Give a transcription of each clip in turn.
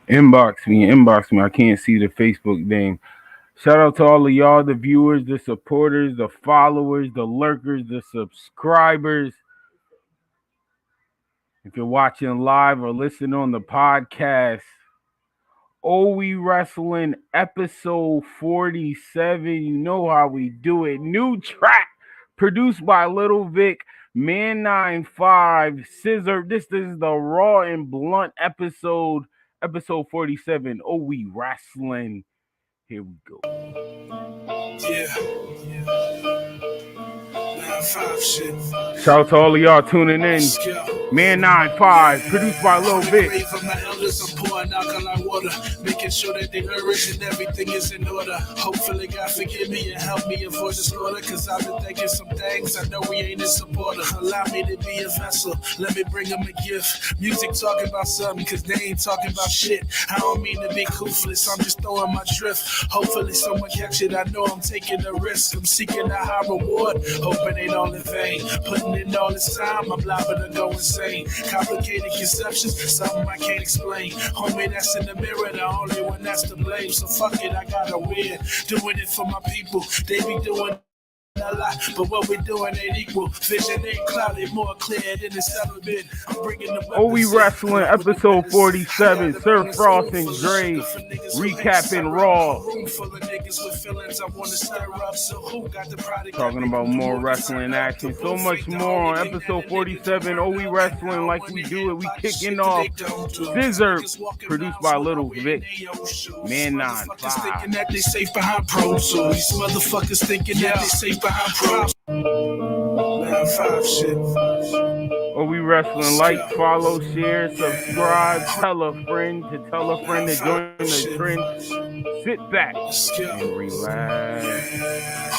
Inbox me. I can't see the Facebook name. Shout out to all of y'all, the viewers, the supporters, the followers, the lurkers, the subscribers. If you're watching live or listening on the podcast, Oh We Wrestling episode 47. You know how we do it. New track produced by Little Vic, Man 95, Scissor. This is the Raw and Blunt episode 47. Oh We Wrestling. Here we go. Yeah. 9-5 shit. Shout out to all of y'all tuning in. Man 95, produced by Lil Vic. I'm pouring alkaline water, making sure that they nourish and everything is in order. Hopefully God forgive me and help me avoid the slaughter, cause I've been thinking some things I know we ain't in supporter. Allow me to be a vessel, let me bring them a gift. Music talking about something, cause they ain't talking about shit. I don't mean to be coofless, I'm just throwing my drift. Hopefully someone catch it, I know I'm taking a risk. I'm seeking a high reward, hoping ain't all in vain. Putting in all this time, I'm liable to go insane. Complicated conceptions, something I can't explain. Homie, that's in the mirror, the only one that's to blame. So fuck it, I gotta win. Doing it for my people, they be doing a lot, but what we doing ain't equal. Vision ain't clouded, more clear than it's ever been. I'm bringing the Oh We Wrestling episode 47. Sir Frass and Dre recapping Raw. Talking about more wrestling action. So much more on episode 47. Oh We Wrestling like we do it. We kicking off Scissor, produced by Little Vic. Man 95. Thinking that they safe behind Pro Tools. These motherfuckers thinking that they safe behind Pro 9-5 shit. Oh We Wrestling, like, follow, share, subscribe, tell a friend to join the trend. Sit back and relax.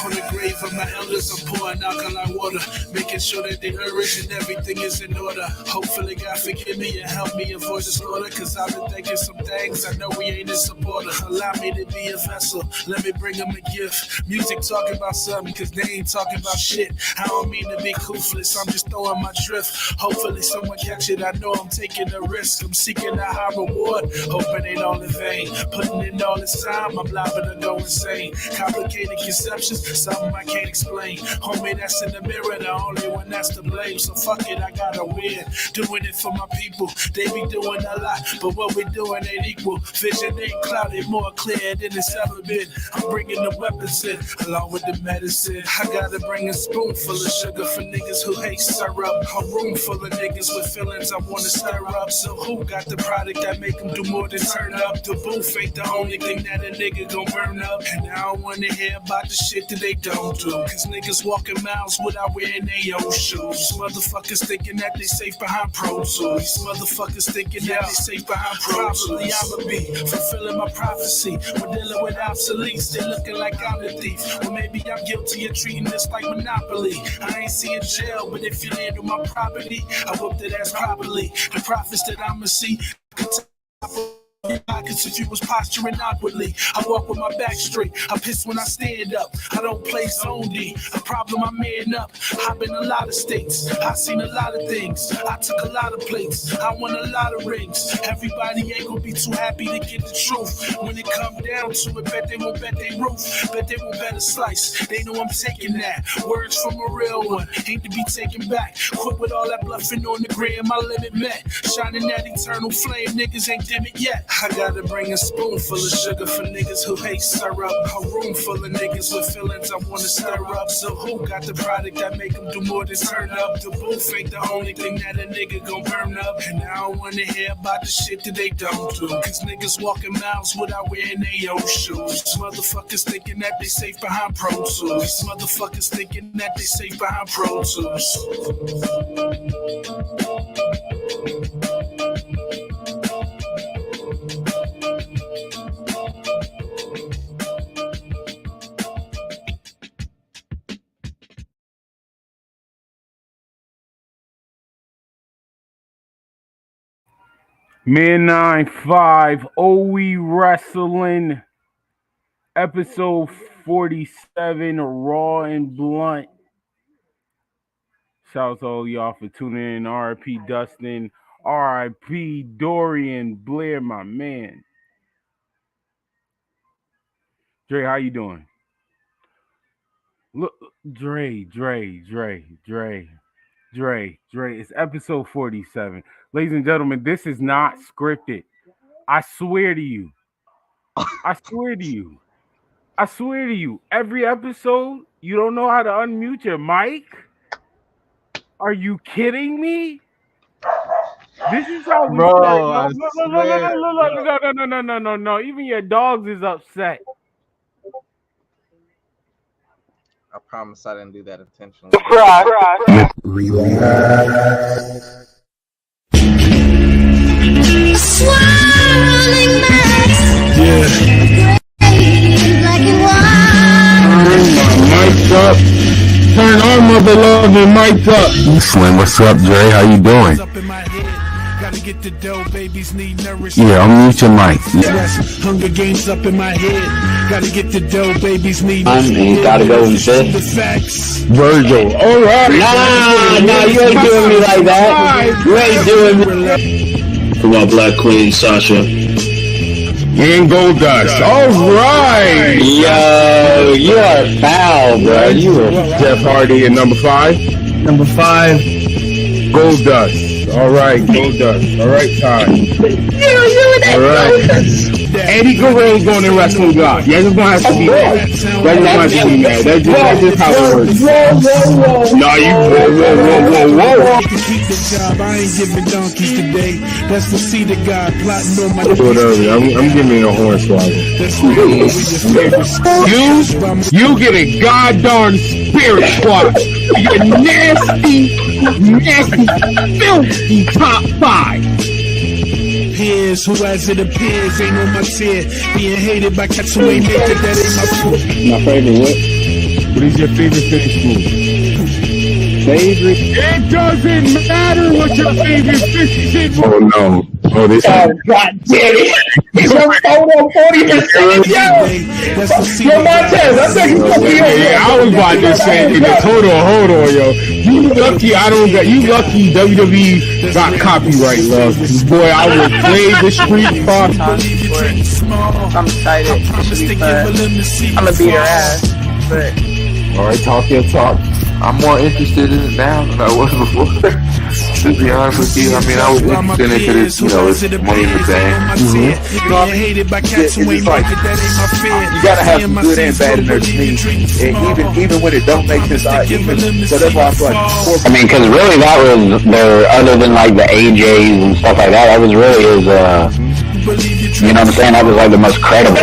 On the grave of my elders, I'm pouring alkaline water, making sure that they nourish and everything is in order. Hopefully God forgive me and help me avoid the slaughter, cause I've been thinking some things I know we ain't in supporter. Allow me to be a vessel, let me bring them a gift. Music talking about something, cause they ain't talking about shit. I don't mean to be coofless, I'm just throwing my drift. Hopefully someone catch it, I know I'm taking a risk. I'm seeking a high reward, hoping ain't all in vain. Putting in all this time, I'm liable to go insane. Complicated conceptions, something I can't explain. Homie, that's in the mirror, the only one that's to blame. So fuck it, I gotta win. Doing it for my people, they be doing a lot, but what we doing ain't equal. Vision ain't clouded, more clear than it's ever been. I'm bringing the weapons in, along with the medicine. I gotta bring a spoonful of sugar for niggas who hate syrup. A room full of niggas with feelings I wanna stir up. So who got the product that make them do more than turn up? The booth ain't the only thing that a nigga gon' burn up. And I don't wanna hear about the shit that they don't do, cause niggas walking miles without wearing their own shoes. Motherfuckers thinking that they safe behind Pro Tools. These motherfuckers thinking that they safe behind Pro Tools. Probably I'ma be fulfilling my prophecy. We're dealing with obsoletes, they looking like I'm the thief. Or maybe I'm guilty of treating this like Monopoly. I ain't seeing jail, but if you land on my property, I whoop that ass properly. The profits that I'ma see pockets if you was posturing awkwardly. I walk with my back straight. I piss when I stand up. I don't play zone D. A problem, I man up. I've been a lot of states. I seen a lot of things. I took a lot of plates. I won a lot of rings. Everybody ain't gonna be too happy to get the truth. When it come down to it, bet they won't bet they roof. Bet they won't bet a slice. They know I'm taking that. Words from a real one. Ain't to be taken back. Quit with all that bluffing on the gram. My limit met. Shining that eternal flame. Niggas ain't dim it yet. I gotta bring a spoonful of sugar for niggas who hate syrup. A room full of niggas with feelings I wanna stir up. So who got the product that make them do more than turn up? The booth ain't the only thing that a nigga gon' burn up. And I don't wanna hear about the shit that they don't do, cause niggas walking miles without wearing their own shoes. Motherfuckers thinking that they safe behind Pro Tools. Motherfuckers thinking that they safe behind Pro Tools. Man 95, Oh We Wrestling, episode 47, Raw and Blunt. Shout out to all y'all for tuning in. RP Dustin, R.I.P. Dorian Blair, my man. Dre, how you doing? Look, Dre. It's episode 47. Ladies and gentlemen, this is not scripted. I swear to you. I swear to you. I swear to you. Every episode, you don't know how to unmute your mic? Are you kidding me? This is how we start. Bro, No, I no, no, no, no, swear. no, no, no, no, no, no, no, no, no. Even your dogs is upset. I promise I didn't do that intentionally. Mic's up. Turn our mother loving mics up. Slim, what's up, Dre? How you doing? Yeah, unmute your mic. Hunger Games up in my head. Gotta get the dough, babies need. You gotta go and fit. Virgil. All right. Nah, you ain't doing me like that. You ain't doing me. For my black queen, Sasha. And Gold Dust. All right. Yo, you are foul, bro. You are Jeff Hardy at number 5. number 5. Gold Dust. All right, Gold Dust. All right, time. All right. Eddie Guerrero's going to wrestling God. Y'all just gonna have to be mad. Y'all just gonna have to be mad. That's just how it works. No, you whoa. To keep the job, I ain't giving donkeys today. That's the seed of God plotting on my. Whatever. I'm giving you a horn swallow. You get a goddamn spirit squad. You nasty, filthy top 5. Peers who, as it appears, ain't on my tier. Being hated by cats who ain't naked, that ain't my fault. My favorite what? What is your favorite finish move? Favorite? It doesn't matter what your favorite finish move. Oh no. Oh, this Oh, God damn it. He's on photo 40%. Yo, Montez, I think you're going to be yeah, I was about to say this. Hold on, yo. You lucky you lucky WWE got copyright, love. Boy, I would play the street cross. I'm excited. It should be fun. I'm gonna beat her ass. But All right, talk your talk. I'm more interested in it now than I was before. To be honest with you, I mean, I was interested in it because it's money in the bank. You know what I mean? It's like, you gotta have some good and bad in there to me. And even when it don't make sense, so that's why I feel like. I mean, because really that was their, other than like the AJs and stuff like that was really his, you know what I'm saying? That was like the most credible.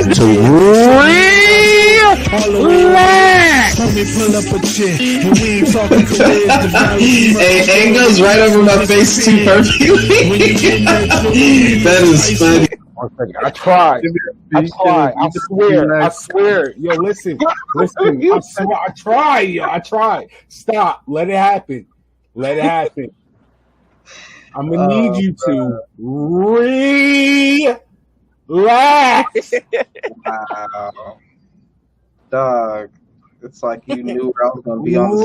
Hey, it goes right over my face too perfectly. That is funny. I tried. I swear. Yo, listen. I tried. Stop. Let it happen. I'm gonna need you to relax. wow, dog. It's like you knew where I was gonna be on the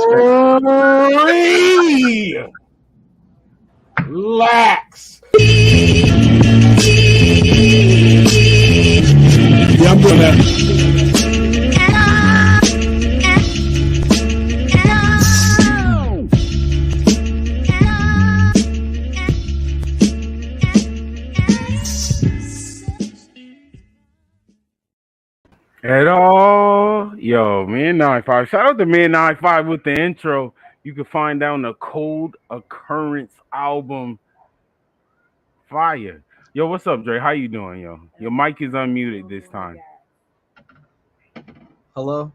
screen. Relax. Yeah, I'm gonna. At all. Yo, Man 95. Shout out to Man 95 with the intro. You can find down the Cold Occurrence album. Fire. Yo, what's up, Dre? How you doing, yo? Your mic is unmuted this time. Hello?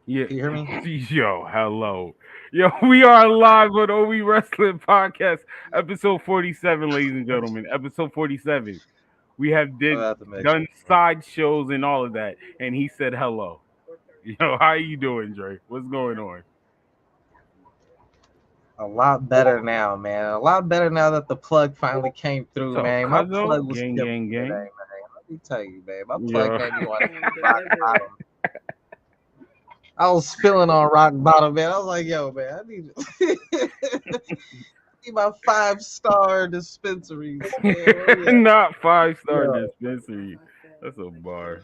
Yeah. Can you hear me? Yo, hello. Yo, we are live with OH WE WRASSLIN podcast, episode 47, ladies and gentlemen. Episode 47. We have done side shows and all of that, and he said hello. Yo, how you doing, Dre? What's going on? A lot better now, man. A lot better now that the plug finally came through, man. My Cuzzo? plug was Gang. today, man. Let me tell you, man. My plug had me on rock bottom. I was feeling on rock bottom, man. I was like, yo, man, I need see my 5-star dispensaries. Man. Not 5-star Yo. dispensary. That's a bar.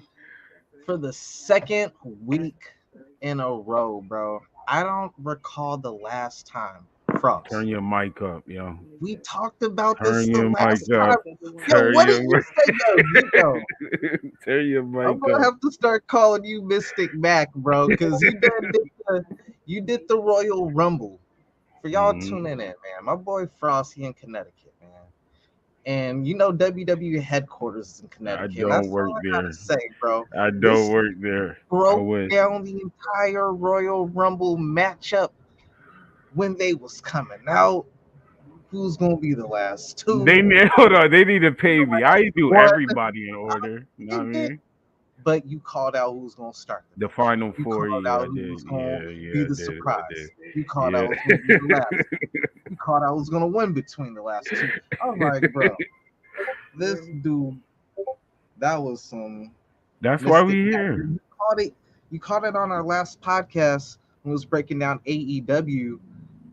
For the second week in a row, bro. I don't recall the last time. Frost. Turn your mic up, yo. We talked about Turn this the your last mic up. time. Yo, Turn what your did you say? Yo, Turn your mic I'm gonna up. have to start calling you Mystic Mac, bro, because you did the Royal Rumble. For y'all tuning in, man. My boy Frost, he in Connecticut, man. And you know WWE headquarters is in Connecticut. I That's don't work all I there. gotta say, bro. I don't work there. Broke down the entire Royal Rumble matchup when they was coming out. Who's gonna be the last two? Hold on. They need to pay me. I do everybody in order. You know what I mean? But you called out who's gonna start the final four. You called out who was gonna be the surprise. You called out who's gonna be the last. You called out who's gonna win between the last two. I'm like, bro, this dude, that was some. That's why we here. You caught it on our last podcast when it was breaking down AEW.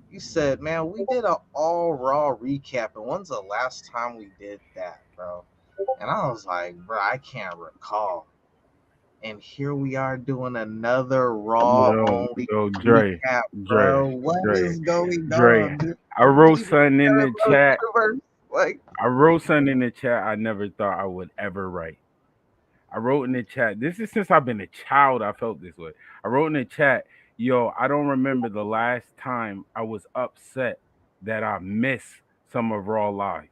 You said, man, we did an all Raw recap, and when's the last time we did that, bro? And I was like, bro, I can't recall. And here we are doing another Raw only Dre, recap, bro. What is going on? Dude? I wrote something in the chat. I wrote something in the chat I never thought I would ever write. I wrote in the chat, this is since I've been a child, I felt this way. I wrote in the chat, yo, I don't remember the last time I was upset that I missed some of Raw Live.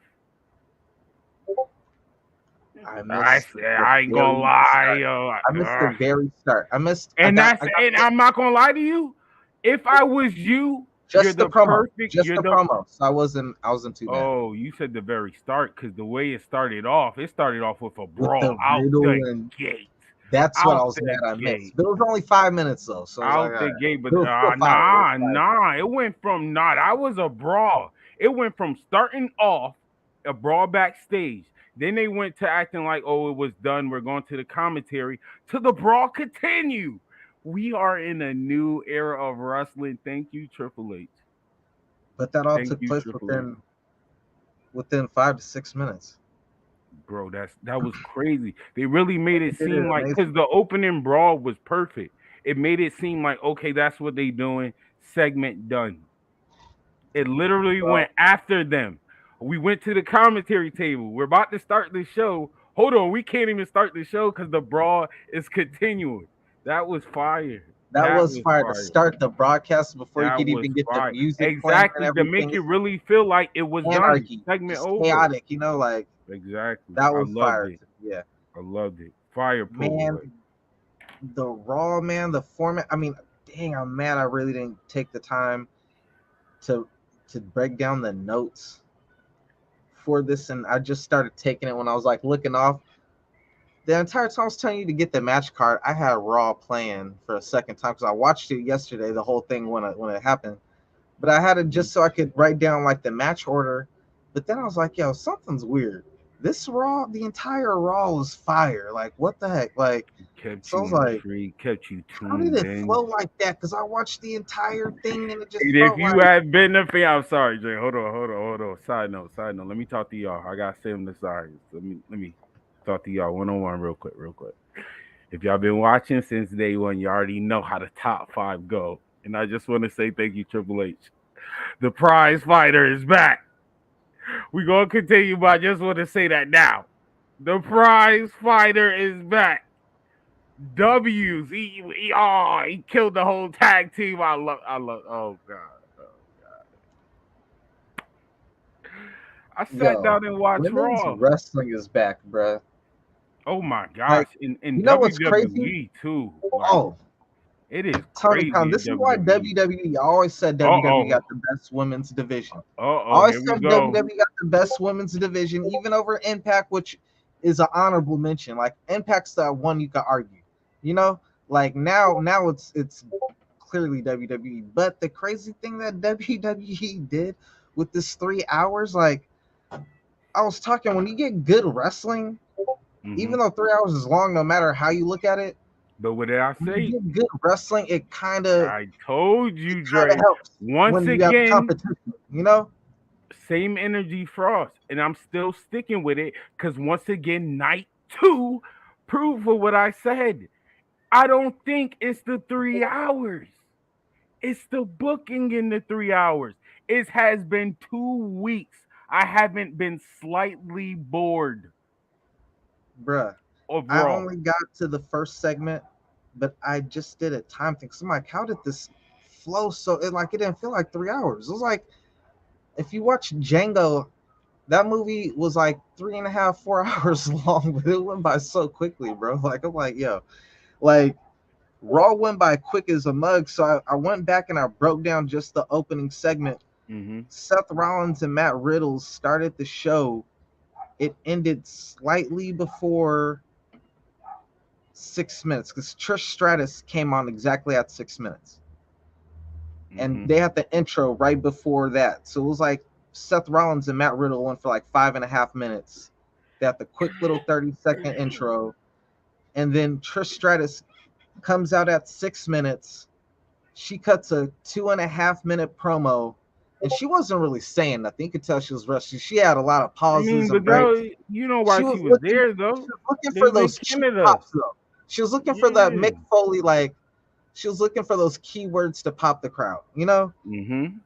I ain't gonna lie, yo. I missed the very start. And I'm not gonna lie to you. If I was you, just the promo, just the promos. I wasn't too bad. Oh, you said the very start because the way it started off with a brawl out the gate. That's what I was mad I missed. But it was only 5 minutes though. So out the gate, but nah. It went from that was a brawl. It went from starting off a brawl backstage. Then they went to acting like, oh, it was done. We're going to the commentary. To the brawl continue. We are in a new era of wrestling. Thank you, Triple H. But that all took place within 5 to 6 minutes. Bro, that was crazy. They really made it seem like, because the opening brawl was perfect. It made it seem like, okay, that's what they doing. Segment done. It literally went after them. We went to the commentary table. We're about to start the show. Hold on, we can't even start the show because the brawl is continuing. That was fire. That was fire to start the broadcast before you could even get the music. Exactly, to make it really feel like it was anarchy. Done. Segment over. Chaotic, you know, like exactly. That was fire. Yeah, I loved it. Fire, man. The Raw, man. The format. I mean, dang, I'm mad. I really didn't take the time to break down the notes for this, and I just started taking it when I was like looking off. The entire time I was telling you to get the match card, I had Raw playing for a second time because I watched it yesterday, the whole thing when it happened. But I had it just so I could write down like the match order. But then I was like, yo, something's weird. This Raw, the entire Raw was fire. Like, what the heck? Like, so I was like, kept you tuned. How did it flow like that? Because I watched the entire thing and it just. If you had been a fan, I'm sorry, Jay. Hold on. Side note. Let me talk to y'all. I gotta say them the sides. Let me talk to y'all one-on-one real quick. If y'all been watching since day one, you already know how the top 5 go. And I just want to say thank you, Triple H. The prize fighter is back. We're going to continue, but I just want to say that now. The prize fighter is back. W's. He killed the whole tag team. I love. Oh, God. I sat down and watched Raw. Wrestling is back, bro. Oh my gosh! In WWE too. It is crazy. This is why WWE. I always said WWE got the best women's division. I always said WWE got the best women's division, even over Impact, which is an honorable mention. Like Impact's the one you could argue. You know, like now it's clearly WWE. But the crazy thing that WWE did with this 3 hours, like I was talking, when you get good wrestling. Even though 3 hours is long, no matter how you look at it. But what did I say? Good wrestling, it kind of. I told you, Dre. Helps once again, competition, you know. Same energy, Frost, and I'm still sticking with it because once again, night two proved for what I said. I don't think it's the 3 hours. It's the booking in the 3 hours. It has been 2 weeks. I haven't been slightly bored Bruh. of I Raw. only got to the first segment, but I just did a time thing. So I'm like, how did this flow so it didn't feel like 3 hours. It was like if you watch Django, that movie was like 3.5, 4 hours long, but it went by so quickly, bro. Like I'm like, yo, like Raw went by quick as a mug. So I went back and I broke down just the opening segment. Mm-hmm. Seth Rollins and Matt Riddle started the show. It ended slightly before 6 minutes because Trish Stratus came on exactly at 6 minutes. And Mm-hmm. they had the intro right before that. So it was like Seth Rollins and Matt Riddle went for like 5.5 minutes. They had the quick little 30-second intro. And then Trish Stratus comes out at 6 minutes. She cuts a 2.5 minute promo. And she wasn't really saying nothing. You could tell she was rushed. She had a lot of I mean, pauses and but breaks. though, you know why she was there though? Looking They for was in those cheap Canada. pops though. She was looking for that Yeah. Mick Foley, like she was looking for those keywords to pop the crowd, you know? Mm-hmm.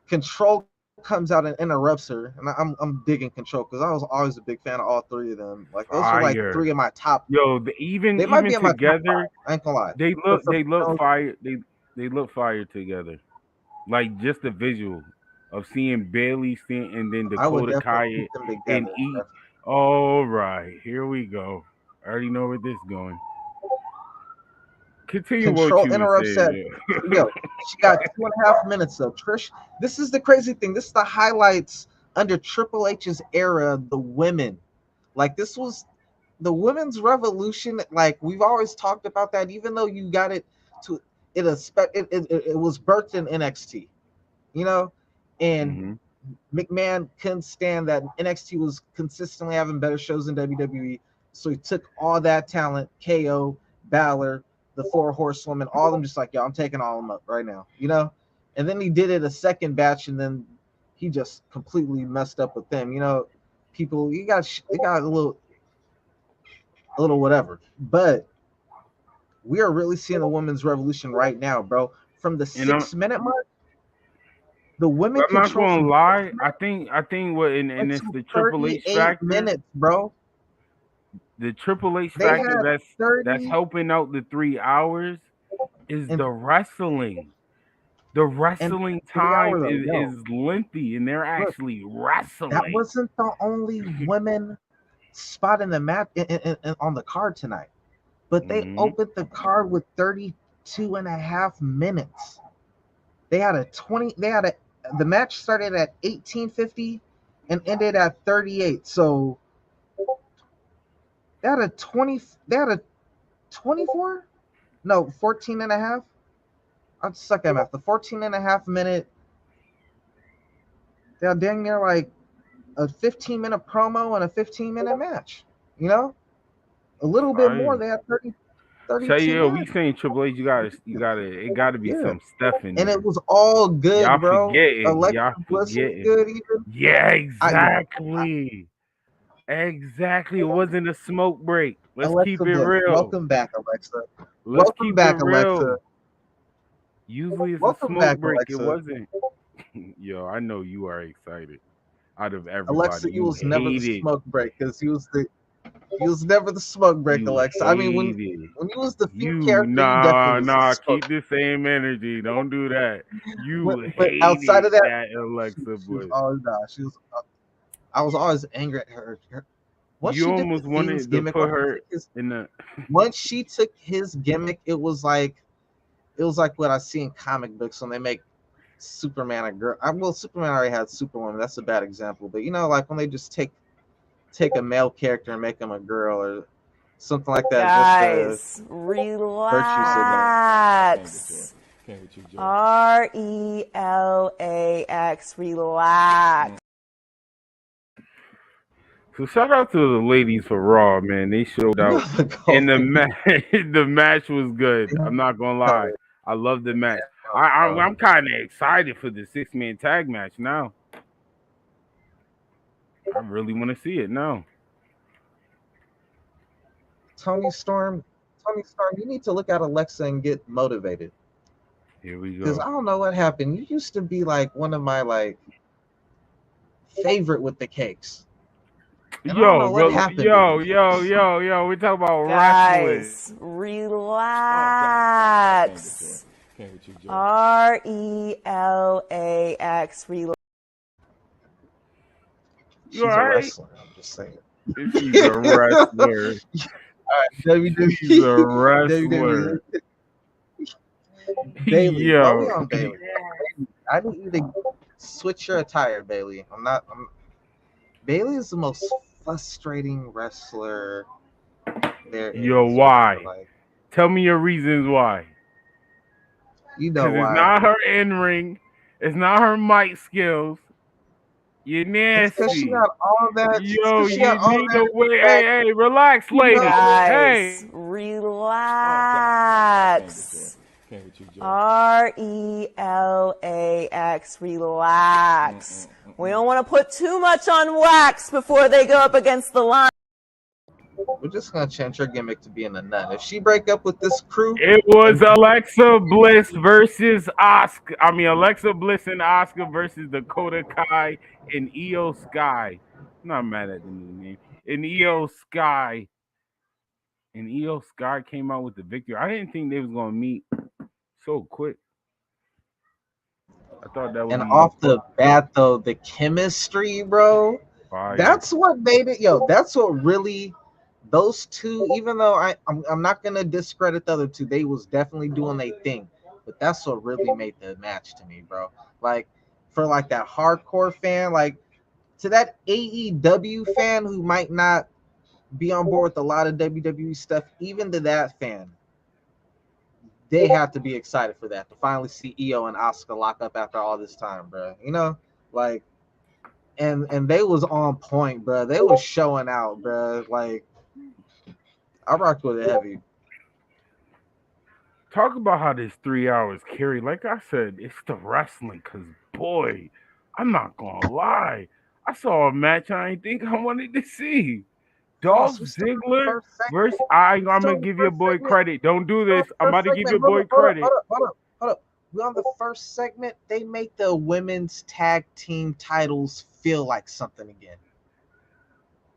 Control comes out and interrupts her, and I'm digging Control because I was always a big fan of all three of them. Like those are like Fire. three of my top. Yo, They might be even in my top five. together, I ain't gonna lie. they But for look those, fire. They look fire together. Like just the visual of seeing Bailey stand and then I would Dakota definitely Kai keep them and together. eat. All right, here we go. I already know where this is going. Continue what Control you were interrupts that. saying. Yo, she got 2.5 minutes though. Trish, this is the crazy thing. This is the highlights under Triple H's era. The women, like this was the women's revolution. Like we've always talked about that, even though you got it to it was birthed in NXT, you know, and Mm-hmm. McMahon couldn't stand that NXT was consistently having better shows than WWE, so he took all that talent, KO, Balor, the Four Horsewomen, all of them, just like, yo, I'm taking all of them up right now, you know. And then he did it a second batch, and then he just completely messed up with them, you know. People, you got a little whatever, but we are really seeing the women's revolution right now, bro. From the And 6 minute mark, the women I'm not control gonna from lie. I think what and it's to the Triple H 38 factor. minutes, bro. The Triple H They factor had that's 30 helping out the 3 hours is and the wrestling. The and wrestling 3 hour time though. Yo, is lengthy and they're look, actually that wrestling. wasn't the only women spot in the map on the card tonight, but they Mm-hmm. opened the card with 32.5 minutes. They had a 20. The match started at 18:50 and ended at 38. So they had a 20. They had a 24. No, 14 and a half. I'm suck at math. The 14.5 minute. They're dang near like a 15-minute promo and a 15-minute match. You know, a little bit more. Fire. They had So 32 yeah, we minutes. saying Triple H, it gotta be Yeah, some stuff in and it there. was all good, Y'all bro. forgetting. Alexa Y'all Bliss was forgetting. good, even. Yeah, Yeah, exactly. Exactly. It wasn't a smoke break. Let's keep Alexa it Bliss. real. Welcome back, Alexa. Let's Welcome keep it back, real. Alexa. Usually it's a Welcome smoke back, break. It Alexa. wasn't. Yo, I know you are excited. Out of Alexa, everybody, you you was never the hate it. smoke break because you was never the smoke break, You Alexa. I mean, hate it. when you was the feud You character, you definitely was the nah. smoke. Keep the same energy. Don't do that. You But outside hated of that, that she Alexa was Bliss. always nah. She was. I was always angry at her. Once You she did the almost Fiend's wanted to gimmick, put her in the. once she took his gimmick, it was like what I see in comic books when they make Superman a girl. Well, Superman already had Superwoman. That's a bad example, but you know, like when they just take a male character and make him a girl or something like that, just a Guys, virtue signal. relax. RELAX, relax. So shout out to the ladies for Raw, man. They showed out, and the the match was good. I'm not gonna lie. I love the match. I'm kind of excited for the 6-man tag match now. I really want to see it now. Tony Storm, you need to look at Alexa and get motivated. Here we Because go. I don't know what happened. You used to be like one of my like favorite with the cakes. And I don't know what happened. Yo. We're talking about wrestling. Guys, relax. RELAX. Relax. She's a wrestler. I'm just saying. She's a wrestler. WWE. She's a wrestler. Bailey, Yo. while we on Bailey, I need you to switch your attire, Bailey. Bailey is the most frustrating wrestler there is. Yo, why? Like, tell me your reasons why. You know why? It's not her in ring. It's not her mic skills. You're nasty. Because she got all that. Yo, you need to wait. Hey, relax, lady. Guys, hey, relax. RELAX. Relax. We don't want to put too much on wax before they go up against the line. We're just gonna change her gimmick to being a nun. If she break up with this crew, it was Alexa Bliss versus Asuka. I mean, Alexa Bliss and Asuka versus Dakota Kai and Io Sky. I'm not mad at the new name. And Io Sky. And Io Sky came out with the victory. I didn't think they was gonna meet so quick. I thought that was. And off the bat, though, the chemistry, bro. Fire. That's what made it. Yo, that's what really. Those two, even though I'm not gonna discredit the other two, they was definitely doing their thing. But that's what really made the match to me, bro. Like for like that hardcore fan, like to that AEW fan who might not be on board with a lot of WWE stuff, even to that fan, they have to be excited for that to finally see Io and Asuka lock up after all this time, bro. You know, like, and they was on point, bro. They was showing out, bro. Like. I rocked with it heavy. Talk about how this 3 hours carry. Like I said, it's the wrestling. Cause boy, I'm not gonna lie. I saw a match I didn't think I wanted to see. Dolph Ziggler versus. I'm gonna give your boy credit. Don't do this. I'm about to give your boy credit. Hold up. We on the first segment. They make the women's tag team titles feel like something again.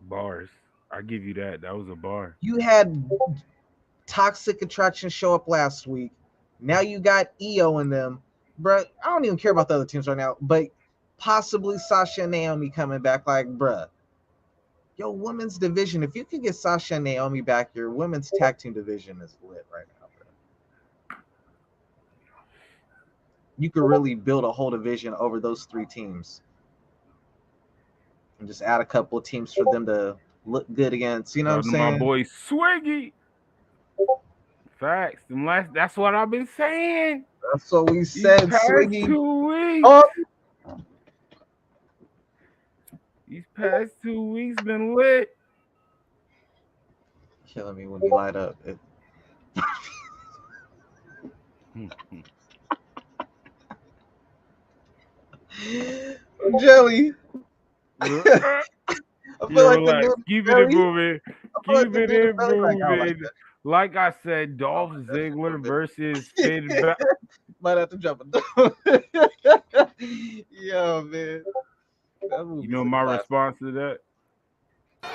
Bars. I give you that. That was a bar. You had Toxic Attraction show up last week. Now you got Io in them. Bruh, I don't even care about the other teams right now, but possibly Sasha and Naomi coming back. Like, bruh, yo, women's division, if you could get Sasha and Naomi back, your women's tag team division is lit right now, bruh. You could really build a whole division over those three teams. And just add a couple of teams for them to look good against, you know what I'm saying? My boy Swiggy. Facts. That's what I've been saying. That's what we said, Swiggy. 2 weeks. Oh. These past 2 weeks been lit. Killing me when you light up. Jelly. I feel like keep it moving. Keep it moving. Like I said, Dolph Ziggler versus Finn Balor. Might have to jump a Yo, man. You know my response to that?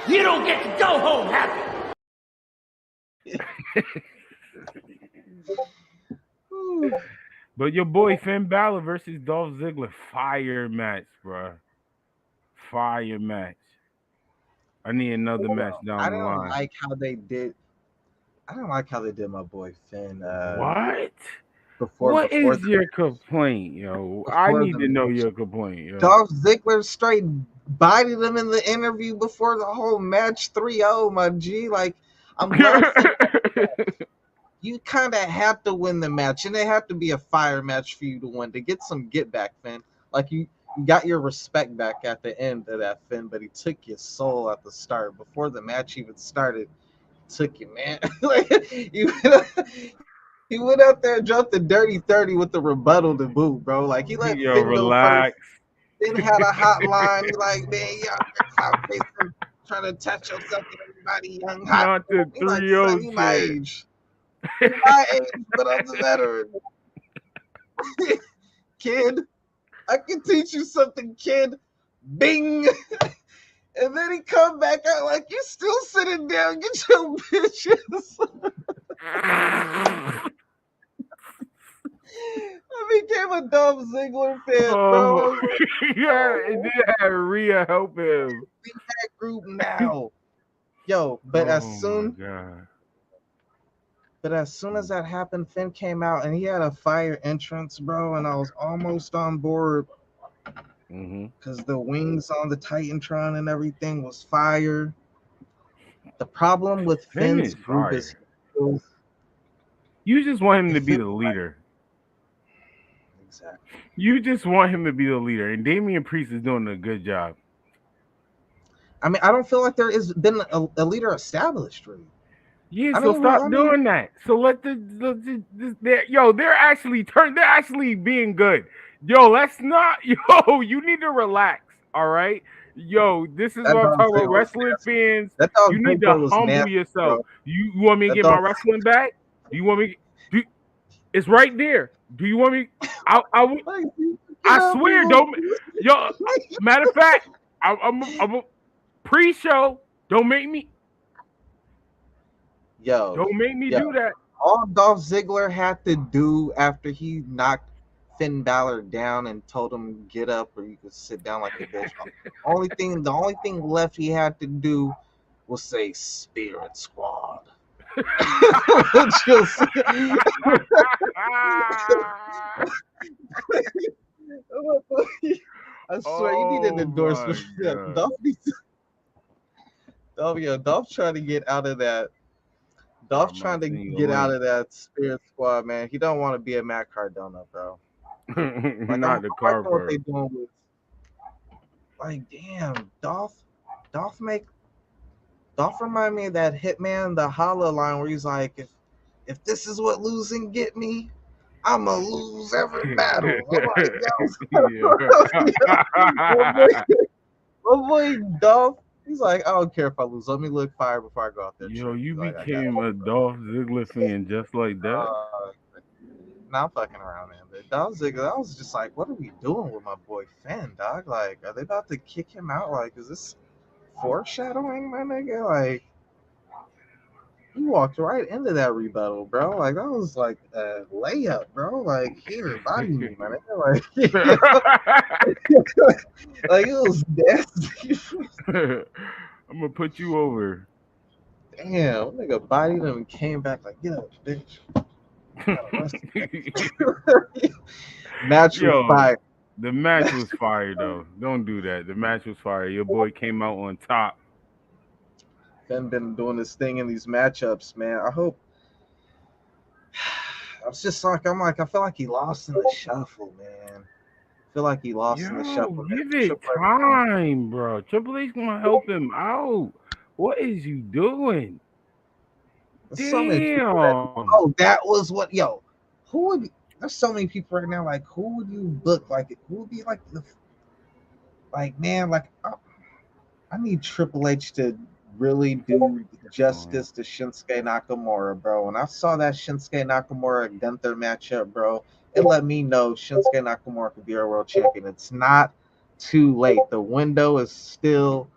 You don't get to go home happy. But your boy Finn Balor versus Dolph Ziggler, fire match, bro. Fire match. I need another match down the line. I don't like how they did my boy Finn. What? What is your complaint, yo? I need to know your complaint, yo. Dolph Ziggler straight bited him in the interview before the whole match 3-0, my G. Like, I'm you kind of have to win the match, and it had to be a fire match for you to win to get some get back, Finn. Like you got your respect back at the end of that, Finn, but he took your soul at the start before the match even started. Took you, man. Like he went out there and dropped the dirty 30 with the rebuttal to boot, bro. Like he let yo Finn relax. Finn had a hotline. He like, man, y'all clout chasing, trying to attach yourself to everybody young hot. Not the He like, 3-0 son, he my kid. age. He my age, but I'm the veteran. Kid, I can teach you something, kid. Bing. And then he come back out like, you still sitting down. Get your bitches. I became a Dolph Ziggler fan, bro. Yeah, and then had Rhea help him. Be that group now. Yo, but as soon as that happened, Finn came out and he had a fire entrance, bro, and I was almost on board. Because the wings on the Titantron and everything was fire. The problem with Finn's group is you just want him to be the leader. Exactly. You just want him to be the leader, and Damian Priest is doing a good job. I mean, I don't feel like there has been a leader established, really. Yeah, so stop doing that. So let they're actually being good. Yo, let's not. Yo, you need to relax. All right. Yo, this is what I'm talking about. Wrestling fans, you need to humble yourself. You want me to get my wrestling back? Do you want me? It's right there. Do you want me? I swear, don't. Yo, matter of fact, I'm a pre-show. Don't make me. Yo, don't make me do that. All Dolph Ziggler had to do after he knocked Finn Balor down and told him get up or you could sit down like a bitch. The only thing left he had to do was say Spirit Squad. Just, I swear you need an endorsement. Dolph trying to get out of that. Dolph's trying to get out of that Spirit Squad, man. He don't want to be a Matt Cardona, bro. Like, not the car. What they doing with? Like, damn, Dolph remind me of that Hitman, the Holla line where he's like, if this is what losing get me, I'ma lose every battle. My boy Dolph. He's like, I don't care if I lose. Let me look fire before I go out there. Yo, you became a Dolph Ziggler fan just like that. Nah, I'm fucking around, man. But Dolph Ziggler, I was just like, what are we doing with my boy Finn, dog? Like, are they about to kick him out? Like, is this foreshadowing, my nigga? Like, he walked right into that rebuttal, bro. Like, that was like a layup, bro. Like, here, body me, my nigga. Like it was nasty. I'm gonna put you over. Damn, nigga bodied him and came back like, get up, bitch. Match was fire. The match was fire, though. Don't do that. The match was fire. Your boy came out on top. Finn been doing this thing in these matchups, man. I hope. I was just like, I feel like he lost in the shuffle, man. I feel like he lost in the shuffle. Give it time, bro. Triple H gonna help him out. What is you doing? Damn. That was what. Yo, who would? There's so many people right now. Like, who would you book? Like, who would be like the? Like, man, like, I need Triple H to really do justice to Shinsuke Nakamura, bro. When I saw that Shinsuke Nakamura Gunther matchup, bro, it let me know Shinsuke Nakamura could be our world champion. It's not too late. The window is still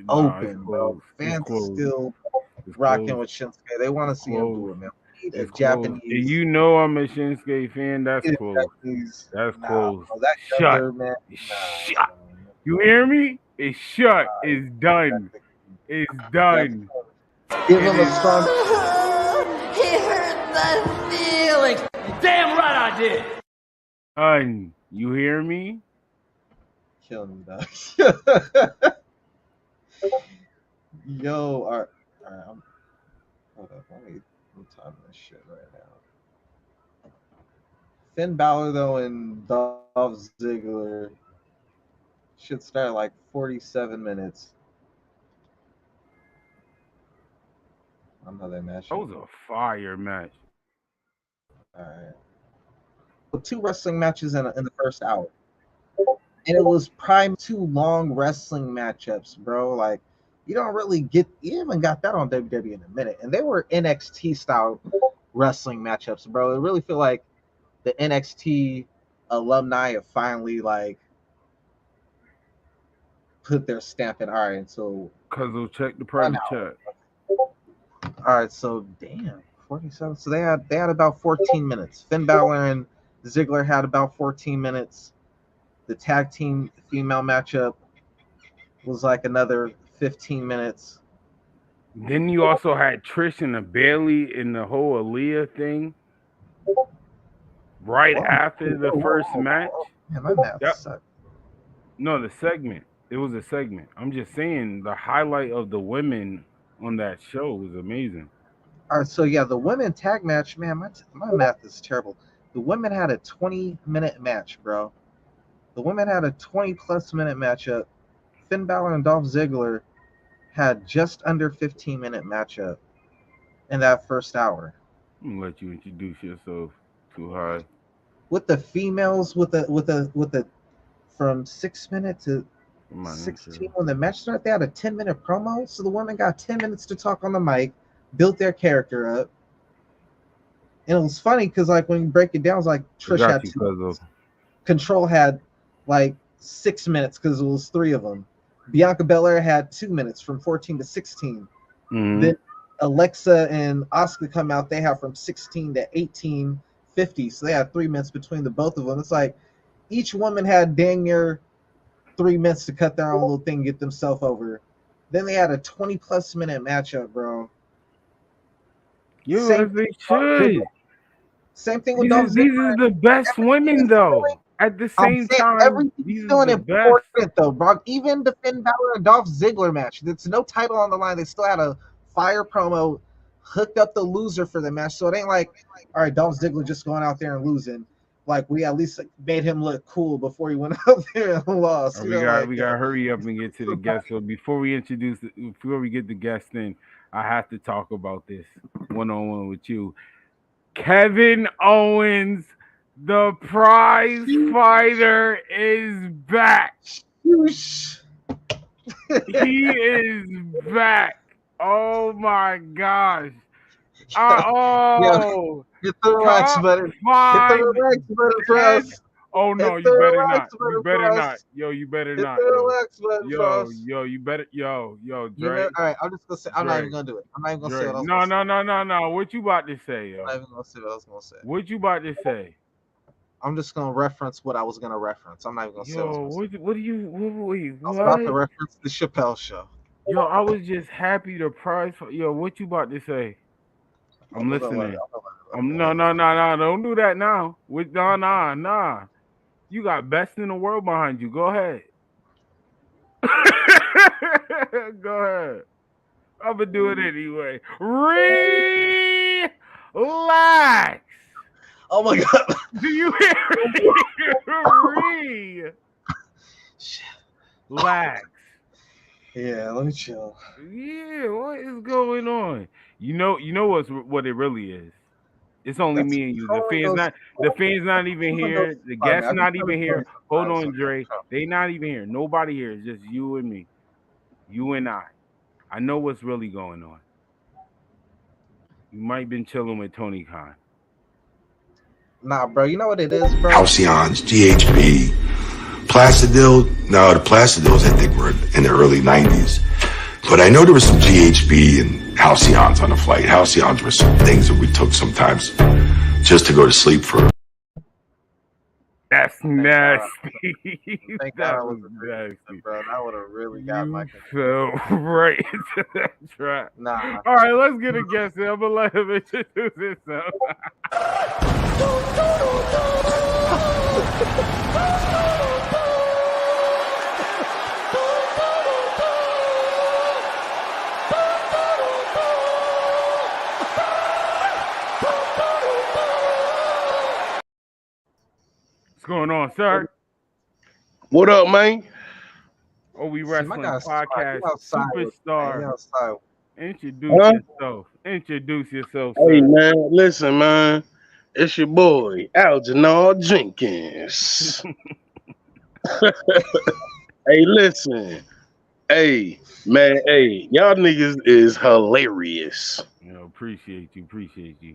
open, bro. Fans are still rocking with Shinsuke. They want to see him do it, man. It's Japanese. You know I'm a Shinsuke fan. That's close. That's close. Bro, that Gunther, man. Shut. You hear me? It's shut. It's done. It's done. Give him a strong. He hurt my feelings. Damn right I did. Done. You hear me? Kill me, dog. Yo, all right. Hold up. Let me time this shit right now. Finn Balor, though, and Dolph Ziggler should start like 47 minutes. Another match. That was a fire match. All right. Well, 2 wrestling matches in the first hour. and it was prime 2 long wrestling matchups, bro. Like you don't really get, you haven't got that on WWE in a minute, and they were NXT style wrestling matchups, bro. It really feel like the NXT alumni have finally like put their stamp in. All right, so Cause we'll check the private chat. All right, so damn, 47. So they had about 14 minutes. Finn Balor and Ziggler had about 14 minutes. The tag team female matchup was like another 15 minutes. Then you also had Trish and the Bailey in the whole Aaliyah thing right after the first match. Man, my math sucked. No, the segment. It was a segment. I'm just saying the highlight of the women on that show was amazing. All right, so yeah, the women tag match, man, my math is terrible. The women had a 20-minute match, bro. The women had a 20-plus minute matchup. Finn Balor and Dolph Ziggler had just under 15-minute matchup in that first hour. I'm gonna let you introduce yourself too high. With the females, with the from 6 minutes to 16 when the match started, they had a 10-minute promo. So the women got 10 minutes to talk on the mic, built their character up. And it was funny because like when you break it down, it's like Trish had 2 minutes. Control had like 6 minutes because it was 3 of them. Bianca Belair had 2 minutes from 14 to 16. Then Alexa and Asuka come out. They have from 16 to 18:50. So they had 3 minutes between the both of them. It's like each woman had dang near 3 minutes to cut their own little thing, get themselves over. Then they had a 20-plus minute matchup, bro. They should. Same thing with Dolph Ziggler. These are the best women, though. At the same time, everything's still important, though, bro. Even the Finn Balor and Dolph Ziggler match, there's no title on the line. They still had a fire promo, hooked up the loser for the match. So it ain't like, all right, Dolph Ziggler just going out there and losing. Like we at least made him look cool before he went out there and lost. We got to hurry up and get to the guest. So before we get the guest in, I have to talk about this one-on-one with you. Kevin Owens, the prize fighter, is back. He is back. Oh my gosh. Hit the relax button. Hit the relax button, Frass. Oh no, you better not. You better not. Yo, you better not. Hit the relax button, Frass. Yo, you better. Yo, Dre. All right, I'm just gonna say. I'm not even gonna do it. I'm not even gonna say what I was gonna say. No. What you about to say, yo? I'm not even gonna say what I was gonna say. What you about to say? I'm just gonna reference what I was gonna reference. I'm not even gonna say what I was gonna say. What do you? I was about to reference the Chappelle Show. Yo, I was just happy the prize. Yo, what you about to say? I'm listening. No. Don't do that now. Nah. You got best in the world behind you. Go ahead. Go ahead. I'm gonna do it anyway. Relax. Oh my god. Do you hear me? Relax. Yeah, let me chill. Yeah, what is going on? You know what it really is. It's only me and you. The fans not even here. The guests not even here. Hold on, Dre. They not even here. Nobody here. It's just you and me. You and I. I know what's really going on. You might have been chilling with Tony Khan. Nah, bro. You know what it is, bro? Halcyons, GHB, Placidil. No, the Placidils I think were in the early 90s. But I know there was some GHB and Halcyons on the flight. Halcyons were some things that we took sometimes just to go to sleep for. That's nasty. Thank God I was nasty, bro. That would have really got my fell right into that trap. Nah. All right, let's get a guest in. I'm gonna let him introduce himself. What's going on, sir? What up, man? Oh, we wrestling podcast superstar. Introduce yourself, sir. Hey, man, listen, man. It's your boy, Algernon Jenkins. Hey, listen. Hey, man. Hey, y'all niggas is hilarious. You know, appreciate you.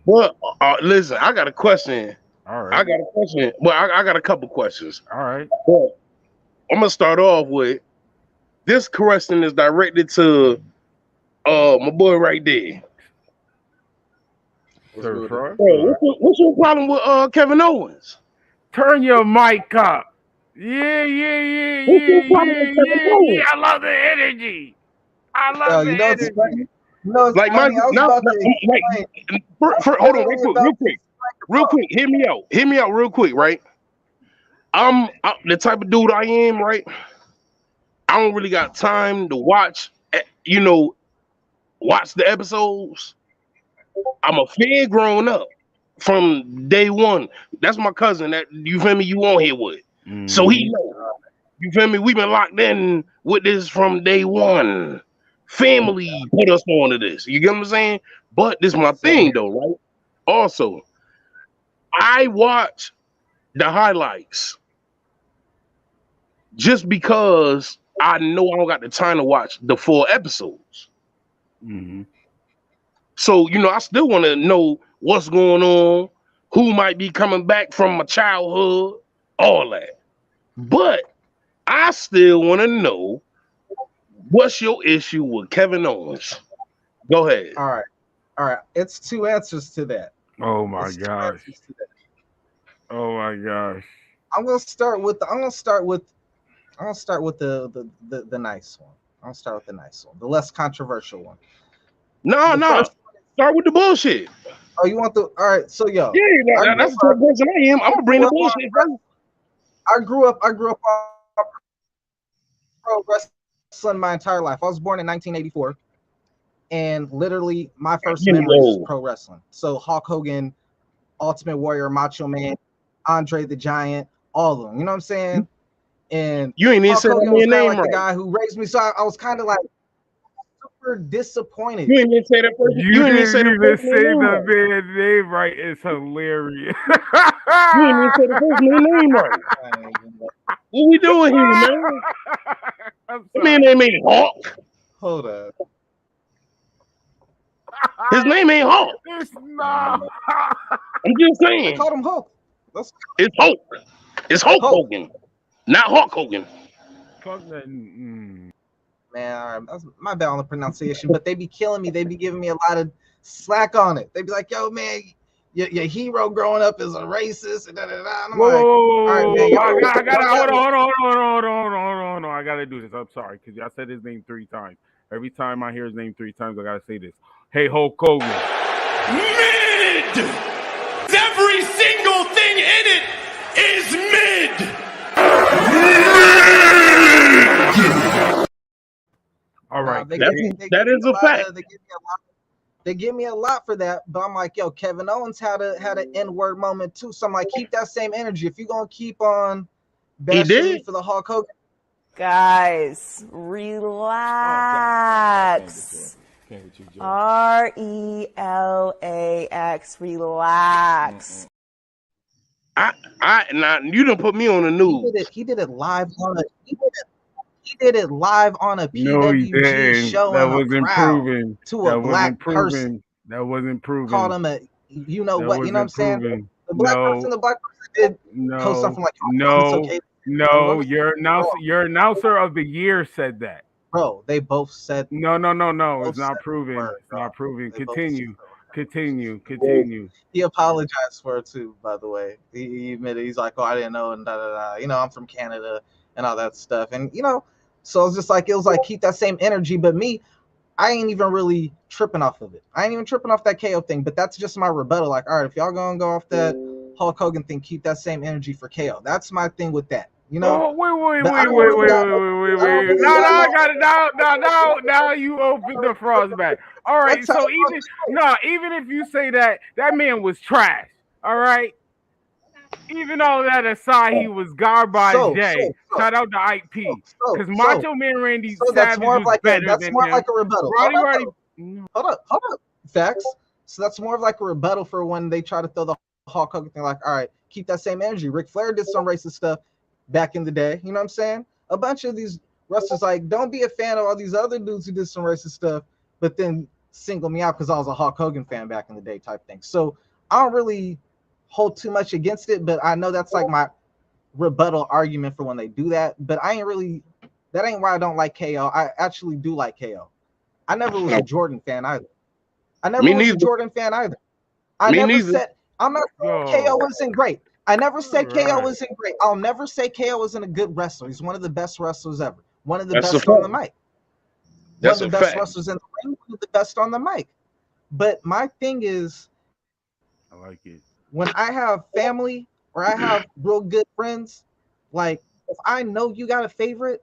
But listen, I got a question. All I right. got a question. Well, I got a couple questions. All right. But I'm gonna start off with this question is directed to my boy right there. Sir Frost. Bro, what's your problem with Kevin Owens? Turn your mic up. Yeah. What's your problem with Kevin Owens? I love the energy. I love the you know it's energy. funny. You know it's Like funny. my I was not, about not to explain. hold on, Literally real quick. Hear me out, real quick. Right, I'm the type of dude I am. Right, I don't really got time to watch. Watch the episodes. I'm a fan grown up from day one. That's my cousin. That you feel me? You on here with, so he know. You feel me? We've been locked in with this from day one. Family put us on to this. You get what I'm saying? But this is my thing though, right? Also, I watch the highlights just because I know I don't got the time to watch the full episodes. So, I still want to know what's going on, who might be coming back from my childhood, all that. But I still want to know what's your issue with Kevin Owens. Go ahead. All right. It's two answers to that. Oh my gosh. Oh my gosh. I'm gonna start with the nice one. I'll start with the nice one, the less controversial one. No. Start with the bullshit. Oh, you want the all right? So yeah, that's the type of person I am. I'm gonna bring the bullshit first. I grew up on pro wrestling my entire life. I was born in 1984, and literally my first memory is pro wrestling. So Hulk Hogan, Ultimate Warrior, Macho Man, Andre the Giant, all of them. You know what I'm saying? And you ain't even said that was name like right. The guy who raised me, so I was kind of like super disappointed. You ain't even say that person. You didn't even say the man's name right. It's hilarious. You didn't even say the person's name right. What we doing here, man? That man name ain't Hawk. Hold up. His name ain't Hawk. It's not. I'm just saying. I called him Hulk. It's Hulk. It's Hulk Hogan, not Hulk Hogan. Fuck that. Man, all right. That's my bad on the pronunciation, but they be killing me. They be giving me a lot of slack on it. They be like, "Yo, man, your hero growing up is a racist." And I'm like, all right, man, I gotta hold on. I gotta do this. I'm sorry because I said his name 3 times. Every time I hear his name 3 times, I gotta say this. Hey, Hulk Hogan. Mid. Every single thing in it is mid. All right, that is a fact. They give me a lot for that, but I'm like, yo, Kevin Owens had an N-word moment too. So I'm like, keep that same energy. If you're gonna keep on bashing me for the Hulk Hogan. Guys, relax. RELAX, relax. Now you done put me on the news. He did it live on a PWG show. That wasn't proven to a black person. That wasn't proven. Called him a you know what I'm saying? The black person did post something like No, your announcer of the year said that. Bro, they both said no. It's not proven. It's not proven. Continue. He apologized for it too, by the way. He admitted, he's like, "Oh, I didn't know," and da da da. I'm from Canada and all that stuff, and so it's just like it was like keep that same energy. But me, I ain't even really tripping off of it. I ain't even tripping off that KO thing. But that's just my rebuttal. Like, all right, if y'all gonna go off that Hulk Hogan thing, keep that same energy for KO. That's my thing with that. Oh, wait. No, I got it. Now you open the frost back. All right, so even if you say that man was trash, all right? Even all that aside, he was garbage day. Shout out to Ike P. Because Macho Man Randy Savage was better than him. That's more like a rebuttal. Roddy. Hold up. Facts. So that's more of like a rebuttal for when they try to throw the Hulk Hogan thing. Like, all right, keep that same energy. Ric Flair did some racist stuff. back in the day. You know what I'm saying? A bunch of these wrestlers like, don't be a fan of all these other dudes who did some racist stuff, but then single me out because I was a Hulk Hogan fan back in the day type thing. So I don't really hold too much against it, but I know that's like my rebuttal argument for when they do that. But I ain't really, that ain't why I don't like KO. I actually do like KO. I never was a Jordan fan either. I never was a Jordan fan either. I never said, I'm not saying KO wasn't great. I never said KO wasn't great. I'll never say KO wasn't a good wrestler. He's one of the best wrestlers ever. One of the best on the mic. One of the best wrestlers in the ring. One of the best on the mic. But my thing is, I like it. When I have family or I have real good friends, like if I know you got a favorite,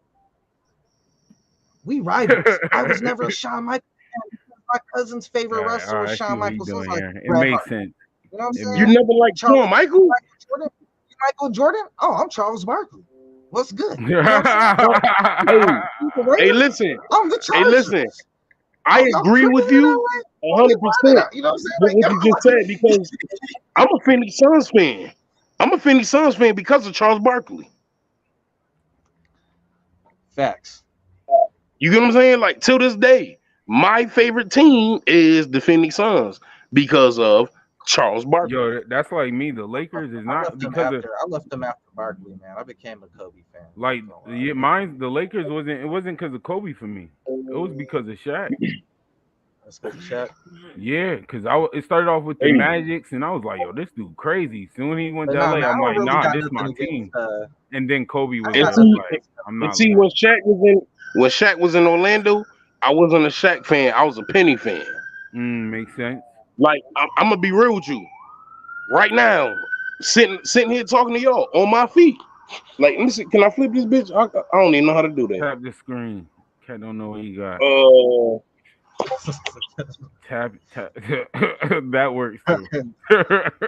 we rivals. I was never a Shawn Michaels fan. My cousin's favorite wrestler was Shawn Michaels. So like, it makes sense. You know what I'm saying? You never liked Shawn Michaels? Michael Jordan? Oh, I'm Charles Barkley. What's good? You know what hey, listen. I'm the Hey, listen. I agree with you 100%. You know what I'm saying? Like, what you just said, because I'm a Phoenix Suns fan. I'm a Phoenix Suns fan because of Charles Barkley. Facts. You get what I'm saying? Like, till this day, my favorite team is the Phoenix Suns because of Charles Barkley. Yo, that's like me. The Lakers is not because of. I left them after Barkley, man. I became a Kobe fan. Like, yeah, mine. The Lakers wasn't. It wasn't because of Kobe for me. It was because of Shaq. That's because of Shaq. Yeah, because it started off with the Magics, and I was like, yo, this dude crazy. Soon as he went to LA, I'm like, nah, this is my team. And then Kobe was like, I'm not. See, when Shaq was in Orlando, I wasn't a Shaq fan. I was a Penny fan. Makes sense. Like, I'm gonna be real with you. Right now, sitting here talking to y'all on my feet. Like, let me see. Can I flip this bitch? I don't even know how to do that. Tap the screen. Cat don't know what you got. Tap. That works too.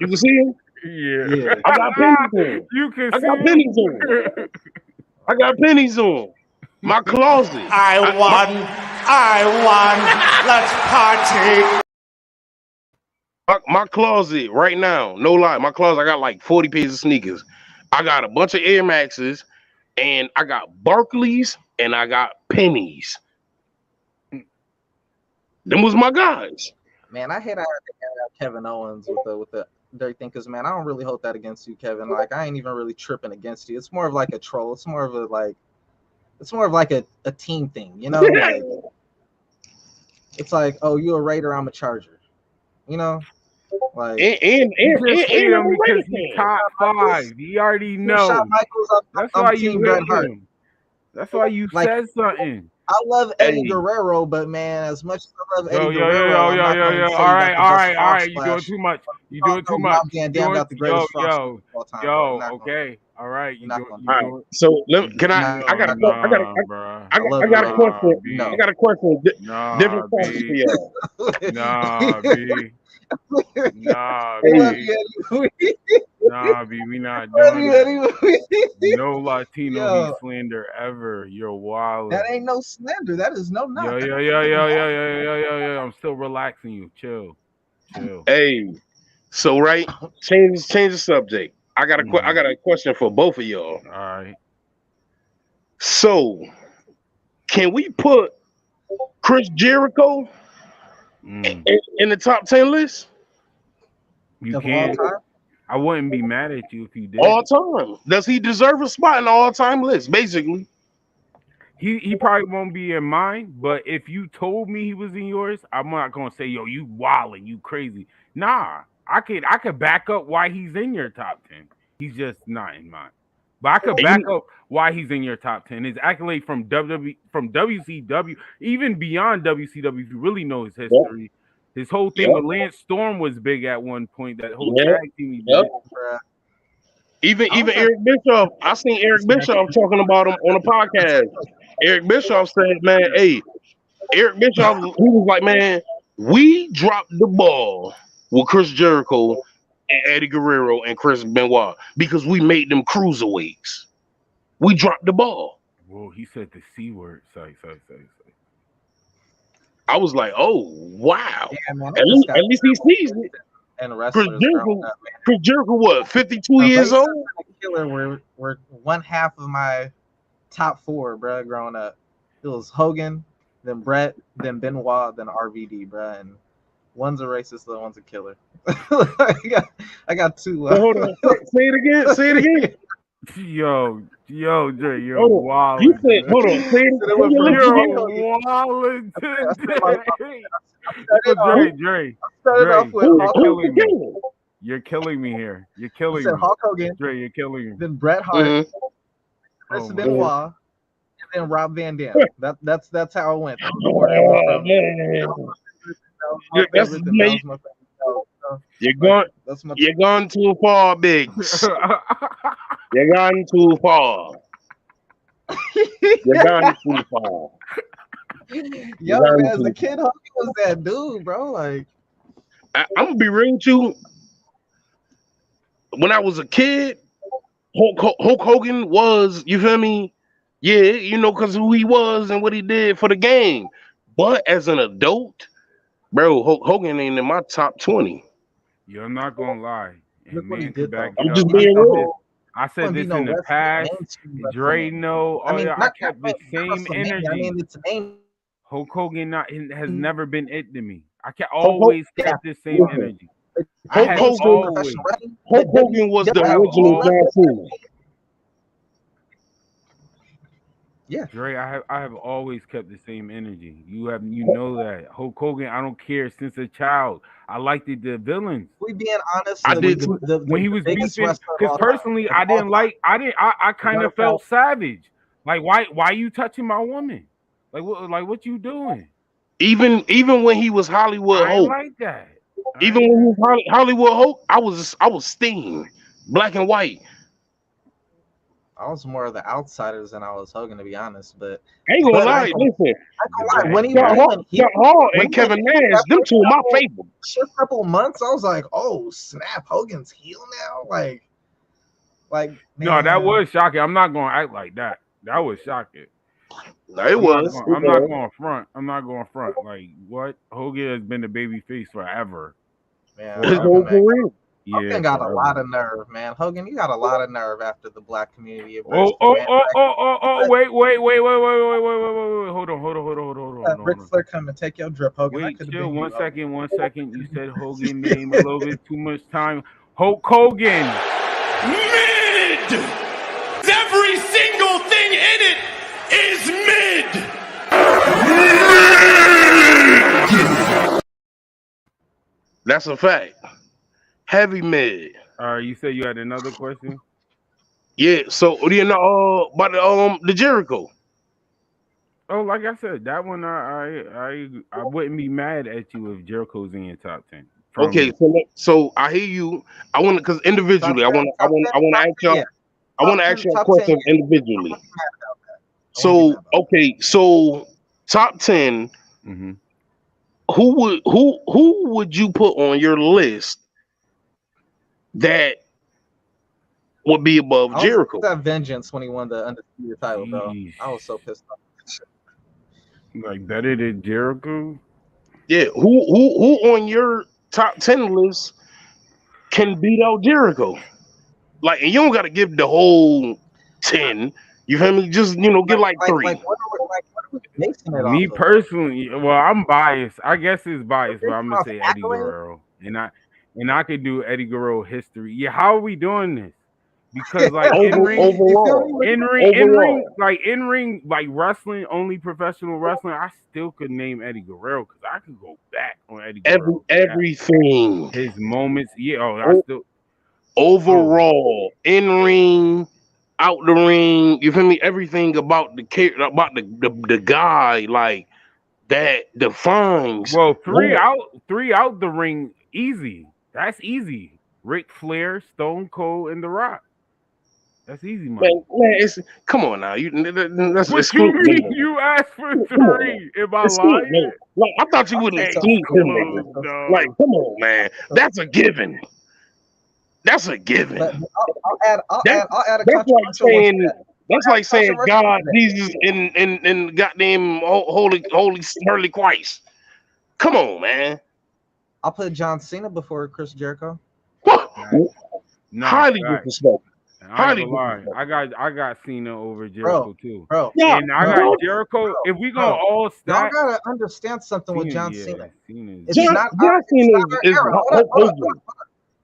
You can see him? Yeah. I got pennies on. You can I see got pennies on. I got pennies on. My closet. I won. Let's party. My closet right now, no lie, my closet, I got like 40 pairs of sneakers. I got a bunch of Air Maxes, and I got Barclays, and I got pennies. Them was my guys. Man, I hate how Kevin Owens with the dirty thing, because man, I don't really hold that against you, Kevin. Like, I ain't even really tripping against you. It's more of like a troll. It's more of a team thing, you know? Like, it's like, oh, you a Raider, I'm a Charger. You know? Like, and because he's top 5. He already knows. That's why you hate him. That's why you said something. I love Eddie Guerrero, but man, as much as I love Eddie Guerrero, all right. You doing too much. You doing too much. Okay. All right. So can I got a question. I got a question. Different question for y'all. Nah, B. Nah, B, we not doing that. No Latino slander ever. You're wild. That ain't no slander. That is no knock. Yo. I'm still relaxing you. Chill. Hey, so right, change the subject. I got a question for both of y'all. All right. So, can we put Chris Jericho in the top 10 list? You can. I wouldn't be mad at you if you did. All time. Does he deserve a spot in the all-time list? Basically, he probably won't be in mine. But if you told me he was in yours, I'm not gonna say, yo, you wildin', you crazy. Nah, I could back up why he's in your top 10. He's just not in mine. But I could back up why he's in your top 10. His accolade from WCW, even beyond WCW, if you really know his history. Yep. His whole thing with Lance Storm was big at one point. That whole tag team he did. Even Eric Bischoff, I seen Eric Bischoff talking about him on a podcast. Eric Bischoff said, man, hey, Eric Bischoff, he was like, man, we dropped the ball with Chris Jericho and Eddie Guerrero and Chris Benoit because we made them cruiserweights. We dropped the ball. Whoa, he said the C word. Sorry. I was like, oh, wow. Yeah, man, at least he sees it. and wrestlers growing up, man. Chris Jericho, what, 52 years Razor old? and Killer were one half of my top 4, bro. Growing up, it was Hogan, then Brett, then Benoit, then RVD, bro. And one's a racist, the one's a killer. I got 2. Hold on, say it again. Say it again. Yo, Dre, you're wild. You said, hold on, say it again. You're wild today. Dre, you're killing me here. You're killing me. Hulk Hogan, Dre, you're killing me. Then Bret Hart, Chris Benoit, and then Rob Van Dam. That's how it went. You're going too far, Biggs. You're gone too far. You're gone too far. Yo, man, as a kid, Hogan was that dude, bro. Like, I'm gonna be real with you. When I was a kid, Hulk Hogan was, you feel me? Yeah, you know, because who he was and what he did for the game. But as an adult, bro, Hulk Hogan ain't in my top 20. You're not gonna lie. I'm just being real. I said this in the past. Dre, no. I kept the same energy. Hulk Hogan has never been it to me. I always kept the same energy. Hulk Hogan was the original John Cena. Yeah, Dre, I have always kept the same energy. You know that. Hulk Hogan, I don't care since a child. I liked the villains. We being honest, I did when he was beefing. Because personally, I didn't like. I kind of felt savage. Like why you touching my woman? Like what you doing? Even when he was Hollywood Hulk, like that. Even when he was Hollywood Hulk, I was Sting, black and white. I was more of the outsiders than I was Hogan, to be honest. But I ain't gonna lie, listen. When he Hall and Kevin Nash, them two are my favorite. Just a couple of months, I was like, oh snap, Hogan's heel now. Like no, that was shocking. I'm not gonna act like that. That was shocking. No, it was. I'm not going front. I'm not going front. Like what? Hogan has been the baby face forever. Man, his whole career. Hogan got a lot of nerve, man. Hogan, you got a lot of nerve after the black community. Wait. Hold on. Ric Flair come and take your drip, Hogan. Wait, chill. One second. You said Hogan name a little bit too much time. Hulk Hogan. Mid! Every single thing in it is mid! That's a fact. Heavy mid. All right, you said you had another question? Yeah, so you know about the Jericho. Oh, like I said, that one I wouldn't be mad at you if Jericho's in your top 10. Okay, so I hear you. I want to, because individually, I want to ask y'all. I want to ask you a question individually. So okay, so top 10. Mm-hmm. Who would you put on your list that would be above Jericho? That Vengeance when he won the undisputed title, bro. I was so pissed off. Like better than Jericho? Yeah, who on your top 10 list can beat out Jericho? Like, and you don't got to give the whole 10. You feel me? Just get like 3. Me personally, well, I'm biased. I guess it's biased, but I'm gonna say Eddie Guerrero, and I could do Eddie Guerrero history. Yeah, how are we doing this? Because like in ring, like wrestling, only professional wrestling, I still could name Eddie Guerrero because I could go back on Eddie Guerrero. Everything, his moments, I still overall in ring. Out the ring, you feel me? Everything about the guy, like that defines. Well, three out the ring, easy. That's easy. Ric Flair, Stone Cold, and The Rock. That's easy, man. Come on now. That's what you mean? You asked for 3. Am I lying? Like, I thought you wouldn't exclude him. Like, come on, man. That's a given. That's a given. I'll add a controversial. That's like saying God, Jesus, and goddamn holy Christ. Come on, man. I'll put John Cena before Chris Jericho. No, Highly disrespectful. I ain't gonna lie. I got Cena over Jericho too. Bro. Yeah, And I got Jericho. If we gonna all y'all stack, gotta understand something with John Cena. It's John not Cena our is era. Hulk Hogan.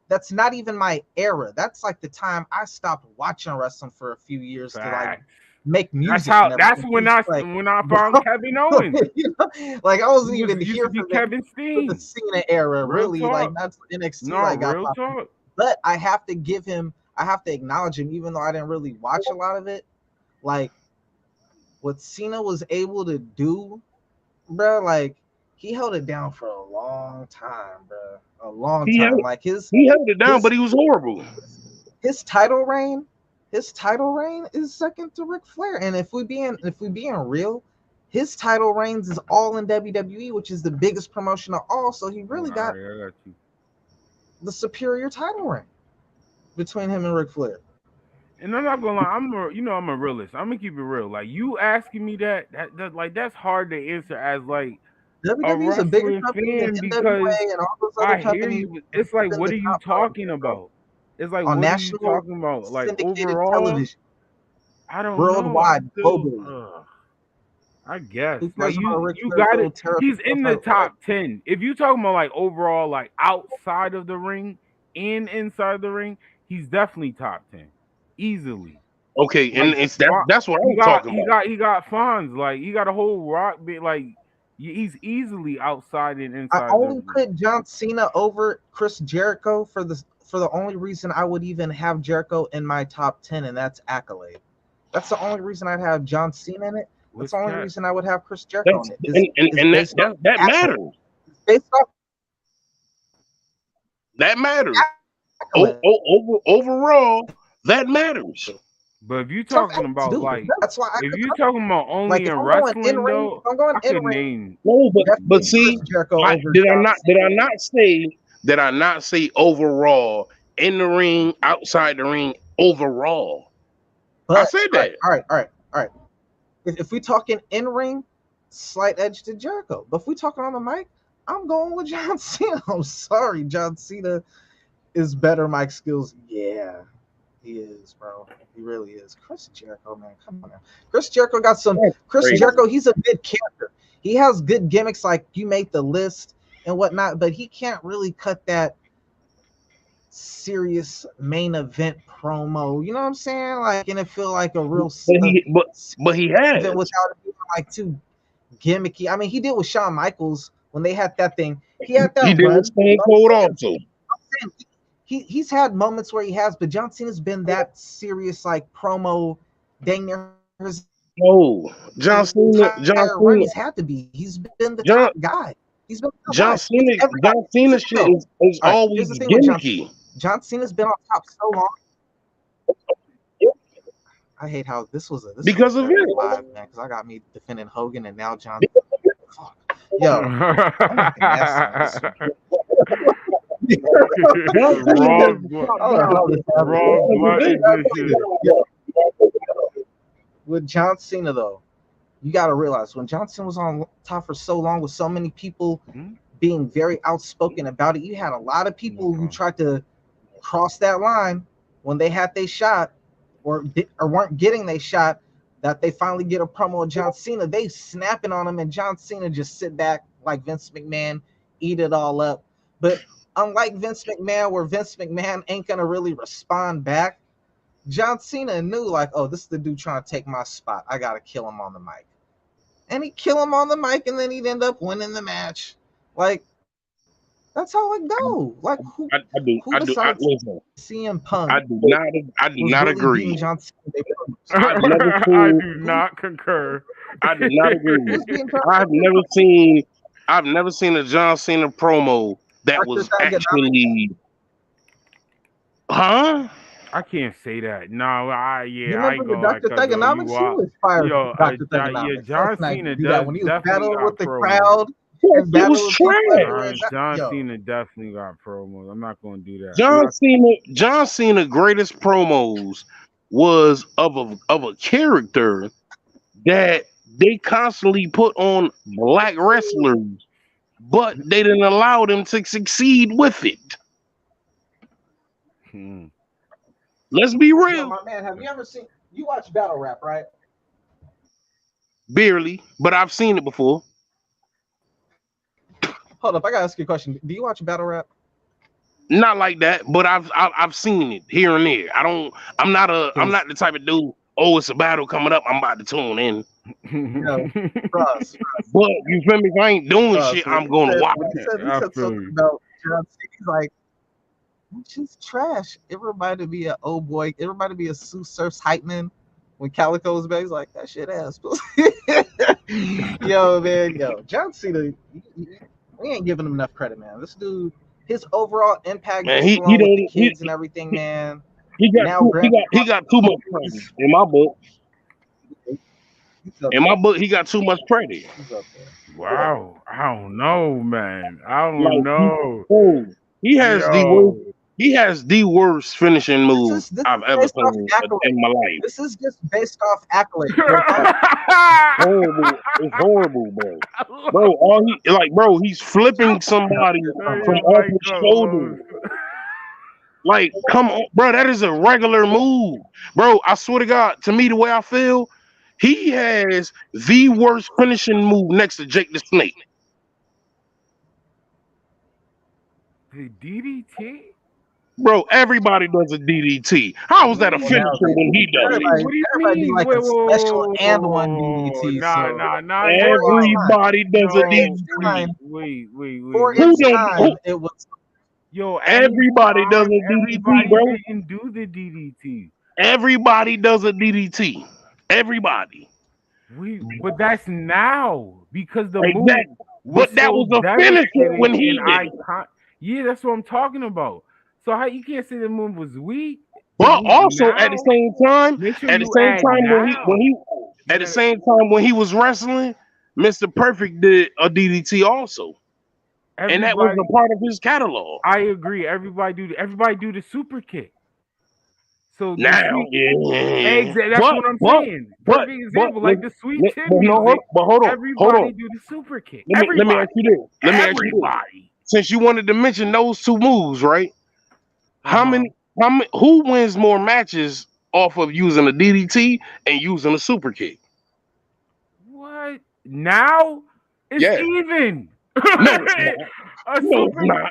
That's not even my era. That's like the time I stopped watching wrestling for a few years to like make music. That's when I found Kevin Owens. You know? Like I wasn't even used here to be for Kevin Steen. the Cena era, Real really. talk. Like that's NXT. No, like got real popular. talk. But I have to give him. I have to acknowledge him, even though I didn't really watch a lot of it. Like what Cena was able to do, bro. Like he held it down for a long time, bro. A long time. Like he held it down, but he was horrible. His title reign is second to Ric Flair. And if we being real, his title reigns is all in WWE, which is the biggest promotion of all. So he really got the superior title reign between him and Ric Flair. And I'm not gonna lie, I'm a realist. I'm gonna keep it real. Like you asking me that like that's hard to answer as like WWE is a bigger company fan than because NWA and all those other I companies. hear you. It's like, what are you talking about? It's like, on what are you national talking about? Like syndicated overall, television, I don't worldwide, know. globally. I guess Who like cares about Ric you Flair got little it. terrible He's in the stuff? top 10. If you talking about like overall, like outside of the ring and inside the ring, he's definitely top 10, easily. Okay, and Like, that's what I'm talking about. He got Fonz, like he got a whole rock bit, like he's easily outside and inside. I only put John Cena over Chris Jericho for the only reason I would even have Jericho in my top 10, and that's accolade. That's the only reason I'd have John Cena in it. That's the only reason I would have Chris Jericho in it. That matters. Based off that matters. Overall, that matters. But if you talking about like, that's why if you talking about only like, in wrestling though, I'm going I could name. No, but see, did I not say overall in the ring, outside the ring, overall? But, I said that. All right. If we talking in ring, slight edge to Jericho. But if we talking on the mic, I'm going with John Cena. I'm sorry, John Cena is better mic skills. Yeah, he is, bro. He really is. Chris Jericho, man, come on now. Chris Jericho got some. Jericho, he's a good character. He has good gimmicks, like you made the list and whatnot. But he can't really cut that serious main event promo. You know what I'm saying? Like, and it feel like a real. But he has without it being like too gimmicky. I mean, he did with Shawn Michaels when they had that thing. He had that. He did with Stone Cold also. He's had moments where he has, but John Cena's been that serious, like promo dang near his. No, John Cena. He's had to be. He's been the top guy. He's been the John Cena. John Cena shit is always gimmicky. John Cena's been on top so long. I hate how this was because of it, live, man. Because I got me defending Hogan and now John. Yo, with John Cena though, you got to realize when John Cena was on top for so long with so many people being very outspoken about it, you had a lot of people who tried to cross that line when they had their shot or weren't getting their shot, that they finally get a promo of John Cena, they snapping on him, and John Cena just sit back like Vince McMahon, eat it all up. But unlike Vince McMahon, where Vince McMahon ain't gonna really respond back, John Cena knew like, oh, this is the dude trying to take my spot. I gotta kill him on the mic. And he'd kill him on the mic, and then he'd end up winning the match. Like, that's how it go. Like, who decided CM Punk? I do not agree. I do not concur. I do not agree. I've never seen a John Cena promo that was actually. Huh? I can't say that. No, I You ain't remember gonna the Dr. Thugonomics? He was fired. Dr. Yeah, John Cena does when he was definitely battling with the promo. crowd. It was trash. John Cena definitely got promos. I'm not gonna do that. John Cena greatest promos was of a character that they constantly put on black wrestlers but they didn't allow them to succeed with it. Let's be real. Yo, my man, have you ever seen? You watch battle rap, right? Barely, but I've seen it before. Hold up, I gotta ask you a question. Do you watch battle rap? Not like that, but I've seen it here and there. I'm not the type of dude. Oh, it's a battle coming up. I'm about to tune in. No, Ross. But you feel me? If I ain't doing shit, I'm gonna watch. He said something about John Cena. He's like, which is trash. Everybody be a oh boy. Everybody be a Sue Surf's hype man. When Calico was back, he's like, that shit ass. Yo, man, John Cena. We ain't giving him enough credit, man. This dude, his overall impact, man, with the kids and everything, man. He got too much credit in my book. In my book, he got too much credit. Wow, I don't know, man. I don't know. He has the worst finishing move I've ever seen in my life. This is just based off accolades. Horrible. It's horrible, bro. Bro, he's flipping somebody from off his shoulder. Like, come on, bro. That is a regular move, bro. I swear to God, to me, the way I feel, he has the worst finishing move next to Jake the Snake. The DDT? Bro, everybody does a DDT. How was that a finisher when he does it? What do you mean? Like a special and one DDT. Nah. Everybody does a DDT. Wait. For its time, it was. Yo, everybody does a DDT, bro. Didn't do the DDT. Everybody does a DDT. Everybody. But that's now because the move. But that was a finisher when he did. Yeah, that's what I'm talking about. So how you can't say the move was weak? But also at the same time, when he was wrestling, Mr. Perfect did a DDT also. And that was a part of his catalog. I agree. Everybody do the super kick. So now, that's what I'm saying. Perfect example, like the Sweet Chin music. But hold on. Everybody do the super kick. Let me ask you this. Since you wanted to mention those two moves, right? Who wins more matches off of using a DDT and using a super kick? What? Now? It's even. It's not.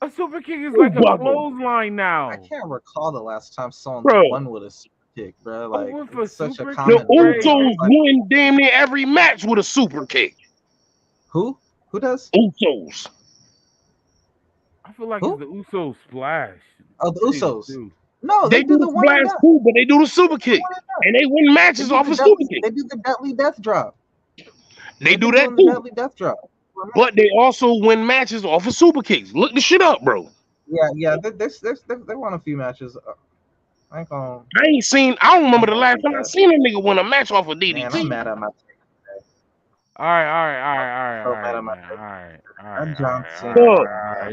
A super kick is like a clothesline now. I can't recall the last time someone won with a super kick, bro. Like, it's such a common. The Usos win damn near every match with a super kick. Who does? Usos. I feel like it's the Usos splash. Oh, the Usos. No, they do the splash too, but they do the super kick, and they win matches off a super kick. They do the deadly death drop. They do that too. Deadly death drop. But they also win matches off of super kicks. Look the shit up, bro. Yeah. They won a few matches. I don't remember the last time I seen a nigga win a match off of DDT. Man, I'm mad at my. All right.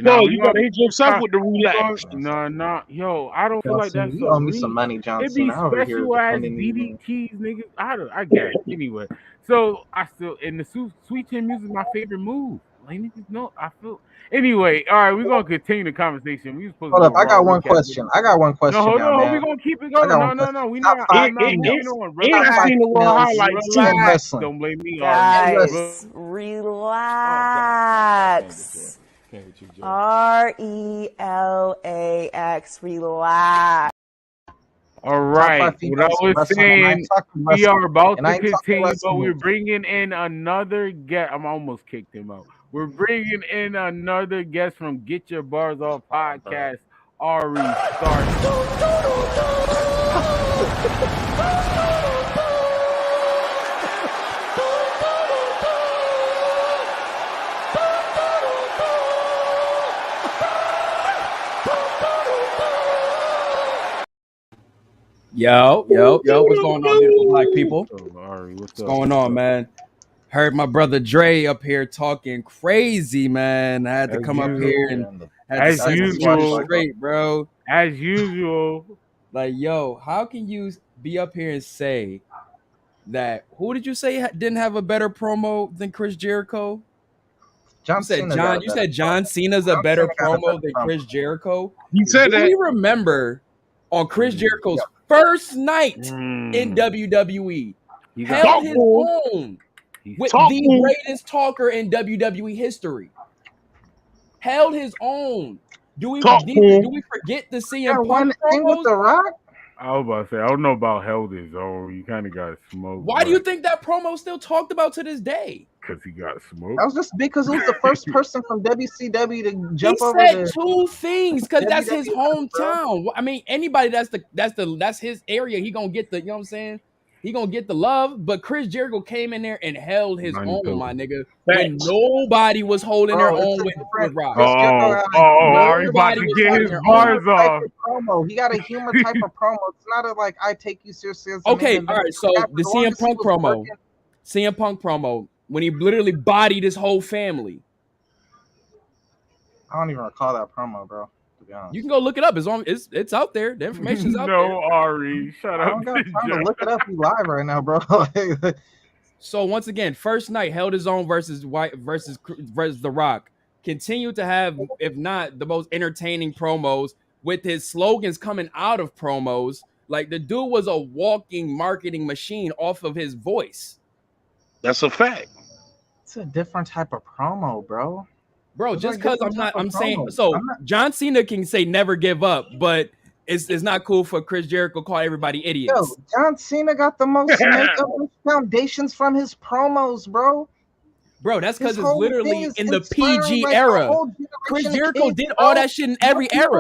No, you gotta hit yourself with the relax. No. Yo, I don't feel like that's. You owe me some money, Johnson. It be special ass DDTs, niggas. I get it. Anyway, so I still in the Sweet Chin music is my favorite move. Like niggas know. I feel. Anyway, all right, we're gonna continue the conversation. We supposed hold up, I got one question. No, hold on, we're gonna keep it going. No, we not. I'm not moving on. Relax. Don't blame me. Guys, relax. RELAX. Relax. All right. What I was saying, we are about to continue, but we're bringing in another guest. I'm almost kicked him out. We're bringing in another guest from Get Your Bars Off podcast, Ari Stark. Yo, what's going on, beautiful black people? What's going on, man? Heard my brother Dre up here talking crazy, man. I had to come up here and had to set this straight, bro. As usual. Like, yo, how can you be up here and say that? Who did you say didn't have a better promo than Chris Jericho? John Cena. You said John Cena's a better promo than Chris Jericho. You said that. We remember on Chris Jericho's first night in WWE, held his own with the greatest talker in WWE history. Held his own. Do we forget the CM Punk thing with The Rock? I was about to say, I don't know about held his own. You kind of got smoked. Why do you think that promo still talked about to this day? Because he got smoked. That was just because it was the first person from WCW to jump over. He said two things because that's his hometown. I mean, anybody that's his area, he gonna get the, you know what I'm saying? He gonna get the love. But Chris Jericho came in there and held his own, my nigga, when nobody was holding their own with Rock. Are you about to get his bars off? He got a humor type of promo. It's not a like I take you seriously. Okay, all right. So the CM Punk promo, when he literally bodied his whole family. I don't even recall that promo, bro. To be honest, you can go look it up. It's out there. The information's out there. No, Ari, shut up. I don't got time to look it up. We live right now, bro. So once again, first night held his own versus The Rock. Continued to have, if not the most entertaining promos, with his slogans coming out of promos. Like the dude was a walking marketing machine off of his voice. That's a fact. It's a different type of promo, bro. Bro, just because I'm saying John Cena can say never give up, but it's not cool for Chris Jericho to call everybody idiots. Yo, John Cena got the most makeup foundations from his promos, bro. Bro, that's because it's literally in the PG era. Chris Jericho did all that shit in every era.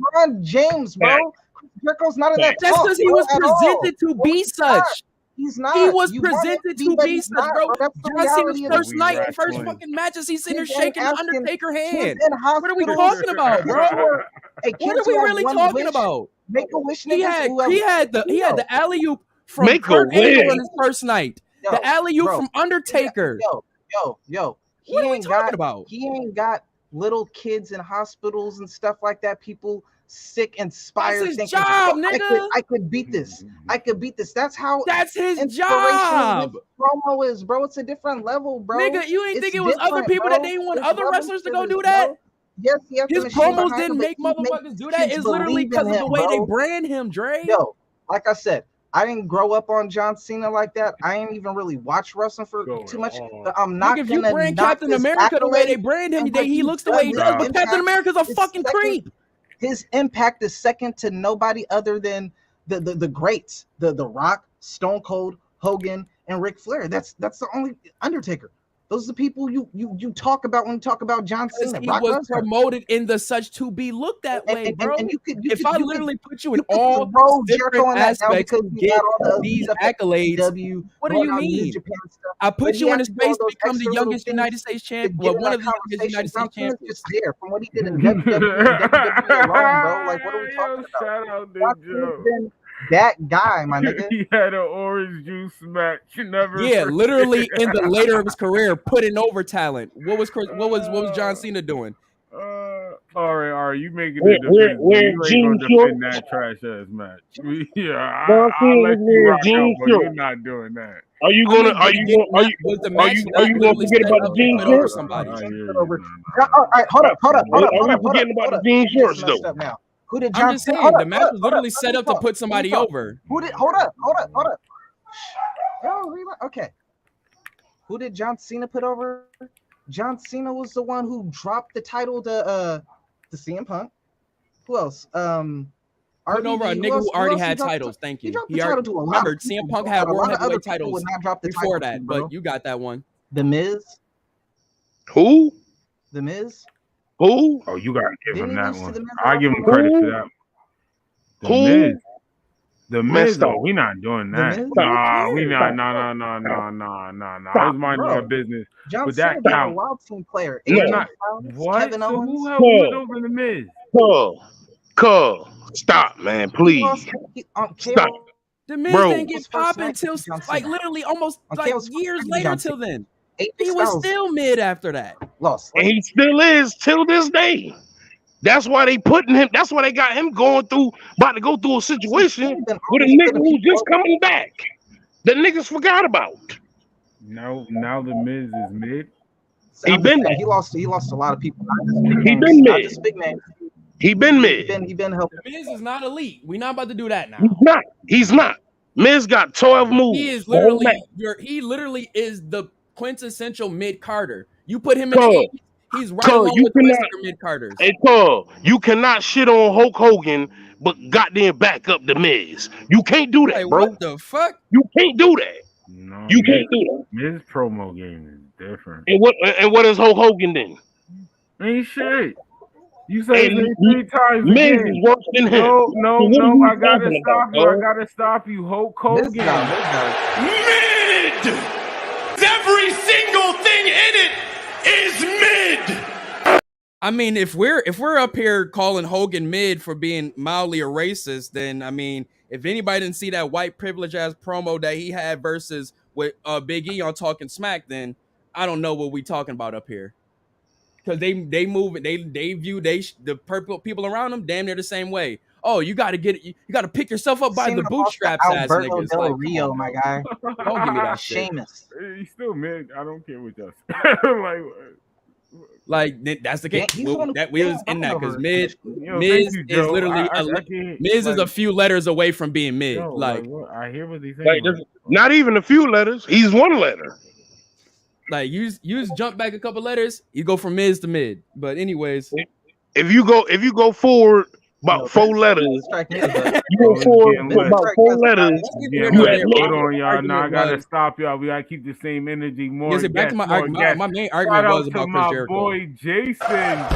LeBron James, bro. Chris Jericho's not in that. That's because he was presented to be such. He's not. He was presented to be such, bro. John Cena's first night, first fucking matches, he's sitting there shaking the Undertaker hand. What are we talking about, bro? What are we really talking about? Make a wish. He had the alley-oop from Kurt Angle on his first night. The alley-oop from Undertaker. Yo. What are we talking about? He ain't got little kids in hospitals and stuff like that. People sick, inspired. That's his job, nigga. I could beat this. That's how. That's his job. Promo is, bro. It's a different level, bro. Nigga, you ain't think it was other people that they want other wrestlers to go do that? Bro. Yes, his promos didn't make motherfuckers do that. It's literally because of the way they brand him, Dre. Yo, like I said, I didn't grow up on John Cena like that. I ain't even really watch wrestling for too much. I'm not if you brand Captain America the way they brand him, he looks the way he does. But Captain America's a fucking creep. His impact is second to nobody other than the greats, the Rock, Stone Cold, Hogan, and Ric Flair. That's the only Undertaker. Those are the people you talk about when you talk about John Cena. He was promoted in the such to be looked that way, bro. If I literally put you in all different aspects to get these accolades, what do you mean? I put you in a space to become the youngest United States champion, well, one of the youngest United States champions. Just there from what he did in WWE alone, bro. Like, what are we talking about? Shout out to Joe. That guy, my nigga. He had an orange juice match. Literally in the later of his career, putting over talent. What was John Cena doing? All right, you making it defend. You ain't gonna defend that trash ass match. Yeah, I'll let you rock out, but you're not doing that. Are you gonna forget about the jean shorts? All right, hold up. Are we forgetting about the jean shorts though? Now. Who did John Cena? The match was literally set up to put somebody over. Hold up. Yo, okay. Who did John Cena put over? John Cena was the one who dropped the title to CM Punk. Who else? Putting over a nigga who already had titles. Thank you. Remember, CM Punk had World Heavyweight titles before that, but you got that one. The Miz. Who? The Miz. Who? Oh, you gotta give him that one. I give him credit for that. The Miz. Oh, we not doing that. Nah, we not. No. I was minding my business. But that count. A wild team player. What? Kevin Owens. Who held over the Miz? Stop, man, please. Stop. The Miz didn't get popping until like literally almost like years later. Till then. He was still mid after that. And he still is till this day. That's why they putting him. That's why they got him about to go through a situation with a nigga who's just coming back. The niggas forgot about. Now the Miz is mid. He been he lost a lot of people. He been not mid. just big names. He been mid. He been helping. Miz is not elite. We're not about to do that now. He's not. Miz got 12 moves. He is literally he literally is the quintessential mid Carter. You put him in the 80s, he's right along with the rest of the mid Carters. Hey, Carl, you cannot shit on Hulk Hogan, but goddamn back up the Miz. You can't do that, bro. What the fuck? You can't do that. No, you can't do that. Miz promo game is different. And what is Hulk Hogan then? Ain't shit. You say it 3 times Miz again. is worse than him. No, I gotta stop you. I gotta stop you. Hulk Hogan. Mid! Every single thing in it is mid! I mean, if we're up here calling Hogan mid for being mildly a racist, then I mean, if anybody didn't see that white privilege ass promo that he had versus with Big E on Talking Smack, then I don't know what we talking about up here. Because they move it, they view the purple people around them damn near the same way. Oh, you got to pick yourself up by the bootstraps, ass niggas. Del Like, Rio, my guy. Don't give me that shit. Sheamus. He's still mid. I don't care what y'all say. Like that's the case. We was in that because Miz is Joe. literally Miz is a few letters away from being mid. Like I hear what he's saying. Like, not even a few letters. He's one letter. Like you just jump back a couple letters, you go from Miz to mid. But anyways, if you go forward about 4 letters, you go forward about 4 letters. Hold on, y'all. Now I gotta stop y'all. We gotta keep the same energy. More. Yeah, back to my argument. My main argument was about Chris Jericho. Boy Jason.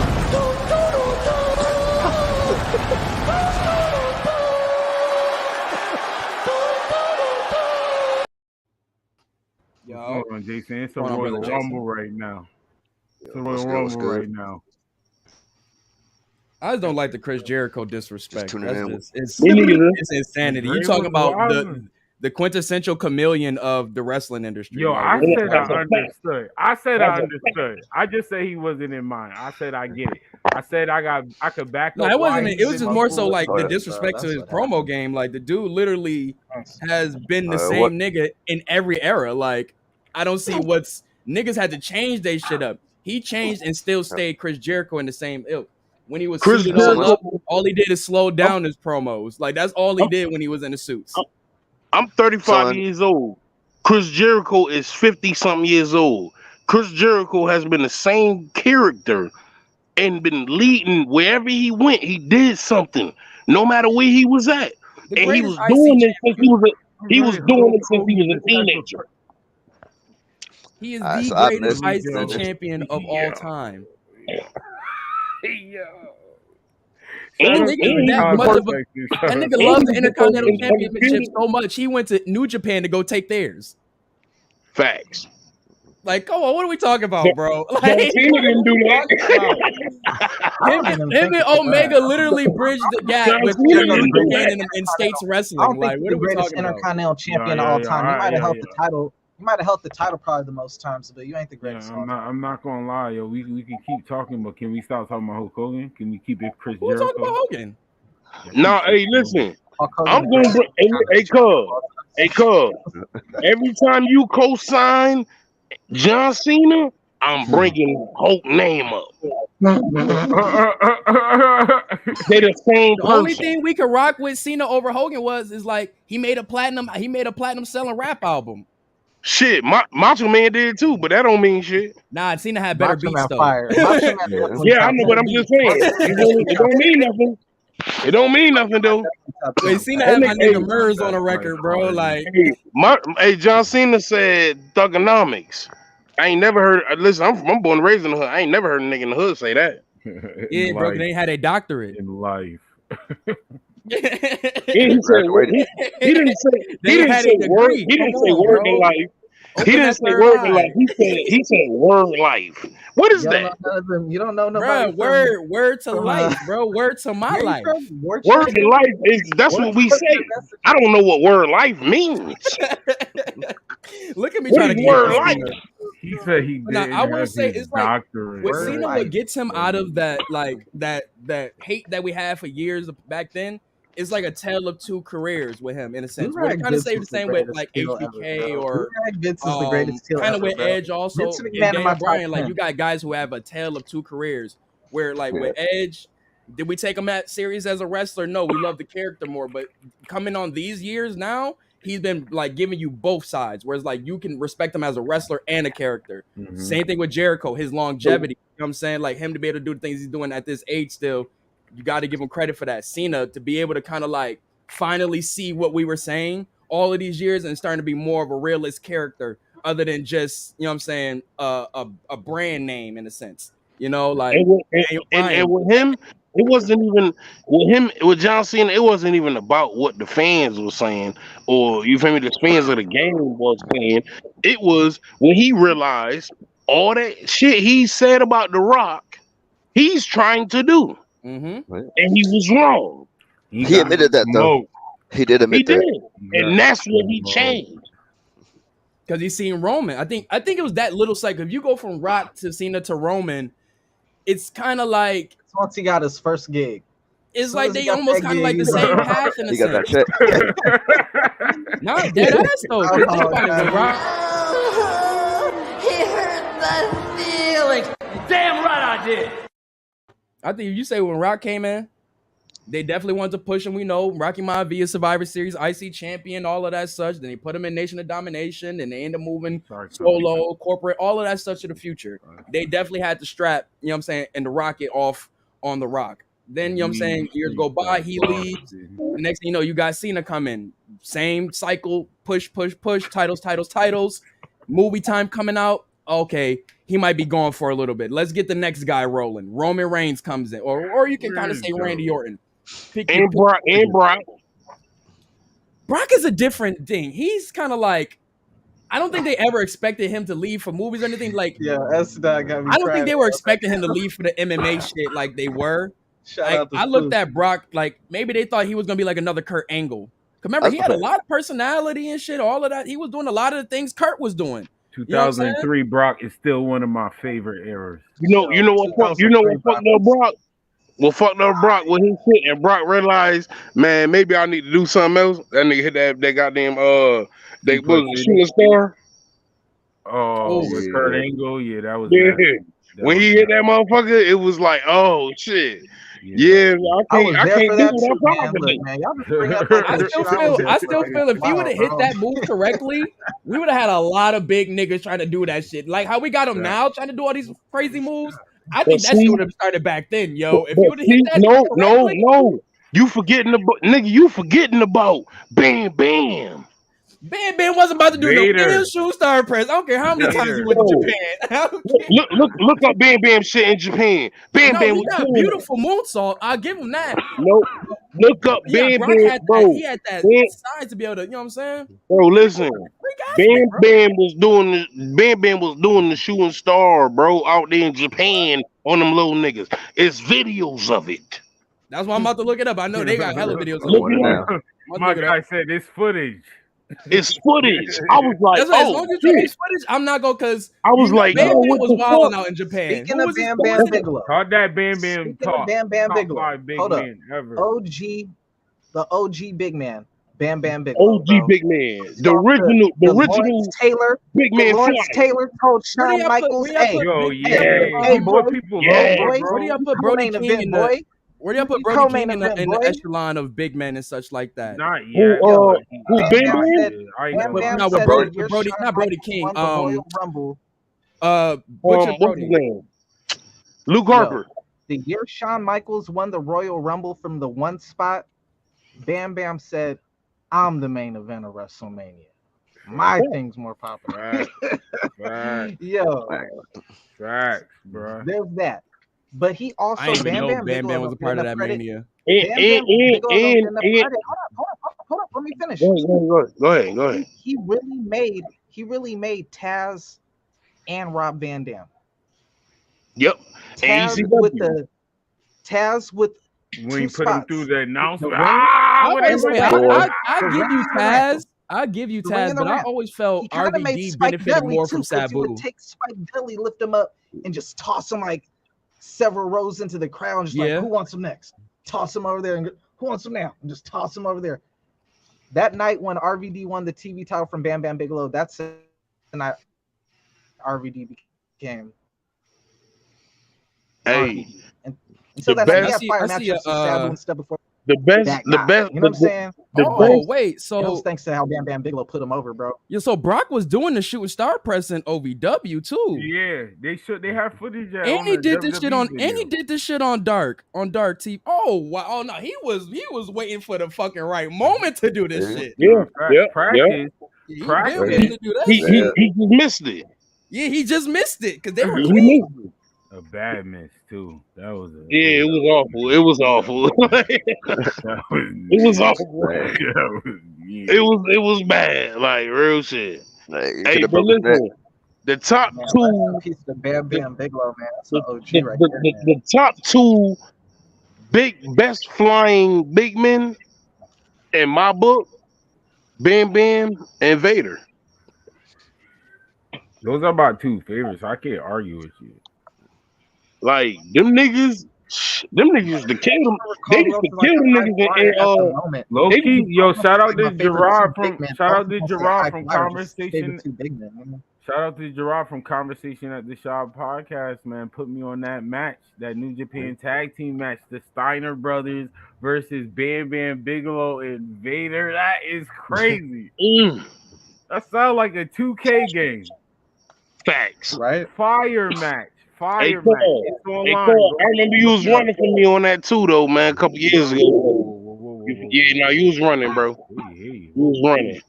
Hold on, Jason. It's a Royal Rumble right now. It's a Royal Rumble right now. I just don't like the Chris Jericho disrespect. It's insanity. You It talking was about wild. the quintessential chameleon of the wrestling industry. Yo, Like, I said I understood. I understood. I just say he wasn't in mine. I said I get it. I said I could back up. No, it wasn't. why It was he just more so was like the disrespect to his promo game. Like the dude literally has been the same nigga in every era. Like I don't see what's niggas had to change they shit up. He changed and still stayed Chris Jericho in the same ilk. When he was suited all he did is slow down his promos. Like that's all he did when he was in the suits. I'm 35 years old. Chris Jericho is 50-something years old. Chris Jericho has been the same character and been leading wherever he went. He did something, no matter where he was at, and he was doing it since he was doing it since he was a teenager. He is the greatest IC champion of all time. That nigga loves the Intercontinental Championship so much. He went to New Japan to go take theirs. Facts. Like, come on, what are we talking about, bro? Like, Cena didn't do that. Him and Omega literally bridged the gap with New Japan and States wrestling. I don't like, think what the are we greatest talking about? Intercontinental champion of all time. You might have held the title. You might have held the title probably the most times, but you ain't the greatest. I'm not gonna lie, yo. We can keep talking, but can we stop talking about Hulk Hogan? Can we keep it Chris Jericho? We'll talk about Hogan. No, hey, listen. I'm going to hey, Cub. Every time you co-sign John Cena, I'm bringing Hulk name up. They're the same The only thing we could rock with Cena over Hogan is like he made a platinum selling rap album. Shit, Macho Man did too, but that don't mean shit. Nah, Cena had better beats though. Yeah, I know, but I'm just saying it don't mean nothing. It don't mean nothing though. Wait, Cena had my nigga Murs on a record, bro. Like, John Cena said thugonomics. I ain't never heard. Listen, I'm born and raised in the hood. I ain't never heard a nigga in the hood say that. Yeah, bro, they ain't had a doctorate in life. He didn't say word in life. He didn't say word in life. He said word life. What is that? You don't know nobody. Bro, word to life, bro. Word to my life. Word to life that's what we say. I don't know what word life means. Look at me trying to get word life. He said he didn't. I will say it's like doctorate. what Cena what gets him out of that like that hate that we had for years back then it's like a tale of two careers with him in a sense. Where they Brad kind of Gibbs say is the the same with greatest like heel HBK ever, bro. or Brad Gibbs is the greatest heel kind of ever, with bro. Edge also Vince and McMahon in my Daniel top Bryan. Like 10. you got guys who have a tale of two careers. Where like with Edge, did we take him at serious as a wrestler? No, we love the character more. But coming on these years now, he's been like giving you both sides. Whereas like you can respect him as a wrestler and a character. Same thing with Jericho, his longevity. You know what I'm saying? Like him to be able to do the things he's doing at this age still, you got to give him credit for that. Cena to be able to kind of like finally see what we were saying all of these years and starting to be more of a realist character other than just, you know what I'm saying, a brand name in a sense. You know, like and with him, it wasn't even with John Cena. It wasn't even about what the fans were saying, or you feel me. The fans of the game was saying. It was when he realized all that shit he said about The Rock, he's trying to do, and he was wrong. He admitted that though. He did admit that. And that's when he changed. Because he's seen Roman. I think it was that little cycle. If you go from Rock to Cena to Roman, it's kind of like once he got his first gig. It's like they almost kind of like the same path in a he got sense. that check. Not dead ass though. Think about it, with Rock. He hurt my feelings. Damn right I did. I think if you say when Rock came in, they definitely wanted to push him. We know Rocky Maivia, Survivor Series, IC champion, all of that such. Then they put him in Nation of Domination, and they end up moving solo, corporate, all of that stuff to the future. They definitely had to strap, you know what I'm saying, and the rocket off on the Rock. Then, you know what I'm saying, years go by, he leaves. The next thing you know, you got Cena come in. Same cycle, push, titles. Movie time coming out. Okay, he might be gone for a little bit. Let's get the next guy rolling. Roman Reigns comes in. Or you can kind of say Randy Orton. Brock. Brock is a different thing. He's kind of like, I don't think they ever expected him to leave for movies or anything. Like, yeah, that's that got me. I don't think they were expecting him to leave for the MMA shit like they were. Like, I looked at Brock like maybe they thought he was gonna be like another Kurt Angle. Remember, he had a lot of personality and shit. All of that, he was doing a lot of the things Kurt was doing. 2003 Brock is still one of my favorite eras. You know what fucked up Brock? Well, fucked up Brock when he quit and Brock realized, man, maybe I need to do something else. That nigga hit that goddamn they was a shooting star. With Kurt Angle, yeah, that was when he hit that motherfucker, it was like, oh shit. Yeah, I can't do what I'm talking about. I still feel if he would have hit that move correctly, we would have had a lot of big niggas trying to do that shit. Like how we got him now trying to do all these crazy moves. I think that shit would have started back then, yo. If you would have hit that no. You forgetting about Bam Bam. Bam Bam wasn't about to do no damn shoe star press. I don't care how many times he went to Japan. Look up Bam Bam shit in Japan. Bam Bam was got beautiful moonsault. I'll give him that. Nope. Look up Bam Bam, bro. He had that size to be able to, you know what I'm saying? Bro, listen. Bam Bam was doing the shooting star, bro, out there in Japan on them little niggas. It's videos of it. That's why I'm about to look it up. I know they got hella videos of it. My guy said it's footage. It's footage. I was like, as long as you it's footage, I'm not going because I was like, Bam Bam was wilding out in Japan. Speaking of Bam Bam Bigelow, called that Bam Bam talk. Bam Bam Bigelow. Hold up. Ever. The OG big man, Bam Bam Bigelow. OG big man, the original Lawrence Taylor big man. Lawrence Taylor told Shawn Michaels, "Hey, boy, people love bro. Where do y'all put Brody King in the? Where do y'all put Brody King in the echelon of big men and such like that? Not yet. Who Brody? Not Brody King. Rumble. What's Brody's name? Luke Harper. The year Shawn Michaels won the Royal Rumble from the one spot, Bam Bam said, "I'm the main event of WrestleMania. My thing's more popular." Right. Yo, facts, bro. There's that. But he also Bam Bam was a part of that mania. Hold up, let me finish. Go ahead. He really made Taz and Rob Van Dam. Yep. Taz with when you put him through the announcement. I'll give you Taz, but I always felt RVD benefited more from Sabu. He would take Spike Dudley, lift him up, and just toss him like several rows into the crowd. And just like, who wants him next? Toss him over there and Who wants some now? And just toss him over there. That night when RVD won the TV title from Bam Bam Bigelow, that's the night RVD became. Hey, and so the that night, he best. had fire matchups with Sabu and stuff before. The best. That The guy. best. You know what I'm saying? Wait, It so was thanks to how Bam Bam Bigelow put him over, bro. yeah, so Brock was doing the shooting star press in OVW too. Yeah, they have footage. And he did this shit on, and he did this shit on Dark TV. Oh wow, oh no, he was waiting for the fucking right moment to do this shit. Practice. He just missed it. Yeah, he just missed it because they were He clean. missed it. A bad miss too. That was Yeah, it was awful. It was awful. It was awful. It was bad. Like real shit. Hey, but listen, the top two. Piece of Bam Bam Bigelow, man. That's an OG right there. The top two best flying big men in my book, Bam Bam and Vader. Those are my two favorites. I can't argue with you. Like them niggas used to kill them. They used to kill them niggas in low key, yo, shout out to Gerard from Conversation. Shout out to Gerard from Conversation at the Shop Podcast, man. Put me on that match, that New Japan tag team match, the Steiner brothers versus Bam Bam Bigelow and Vader. That is crazy. That sounds like a 2K game. Facts, right? Fire match. Hey, Carl, I remember you was running for me on that too, though, man. A couple years ago. Yeah, no, you was running, bro. You was running.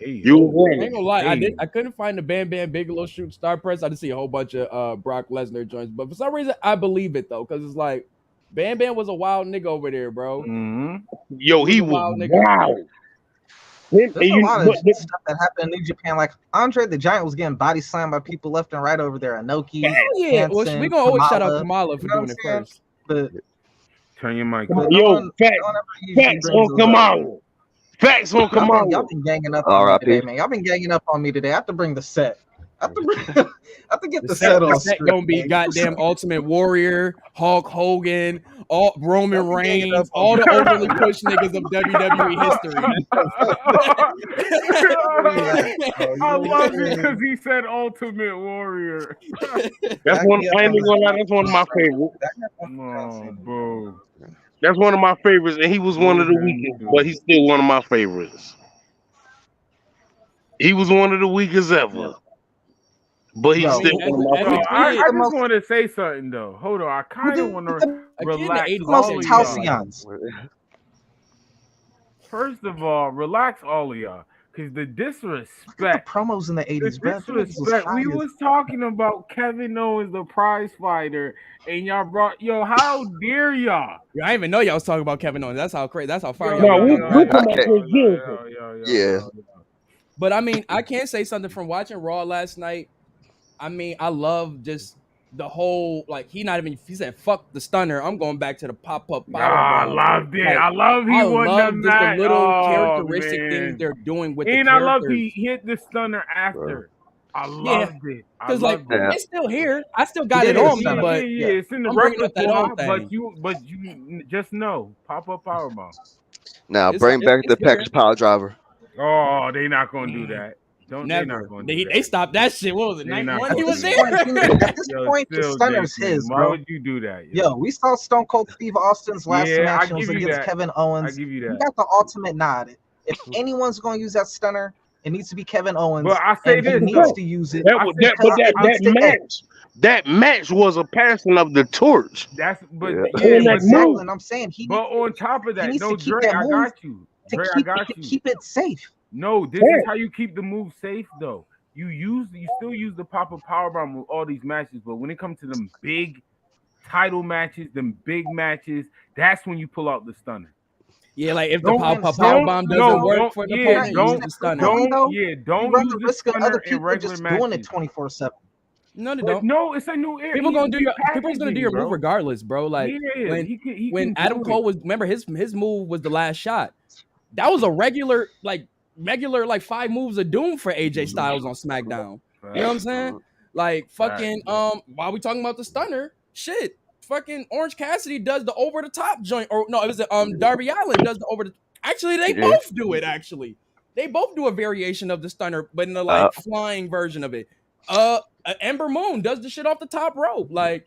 You was running. I ain't gonna lie, I couldn't find the Bam Bam Bigelow shoot star press. I just see a whole bunch of Brock Lesnar joints, but for some reason I believe it though, because it's like Bam Bam was a wild nigga over there, bro. Yo, he was wild. There's a lot of stuff that happened in New Japan. Like Andre the Giant was getting body slammed by people left and right over there. Anoki, yeah, well, Hansen, we gonna always shout out Kamala, Kamala for doing it first. But turn your mic. Yo, facts on Kamala. Facts on Kamala. Y'all been ganging up on me today, man. Y'all been ganging up on me today. I have to bring the set. I have to get the set on. The set gonna be goddamn Ultimate Warrior, Hulk Hogan, all Roman Reigns, all the overly pushed niggas of WWE history. I love it because he said Ultimate Warrior. That's one. I ain't gonna lie. That's one of my favorites. Oh, bro. That's one of my favorites, and he was one of the weakest, but he's still one of my favorites. He was one of the weakest ever. But he's still one of my favorites. I just want to say something though. Hold on, I kind of want to relax all of y'all. First of all, relax all of y'all, because the disrespect. Promos in the 80s, the disrespect. We was talking about Kevin Owens, the prize fighter, and y'all brought how dare y'all? I didn't even know y'all was talking about Kevin Owens. That's how crazy. That's how far Yeah. But I mean, I can say something from watching Raw last night. I mean, I love just the whole, like, he said, fuck the stunner. I'm going back to the pop-up power. I loved it. Like, I love he won the match. The little characteristic things they're doing with the characters. And I love he hit the stunner after. I loved it. Because, like, it's still here. I still got it on me, but it's in the repertoire. But you just know, pop-up powerbomb. Now, bring back the Pex Power Driver. Oh, they not going to do that. Never. They stopped that shit. What was it? Night one he was there. At this point, the stunner's his, bro. Why would you do that? Yo, we saw Stone Cold Steve Austin's last match was against Kevin Owens. I give you that. He got the ultimate nod. If anyone's going to use that stunner, it needs to be Kevin Owens. But I say this, he needs to use it. That match was a passing of the torch. Exactly. And I'm saying but on top of that, no, Dre, I got you. Dre, I got you. Keep it safe. No, this is how you keep the move safe, though. You still use the pop-up powerbomb with all these matches, but when it comes to them big title matches, them big matches, that's when you pull out the stunner. Yeah, like if the pop-up powerbomb doesn't work for the opponent, use the stunner. Don't use the stunner other in regular just matches. Doing it 24/7. No, they don't. No, it's a new era. People's gonna do your move regardless, bro. Like when Adam Cole was, remember his move was the last shot. That was a regular 5 moves of doom for AJ Styles on SmackDown. You know what I'm saying? Like fucking while we talking about the stunner, shit. fucking Orange Cassidy does the over the top joint, or no, it was Darby Allin does the over the. Actually, they both do it. Actually, they both do a variation of the stunner, but in the like flying version of it. Ember Moon does the shit off the top rope, like.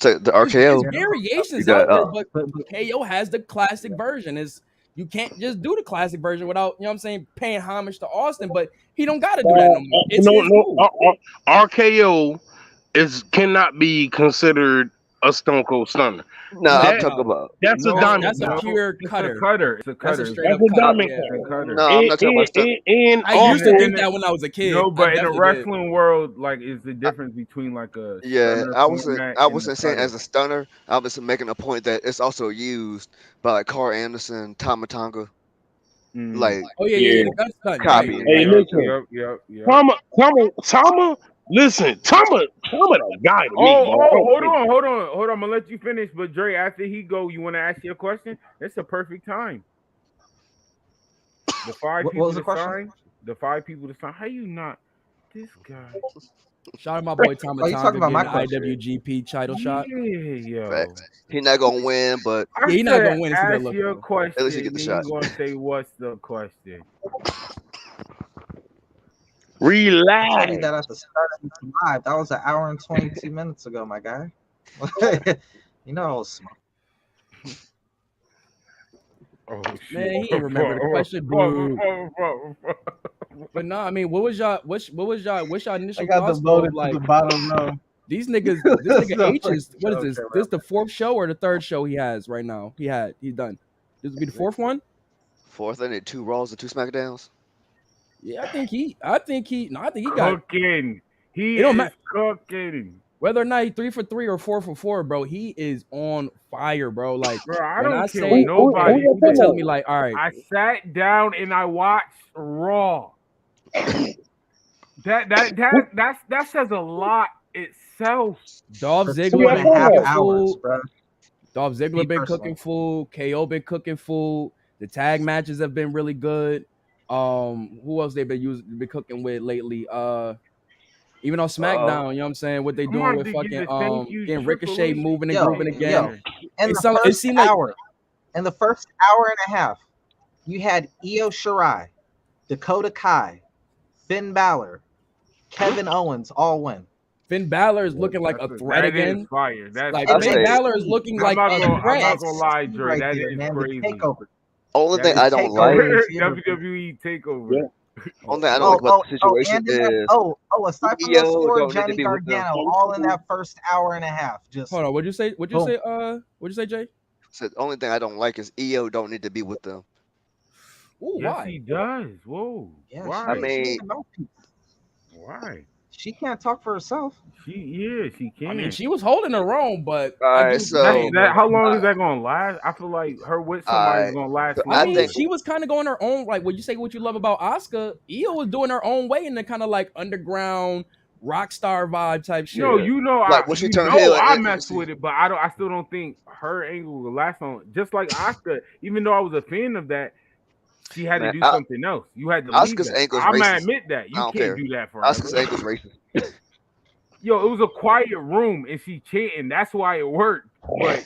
So the RKO. There's variations out there, but KO has the classic version. You can't just do the classic version without, you know what I'm saying, paying homage to Austin, but he don't got to do that no more. It's RKO cannot be considered a Stone Cold Stunner. No, I'm talking about that's a diamond. That's a pure cutter. It's a cutter. That's a straight up cutter. No, I'm not talking about Stunner. I used to think that when I was a kid. No, but in the wrestling world, like, is the difference between like a I wasn't saying as a stunner. I was making a point that it's also used by like Carl Anderson, Tama Tonga. Like, that's copy. Hey, listen, Tama. Listen, Tama the guy to me. Hold on. I'm gonna let you finish. But Dre, after he go, you want to ask your question? It's a perfect time. The five people to sign. The 5 people to sign. How you not? This guy. Shout out my boy Tama Are you talking about my getting the IWGP title shot. Yeah, he's not gonna win, but he's not gonna win. Ask your question. At least he get the shot. You're gonna say what's the question? Relax. I told you that at the start of the live. That was an hour and 22 minutes ago, my guy. You know I was smart. Oh, shit. Man, he didn't remember the question, dude. But no, I mean, what was y'all initial I got thoughts? demoted Like, to the bottom row. These niggas, this nigga H is, what is this? This is the 4th show or the 3rd show he has right now? He's done. This will be the 4th one? 4th, and 2 Raws and 2 SmackDowns. Yeah, I think he got cooking. He is cooking. Whether or not he 3 for 3 or 4 for 4, bro, he is on fire, bro. Like, bro, I don't care what nobody. People tell me like, all right. I sat down and I watched Raw. That says a lot itself. Dolph Ziggler been cooking food. Dolph Ziggler been cooking food. KO been cooking food. The tag matches have been really good. Who else they been cooking with lately? Even on SmackDown, you know what I'm saying? What they doing with fucking getting Ricochet moving and grooving again. In the first hour and a half, you had Io Shirai, Dakota Kai, Finn Balor, Kevin Owens all win. Finn Balor is looking like a threat again. Is fire. That's like Finn Balor is looking like a threat. I'm not gonna lie, Dre. That is crazy. Takeover. Only thing I don't like WWE takeover. Yeah. Only thing I don't like about the situation is aside from the score, Johnny Gargano, all in that first hour and a half. Just hold on. What'd you say? What'd you say, Jay? So the only thing I don't like is EO don't need to be with them. Ooh, yes, why? he does. Whoa. Yeah, why? I mean, why? She can't talk for herself. She can. I mean, she was holding her own, but how long is that gonna last? I feel like her with somebody is gonna last. I mean, she was kind of going her own. Like, when you say what you love about Asuka, Io was doing her own way in the kind of like underground rock star vibe type shit. No, you know, like when she turned heel, I messed with it, but I still don't think her angle will last on. Just like Asuka, even though I was a fan of that. She had to do something else. You had to leave that. I'm gonna admit that. You can't do that for her. Asuka's ankle's racist. Yo, it was a quiet room and she chanting. That's why it worked. But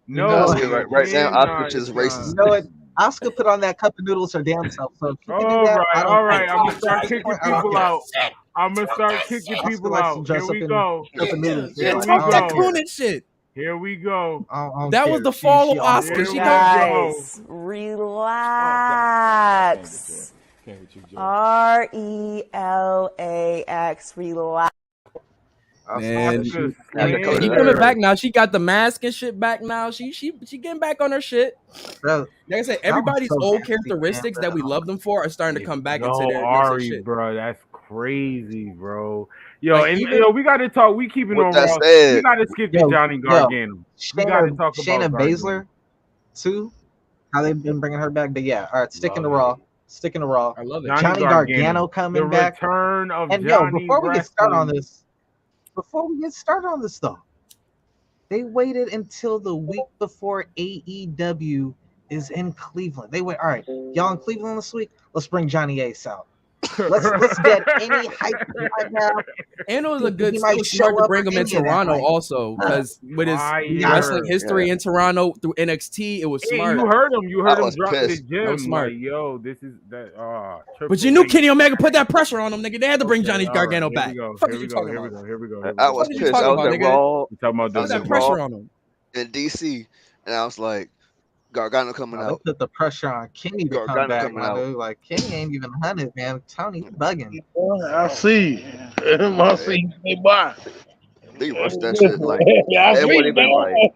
no, right now, Asuka is racist. You know what? Asuka put on that cup of noodles her damn self. So all right. I'm gonna start kicking people out. I'm gonna start kicking people out. Here we go. Talk that Kunin shit. Here we go. That was the fall of Asuka. She guys, relax. RELAX. Relax. Man, she coming back now. She got the mask and shit back now. She getting back on her shit. Like I said, everybody's old characteristics that we love them for are starting to come back into their shit. Bro, that's crazy, bro. Yo, like, we got to talk. We keep it on Raw. We got to skip to Johnny Gargano. We got to talk Shayna about Baszler too. How they've been bringing her back, but yeah, all right, sticking to Raw. I love it. Johnny Gargano coming back. The return of and Johnny. Before we get started on this, though, they waited until the week before AEW is in Cleveland. They went, all right, y'all in Cleveland this week. Let's bring Johnny Ace out. Let's get any hype right now. And it was a good, He it might was smart show to up bring him in any of that, Toronto like, also, because with his Fire. wrestling history in Toronto through NXT, it was Hey, smart. you heard him. You I heard him was drop the pissed. That was gym. smart. Like, yo, this is that. But you knew Kenny Omega put that pressure on him, nigga. They had to bring Johnny Gargano Here back. we go. Fuck Here is we you go. talking Here we about? go. Here we go. I was What are you pissed. talking I was about, at nigga? Raw. You talking about I was Put at that pressure Raw on him. in DC, and I was like, Gargano coming They out. put the pressure on Kenny to come Gargano back, coming my out. dude. Like Kenny ain't even hunted, man. Tony bugging. I see. I see. Hey, bye. They rushed that shit like Yeah, I it see, wasn't even man. like.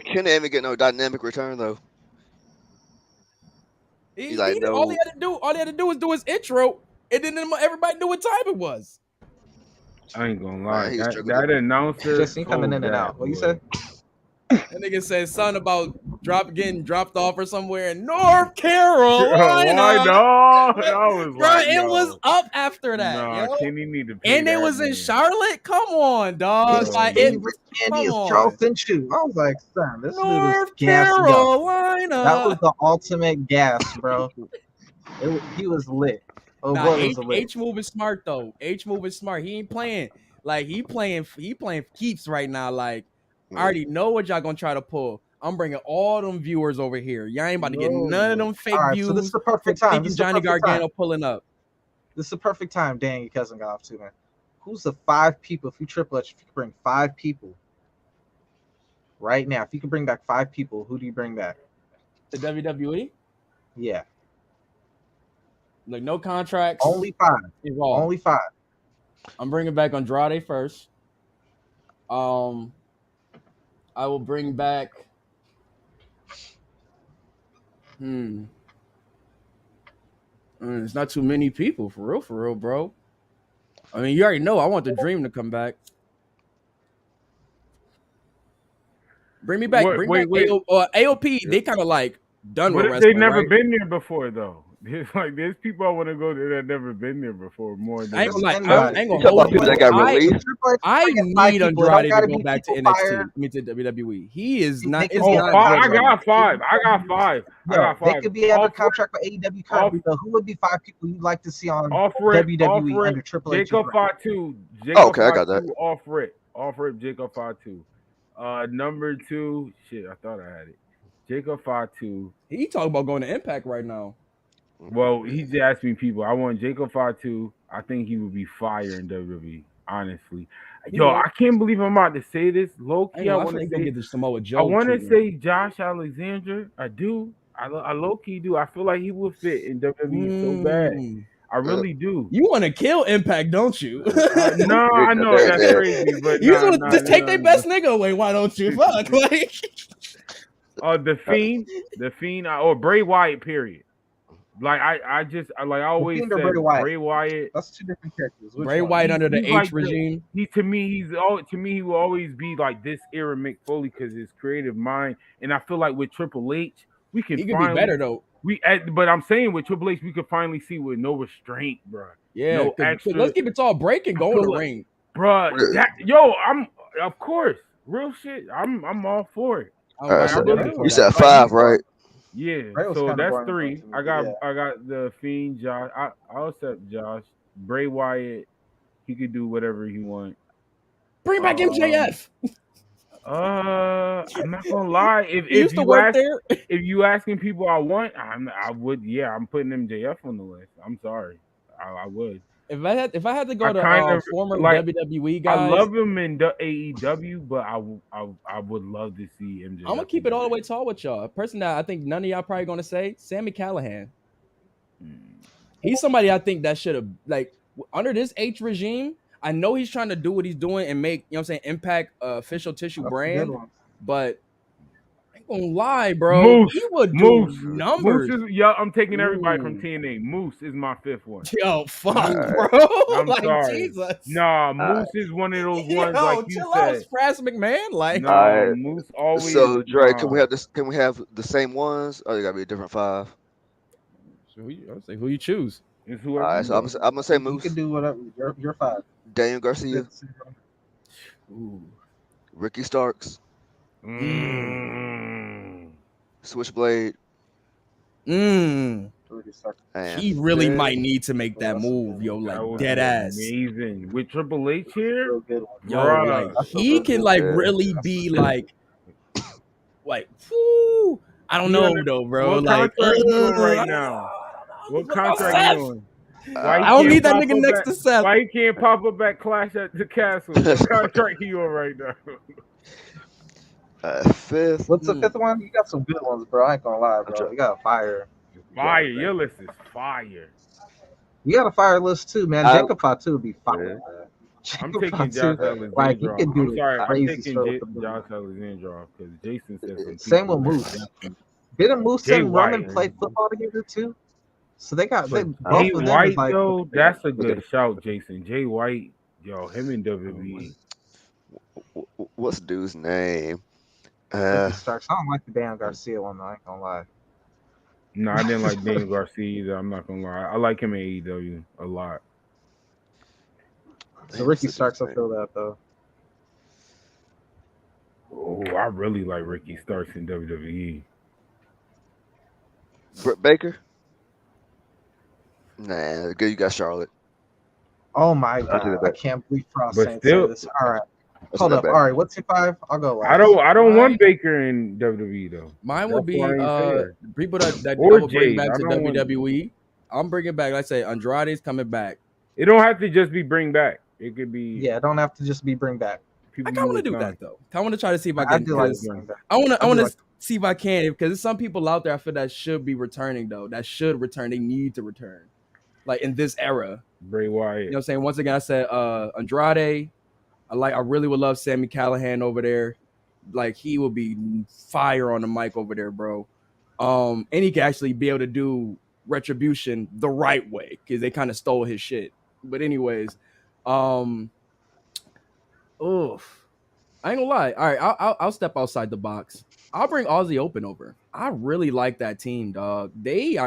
Kenny ain't even get no dynamic return though. He's like, no. All he had to do was do his intro, and then everybody knew what time it was. I ain't gonna lie. Man, That announcer Just seen coming in and out. What you said? That nigga said something about getting dropped off or somewhere in North Carolina. Why not? I was Bro, like, it yo, was up after that, nah, yo. Kenny need to pay And they that was in man. Charlotte. Come on, dog. His Like favorite candy come is on. Charleston Chew. I was like, son, this dude is North gassed up. Carolina. That was the ultimate gas, bro. He was lit. Oh, Nah, boy, was lit. H move is smart though. H move is smart. He ain't playing like he playing keeps right now. Like I already know what y'all gonna try to pull. I'm bringing all them viewers over here. Y'all ain't about to get none of them fake All right, views. so this is the perfect time. Thinking This is the Johnny perfect Gargano time. pulling up. This is the perfect time. Dang, your cousin got off too, man. Who's the 5 people? If you Triple H, if you could bring 5 people right now, if you could bring back 5 people, who do you bring back? The WWE? Yeah. Like no contracts. Only 5. Involved. Only 5. I'm bringing back Andrade first. I will bring back. It's not too many people for real, bro. I mean, you already know I want the Dream to come back. Bring me back. Bring back AOP. They kind of like done with wrestling. They've never right? been there before, though. There's people I want to go there that never been there before. More than I ain't gonna lie. anybody. I ain't gonna hold you. that got released. I need Andrade to go back to NXT. I mean to WWE. He is not. It's not I got 5. I got 5. I got 5. They could be under contract for AEW currently. So who would be 5 people you'd like to see on WWE under Triple H? Jacob Fatu. Okay, I got that. Off rip, Jacob Fatu. Number 2. Shit, I thought I had it. Jacob Fatu. He talking about going to Impact right now. Well, he's asking people. I want Jacob Fatu. I think he would be fire in WWE. Honestly, yo, I can't believe I'm about to say this. Low key, I want to say get the Samoa Joe. I want to say Josh Alexander. I do. I low key do. I feel like he would fit in WWE so bad. I really do. You want to kill Impact, don't you? No, I know that's crazy, but you just want to just take their best nigga away. Why don't you? Fuck, like. The Fiend, or Bray Wyatt. Period. Like I always said, Bray Wyatt. That's 2 different characters. Bray Wyatt under the H regime. He will always be like this era Mick Foley because his creative mind. And I feel like with Triple H, he could be better though. But I'm saying with Triple H, we could finally see with no restraint, bro. Yeah, no extra. Let's keep it all break and go in the ring, bro. I'm of course real shit. I'm all for it. You said 5, right? Yeah, so that's 3. I got the Fiend, Josh. I'll accept Josh. Bray Wyatt, he could do whatever he wants. Bring back MJF. I'm not gonna lie. If you asking people I want, I would. Yeah, I'm putting MJF on the list. I'm sorry, I would. If I had to go to former WWE guys, I love him in AEW, but I would love to see MJF. I'm gonna keep it all the way tall with y'all. A person that I think none of y'all probably gonna say, Sami Callihan. He's somebody I think that should have under this H regime. I know he's trying to do what he's doing and make Impact official tissue brand, but I ain't gonna lie, bro. Moose, he would do numbers. Moose I'm taking everybody from TNA. Moose is my 5th one. Yo, fuck, bro. I'm sorry. Jesus. Nah, Moose is one of those ones like you said. Frass McMahon, Moose always. So Dre, can we have the same ones, or they gotta be a different 5? So I'll say who you choose. All right, so I'm gonna say Moose. You can do whatever. Your 5. Daniel Garcia. Ooh. Ricky Starks. Mm. Switchblade. He really might need to make that move, yo, like dead ass. Amazing with Triple H here, yo, like he can like really be like, whoo. I don't know though, bro. What like, contract you on right now? What contract you on? I don't need that nigga next to Seth. Why he can't pop up at Clash at the Castle? What contract you on right now? Fifth. What's the fifth one? You got some good ones, bro. I ain't gonna lie, bro. You got a fire. Fire. Your list is fire. You got a fire list too, man. Jacob Fatu would be fire. I'm taking Josh Alexander. Like he can do I'm sorry, I'm taking Josh Alexander off because Jason said some. Same with Moose. Didn't Moose and Roman play football together too? So they got both Jay of them. White Like, though, that's a good shout, Jason. Jay White, yo, him and WWE. What's the dude's name? Starks. I don't like the Dan Garcia one though. I ain't gonna lie. No, I didn't like Daniel Garcia either. I'm not gonna lie. I like him in AEW a lot. So Ricky Starks, I feel that though. Oh, I really like Ricky Starks in WWE. Britt Baker? Nah, good. You got Charlotte. Oh my god, I can't believe Frost saying this. All right, hold up. All right, what's your 5? I'll go last. I don't want Baker in WWE though. Mine would be people that or will Jade. bring back to WWE. I'm bringing back. Let's say Andrade's coming back. It don't have to just be bring back. It could be. Yeah, it don't have to just be bring back. I kind of want to do that though. I want to try to see if I can. I want to see if I can, because there's some people out there I feel that should be returning though. That should return. They need to return, like in this era. Bray Wyatt. You know what I'm saying? Once again, I said Andrade. I really would love Sami Callihan over there. Like he will be fire on the mic over there, bro. And he can actually be able to do Retribution the right way because they kind of stole his shit. But anyways, oof. I ain't gonna lie. All right, I'll step outside the box. I'll bring Aussie Open over. I really like that team, dog. They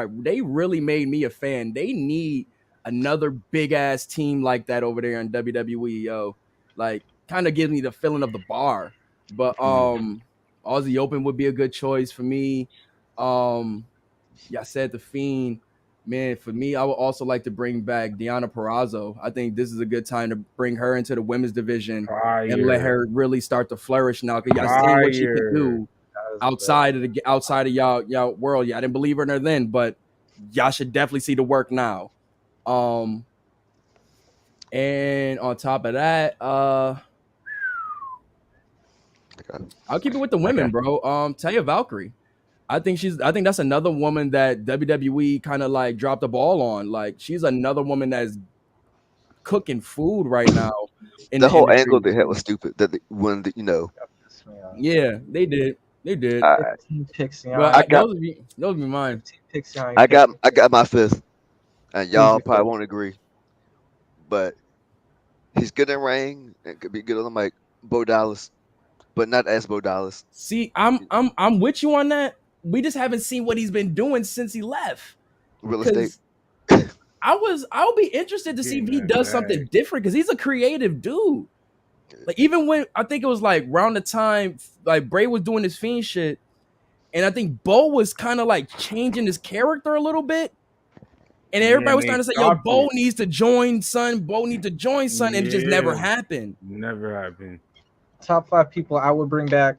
really made me a fan. They need another big ass team like that over there in WWE, yo. Like, kind of gives me the feeling of the bar. But Aussie Open would be a good choice for me. Yeah, I said the Fiend. Man, for me, I would also like to bring back Deonna Purrazzo. I think this is a good time to bring her into the women's division and let her really start to flourish now. Because y'all see what she can do outside of y'all world. Yeah, I didn't believe in her then, but y'all should definitely see the work now. And on top of that, I'll keep it with the women, bro. Taya Valkyrie. I think that's another woman that WWE kind of like dropped the ball on. Like she's another woman that's cooking food right now. The whole angle they had was stupid. Yeah, they did. I got those would be mine. I got my 5th, and y'all probably won't agree, but he's good in ring and could be good on the mic. Bo Dallas, but not as Bo Dallas. See, I'm with you on that. We just haven't seen what he's been doing since he left. Real estate. I'll be interested to see if he does something different because he's a creative dude. Like even when I think it was like around the time like Bray was doing his Fiend shit, and I think Bo was kind of like changing his character a little bit. And everybody was trying to say, yo, Bo needs to join, son. Bo needs to join, son. And it just never happened. Never happened. Top 5 people I would bring back.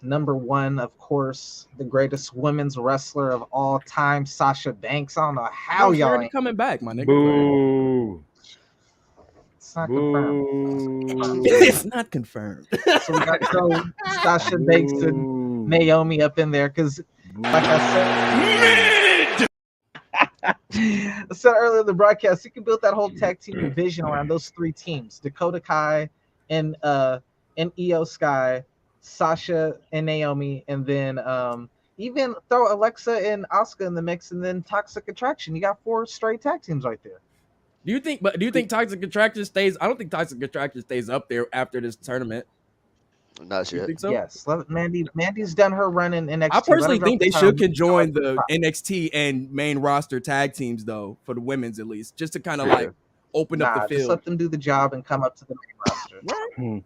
Number 1, of course, the greatest women's wrestler of all time, Sasha Banks. I don't know how y'all ain't coming back, my nigga. Boo. It's not confirmed. It's not confirmed. So we got to throw Sasha Banks and Naomi up in there because, like I said, I said earlier in the broadcast, you can build that whole tag team division around those 3 teams: Dakota Kai and Io Sky, Sasha and Naomi, and then even throw Alexa and Asuka in the mix, and then Toxic Attraction. You got 4 straight tag teams right there. Do you think Toxic Attraction stays? I don't think Toxic Attraction stays up there after this tournament. Not sure. You think so? Yes, Mandy's done her run in NXT. I personally think they should join the NXT and main roster tag teams though, for the women's at least, just to kind of like open up the field. Just let them do the job and come up to the main roster. Right.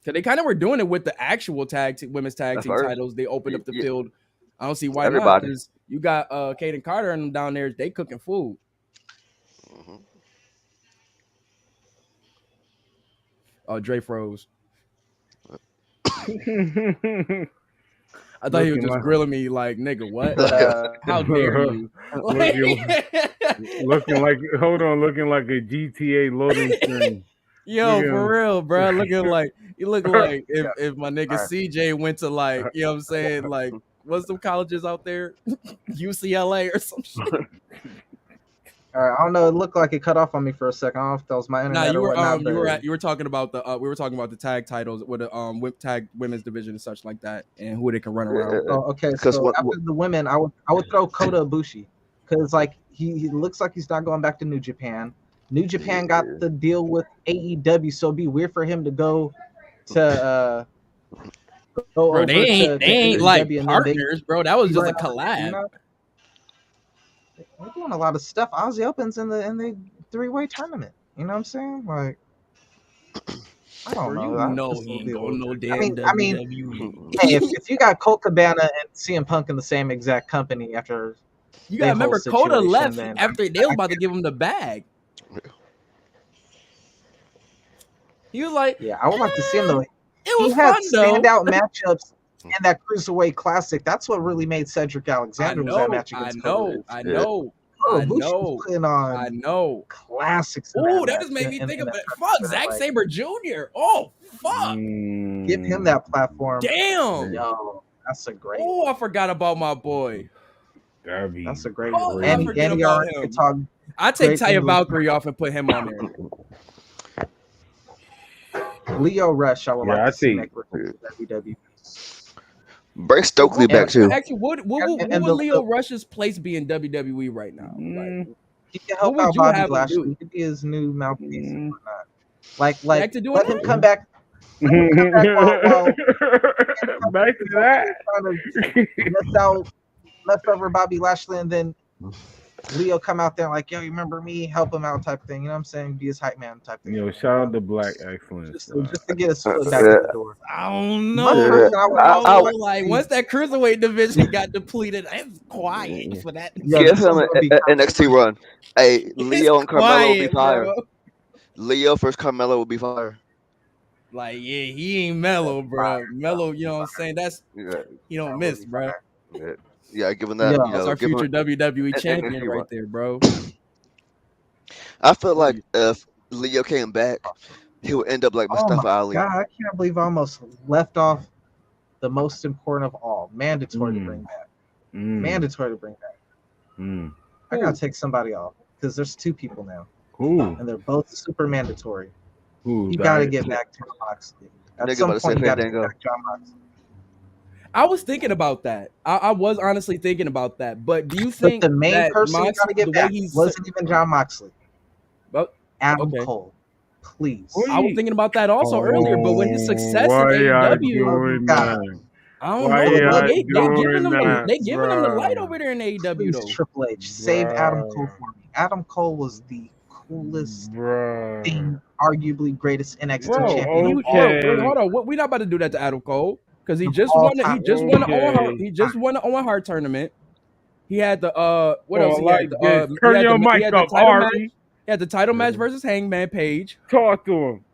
Cause they kind of were doing it with the actual women's tag team titles. They opened up the field I don't see why not. Everybody. Because you got Kaden Carter and them down there. They cooking food. Oh, Dre froze. I thought he was just grilling me like, nigga, what? How dare you? looking like a GTA loading screen. Yo, for real, bro. Looking like you look like if my nigga CJ went to like, you know what I'm saying, like what's some colleges out there? UCLA or some shit. All right, I don't know. It looked like it cut off on me for a second. I don't know if that was my internet. Nah, you or were whatnot, you were talking about the we were talking about the tag titles with the tag women's division and such like that, and who they can run around. Oh, okay, so after the women, I would throw Kota Ibushi because like he looks like he's not going back to New Japan. New Japan got the deal with AEW, so it'd be weird for him to go to bro, they ain't like partners, bro. That was just a collab. You know? They're doing a lot of stuff. Aussie Opens in the 3-way tournament. You know what I'm saying? Like, I don't know. You know he ain't going no damn I mean, hey, if you got Colt Cabana and CM Punk in the same exact company after you gotta remember Coda left after they was about to give him the bag. He was like, yeah, I would like to see him though. It was he had fun though. Standout matchups in that Cruiserweight Classic. That's what really made Cedric Alexander was that match against I know. Putting on classics. Oh, that just made me think of it. Fuck, Zack Sabre Jr. Oh, fuck. Give him that platform. Damn. Yo, that's a great. Oh, I forgot about my boy. That's a great. Oh, I forget about him. I take Taya Valkyrie off and put him on there. Leo Rush, I would like to see WWE. Bray Stokely back too. Actually, what would Leo Rush's place be in WWE right now? Like, he can help out Bobby Lashley. He could be his new mouthpiece and whatnot. Like let him come back. Back to that. Left over Bobby Lashley, and then Leo come out there like, yo, you remember me? Help him out type thing. You know what I'm saying? Be his hype man type thing. Yo, shout out to Black Excellence. Just to get his foot back in the door. I don't know. Like once that cruiserweight division got depleted, it's quiet for that. Give him an NXT run. Hey, Leo and Carmelo will be fire. Leo versus Carmelo will be fire. Like, yeah, he ain't mellow, bro. Mellow, you know what I'm saying? That's he don't miss, bro. Yeah, given that, that's our future WWE champion right there, bro. I feel like if Leo came back, he would end up like Mustafa Ali. God, I can't believe I almost left off the most important of all. Mandatory to bring back. Mandatory to bring back. I gotta take somebody off because there's 2 people now. And they're both super mandatory. You gotta get back to Moxley. At some point, you gotta get back John Moxley. I was thinking about that. I was honestly thinking about that. But do you think the main that person you gotta get back wasn't even John Moxley? Adam Cole, please. I was thinking about that also earlier, but with his success in AEW, I don't know. They giving him the light over there in AEW though. Triple H, save Adam Cole for me. Adam Cole was the coolest thing, arguably greatest NXT champion. Hold on, we're not about to do that to Adam Cole. Because he just won the Owen Hart tournament. He had the what else? He had the title match versus Hangman Page. Talk to him.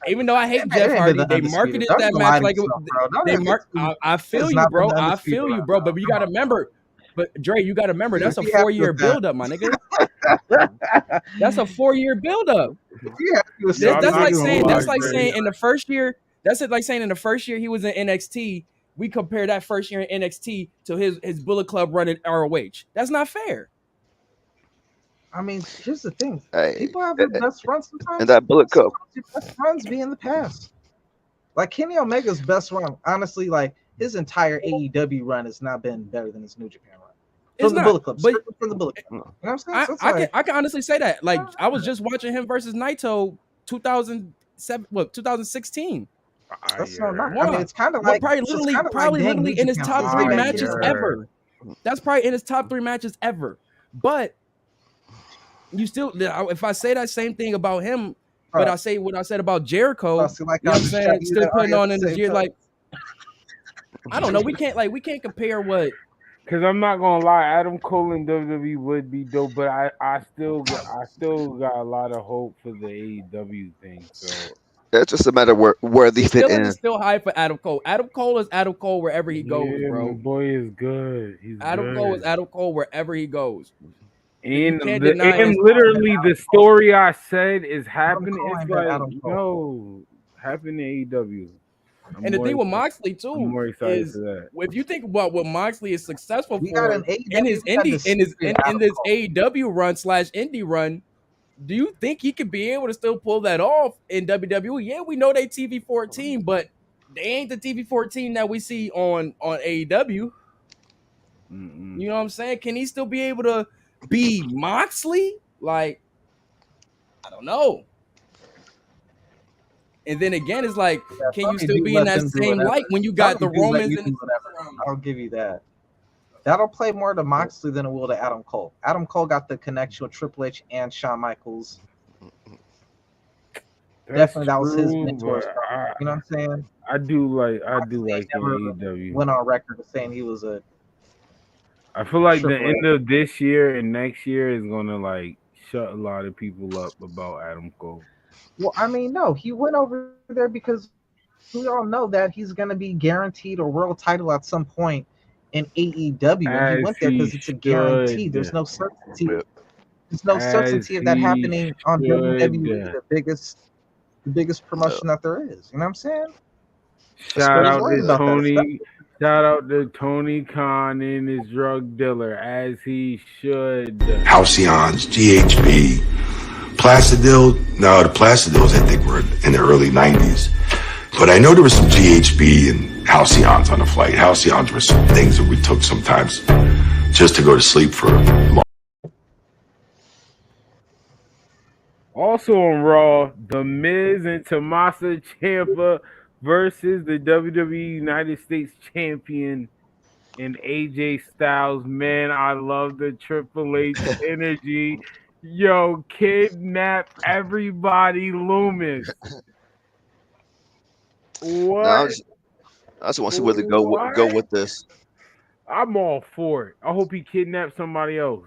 Even though I hate Jeff Hardy, they marketed that match like I feel you, bro. I feel you, bro. But you gotta remember, Dre, you gotta remember that's a 4-year buildup, my nigga. That's a 4-year buildup. That's like saying in the first year. That's it, like saying in the first year he was in NXT, we compare that first year in NXT to his Bullet Club run at ROH. That's not fair. I mean, here's the thing. People have their best runs sometimes. And that Bullet Club. Your best runs be in the past. Like Kenny Omega's best run, honestly, like his entire AEW run has not been better than his New Japan run. From the Bullet Club. From the Bullet Club. You know what I'm saying? I can honestly say that. Like, I was just watching him versus Naito 2016. That's not. I mean, it's kind of like probably literally in his top 3 matches ever. That's probably in his top 3 matches ever. But you still, if I say that same thing about him, but I say what I said about Jericho, you know what I'm saying? Still putting on in the year like. I don't know. We can't compare what. Cause I'm not gonna lie, Adam Cole in WWE would be dope, but I still got a lot of hope for the AEW thing. So It's just a matter where they the fit ceiling in. is still high for Adam Cole. Adam Cole is Adam Cole wherever he goes, yeah, my bro. boy is good. He's Adam Cole is good. Adam Cole wherever he goes. And can't deny his literally the story I said is happening. It's Adam like Cole. no, happening to AEW. And the thing with Moxley too I'm more excited is for that. if you think about what Moxley is successful We for got an in his AEW, in this AEW run / indie run, do you think he could be able to still pull that off in WWE? Yeah, we know they TV 14, but they ain't the TV 14 that we see on AEW. You know what I'm saying? Can he still be able to be Moxley? Like, I don't know. And then again, it's like, can you still be in that same light when you got the Romans and I'll give you that. That'll play more to Moxley than it will to Adam Cole. Adam Cole got the connection with Triple H and Shawn Michaels. Definitely, that was his mentor. You know what I'm saying? I do like AEW. Went on record of saying he was a. I feel like the end of this year and next year is gonna like shut a lot of people up about Adam Cole. Well, I mean, no, he went over there because we all know that he's gonna be guaranteed a world title at some point in AEW, and he went there because it's a guarantee. There's no certainty. There's no certainty of that happening on WWE, the biggest promotion that there is. You know what I'm saying? Shout out to Tony. Shout out to Tony Khan and his drug dealer, as he should. Halcyons, GHB, Placidil. No, the Placidils I think were in the early 90s. But I know there was some GHB and Halcyons on the flight. Halcyons were some things that we took sometimes just to go to sleep for long. Also on Raw, The Miz and Tommaso Ciampa versus the WWE United States Champion and AJ Styles. Man, I love the Triple H energy. Yo, kidnap everybody, Loomis. What? No, I just want to see where to go with this. I'm all for it. I hope he kidnaps somebody else.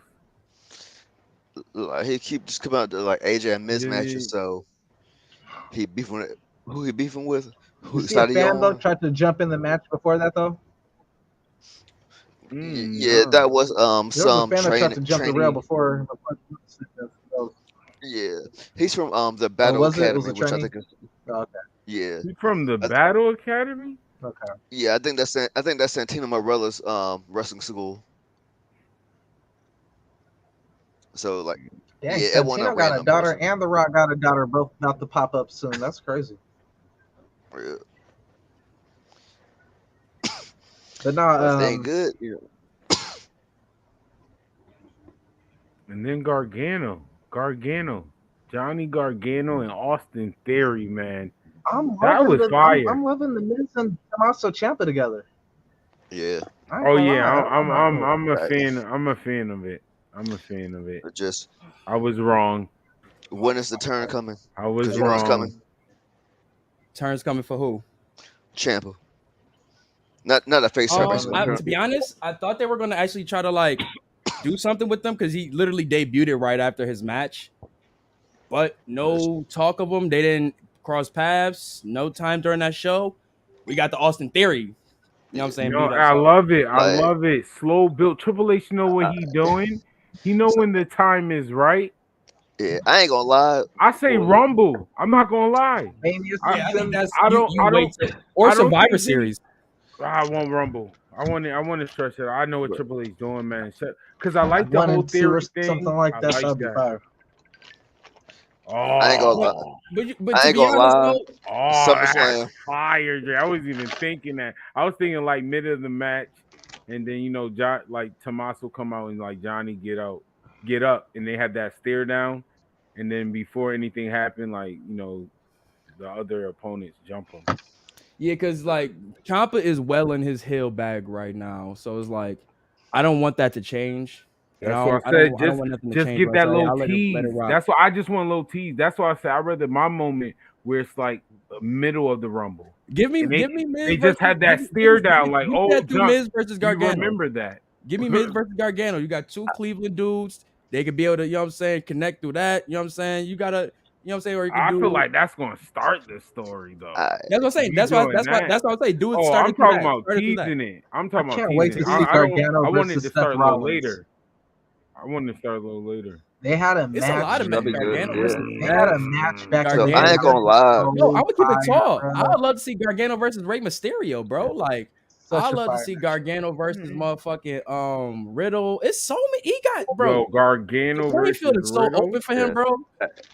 Like he keep just coming out to like AJ and Miz matches, so he beefing with who he beefing with. You see a fan though tried to jump in the match before that though. Yeah, that was some fan that tried to jump the rail before. Yeah, he's from the Battle Academy, which I think is. Okay. Yeah. He's from the Battle Academy. Okay. Yeah, I think that's Santino Marella's wrestling school. So like, dang, yeah, Santino got a daughter and The Rock got a daughter, both about to pop up soon. That's crazy. Yeah. But no, they good. Yeah. And then Gargano, Johnny Gargano and Austin Theory, man. That was fire. I'm loving the Miz and Tommaso Ciampa together. Yeah. Oh yeah, I'm a fan. I'm a fan of it. Just I was wrong. When is the turn coming? I was wrong. Turn's coming for who? Ciampa. Not a face turn. To be honest, I thought they were going to actually try to like do something with them because he literally debuted right after his match. But no talk of them. They didn't cross paths. No time during that show. We got the Austin Theory. You know what I'm saying? I love it. I love it. Slow build. Triple H know what he doing. He know when the time is right. Yeah, I ain't gonna lie. I say Rumble. I'm not gonna lie. I think that's or Survivor Series. I want Rumble. I want to stretch it. I know what Triple H doing, man. Because I like the whole Theory thing. Something like that. That'd be fire. Oh, I ain't gonna lie. But to be honest, SummerSlam. Fire, Jay. I was even thinking that. I was thinking like mid of the match, and then like Tommaso come out and like Johnny get up, and they had that stare down, and then before anything happened, like the other opponents jump him. Yeah, because like Ciampa is well in his heel bag right now, so it's like I don't want that to change. That's what I said. Just get that little tease. That's why I just want a little tease. That's why I said I'd rather my moment where it's like the middle of the Rumble. Give me Miz they versus, just had that stare down, like, you oh, said through jump. Miz versus Gargano. You remember that? Give me Miz versus Gargano. You got two Cleveland dudes. They could be able to, you know what I'm saying, connect through that. You know what I'm saying? You gotta, you know what I'm saying, or you can do. I feel like that's gonna start the story though. That's what I'm saying. That's why I'm saying. Do it. Oh, start I'm it through talking that. about Start it through teasing that. it. I'm talking I about can't teasing wait to it. see Gargano I wanted versus to Seth start a little Rollins. later. I wanted to start a little later. They had a match. It's a lot of matches. Gargano versus They had a match back to I ain't gonna lie. Yo, I would keep it tall. I'd love to see Gargano versus Rey Mysterio, bro. Like, I'd love to see Gargano versus motherfucking Riddle. It's so many. He got, bro. Yo, Gargano the playing field versus is so Riddle? open for him, Yeah. bro.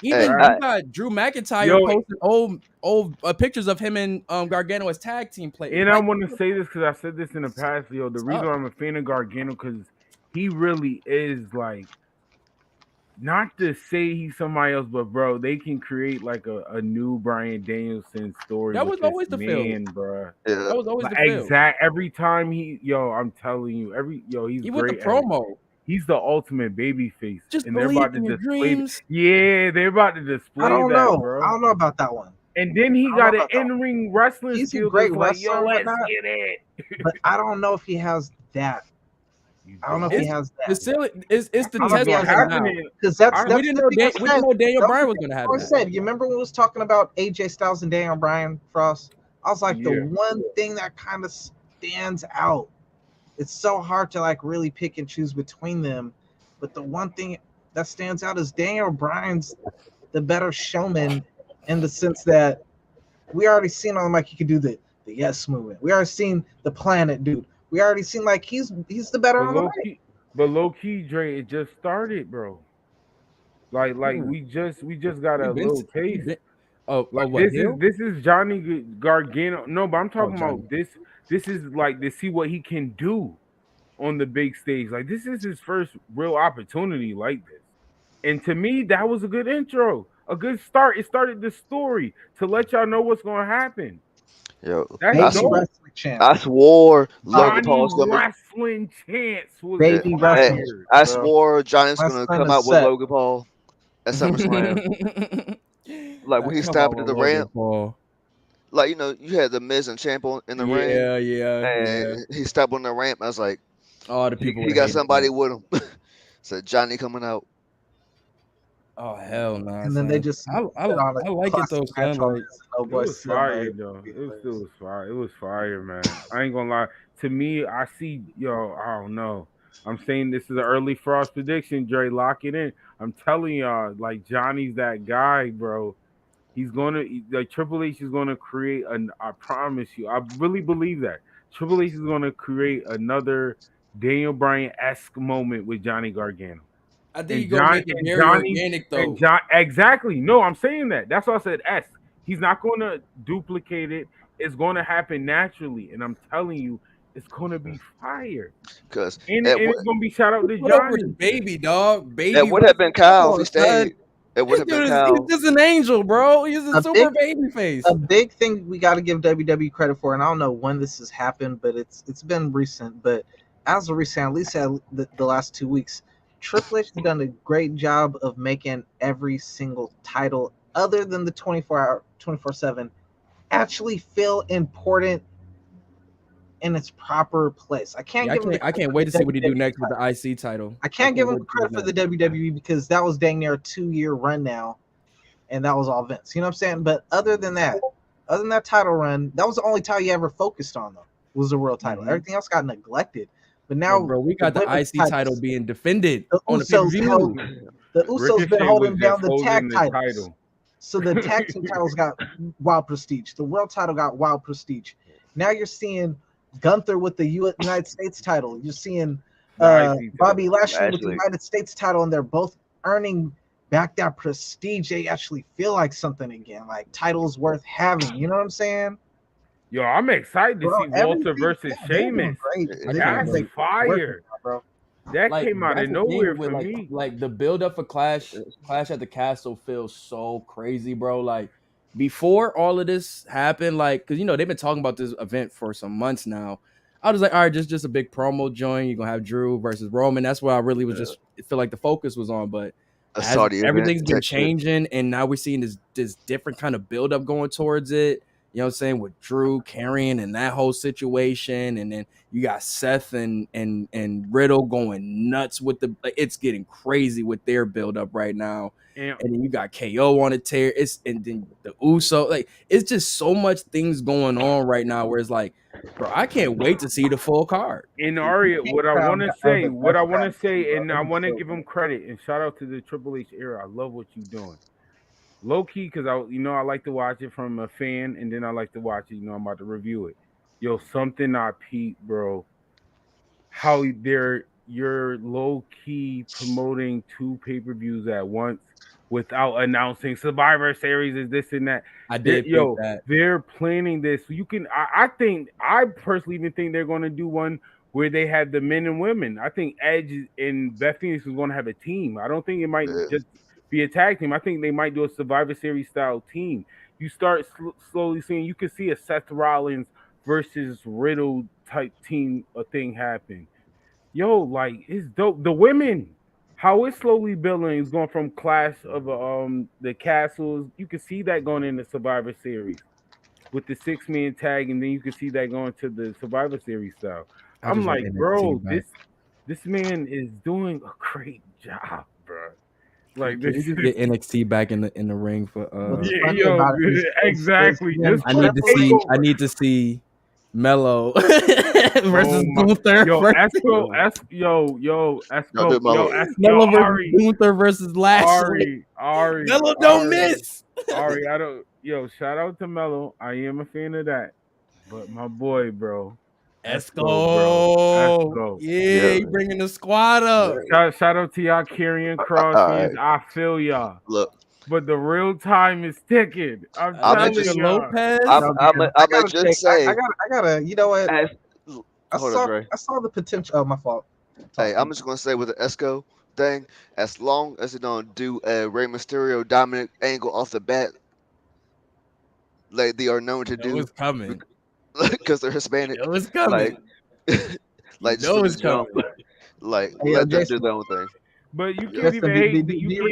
Even Hey, you got Drew McIntyre Yo, posting old pictures of him and Gargano as tag team players. And I want to say this because I said this in the past, yo. The reason up? I'm a fan of Gargano because he really is like, not to say he's somebody else, but bro, they can create like a new Bryan Danielson story. That with was always this the man, feel. bro. That was always the feel. Every time I'm telling you, he's He great. with the promo. He's the ultimate baby face. Just and they're believe about to in your display. dreams. Yeah, they're about to display. I don't that, know. bro. I don't know about that one. And then he got an in-ring wrestling He's skill. a great that's like, wrestler, yo, let's whatnot, get it. but I don't know if he has that. I don't know if he has that. It's the I don't know test if he has right that. now. Because that's we didn't know Daniel Bryan was gonna have I that. said, you remember when we was talking about AJ Styles and Daniel Bryan, Frost? I was like, Yeah. the one thing that kind of stands out. It's so hard to like really pick and choose between them, but the one thing that stands out is Daniel Bryan's the better showman in the sense that we already seen on him like he could do the yes movement. We already seen the planet dude. We already seen like he's the better on the mic. But low key, Dre, it just started, bro. Like we just got a little taste. This is Johnny Gargano. No, but I'm talking about this. This is like to see what he can do on the big stage. Like this is his first real opportunity like this. And to me, that was a good intro, a good start. It started the story to let y'all know what's gonna happen. Yo, That's dope. I swore Johnny Logan Paul's gonna wrestling chance was baby fire. wrestling. I swore Johnny's My gonna son come is out with set. Logan Paul at SummerSlam. Like when he stopped at the ramp. Like, you know, you had the Miz and Ciampa in the ring. And he stepped on the ramp. I was like, oh, the people he got somebody with him. Said Johnny coming out. Oh hell no! And then they just I like it though, son. Like, it was fire though. It still was fire. It was fire, man. I ain't gonna lie. To me, I see, yo, I don't know. I'm saying this is an early Frost prediction, Dre. Lock it in. I'm telling y'all, like Johnny's that guy, bro. He's gonna, like Triple H is gonna create I promise you, I really believe that Triple H is gonna create another Daniel Bryan-esque moment with Johnny Gargano. I think you're gonna make it very organic though. Exactly. No, I'm saying that. That's why I said S. He's not gonna duplicate it. It's gonna happen naturally, and I'm telling you, it's gonna be fire. Cause and it's gonna be shout out to Put over Johnny. his baby dog. Baby. It would have been Kyle if he stayed. It would have been Kyle. He's just an angel, bro. He's a super baby face. A big thing we got to give WWE credit for, and I don't know when this has happened, but it's been recent. But as of recent, at least the last 2 weeks, Triple H has done a great job of making every single title, other than the 24/7, actually feel important in its proper place. I can't wait to see what he do next with the IC title. I can't give him credit for the WWE because that was dang near a 2-year run now, and that was all Vince. You know what I'm saying? But other than that title run, that was the only title you ever focused on though. Was the world title. Everything else got neglected. But now, bro, we got the IC title being defended on the pay-per-view. The Usos been holding down the tag titles. Title. So the tag team titles got wild prestige. The world title got wild prestige. Now you're seeing Gunther with the United States title. You're seeing Bobby Lashley with the United States title, and they're both earning back that prestige. They actually feel like something again, like titles worth having. You know what I'm saying? Yo, I'm excited to see Walter versus Sheamus. That's fire, bro. That came out of nowhere for me. Like the build up for Clash at the Castle feels so crazy, bro. Like before all of this happened, like because they've been talking about this event for some months now. I was like, all right, just a big promo joint. You're gonna have Drew versus Roman. That's what I really was just feel like the focus was on. But everything's been changing, and now we're seeing this different kind of build up going towards it. You know what I'm saying? With Drew carrying and that whole situation, and then you got Seth and Riddle going nuts with it's getting crazy with their build up right now. And then you got KO on a tear. And then the Uso, like it's just so much things going on right now where it's like, bro, I can't wait to see the full card. And Aria, what I want to say, and I want to give him credit and shout out to the Triple H era. I love what you're doing. Low key, because I like to watch it from a fan, and then I like to watch it. I'm about to review it. Yo, something I peeped, bro. How you're low key promoting 2 pay-per-views at once without announcing Survivor Series is this and that. I did think that. They're planning this. You can I personally even think they're going to do one where they have the men and women. I think Edge and Beth Phoenix is going to have a team. I don't think it might just be a tag team. I think they might do a Survivor Series style team. You start slowly seeing, you can see a Seth Rollins versus Riddle type team thing happen. Yo, like it's dope. The women, how it's slowly building is going from Clash of the Castles. You can see that going in the Survivor Series with the 6-man tag, and then you can see that going to the Survivor Series style. I'm like, bro, this man is doing a great job, bro. Like Can you just get NXT back in the ring for exactly. I need to see Mello versus Gunther. Mello versus Gunther versus Lashley. Ari, Mello don't miss. Ari, shout out to Mello. I am a fan of that. But my boy, bro. Esco. Yeah, he bringing the squad up. Shout out to y'all Karrion Kross fans. I feel y'all. Look. But the real time is ticking. I'm telling you, Lopez. I just say. I gotta. You know what? I Dre. saw the potential. Oh, my fault. Hey, I'm just gonna say with the Esco thing, as long as they don't do a Rey Mysterio dominant angle off the bat, like they are known to do. It was coming. Because they're Hispanic. It was coming. Like it's coming. Like let them do their own thing. But you can't even hate. Do you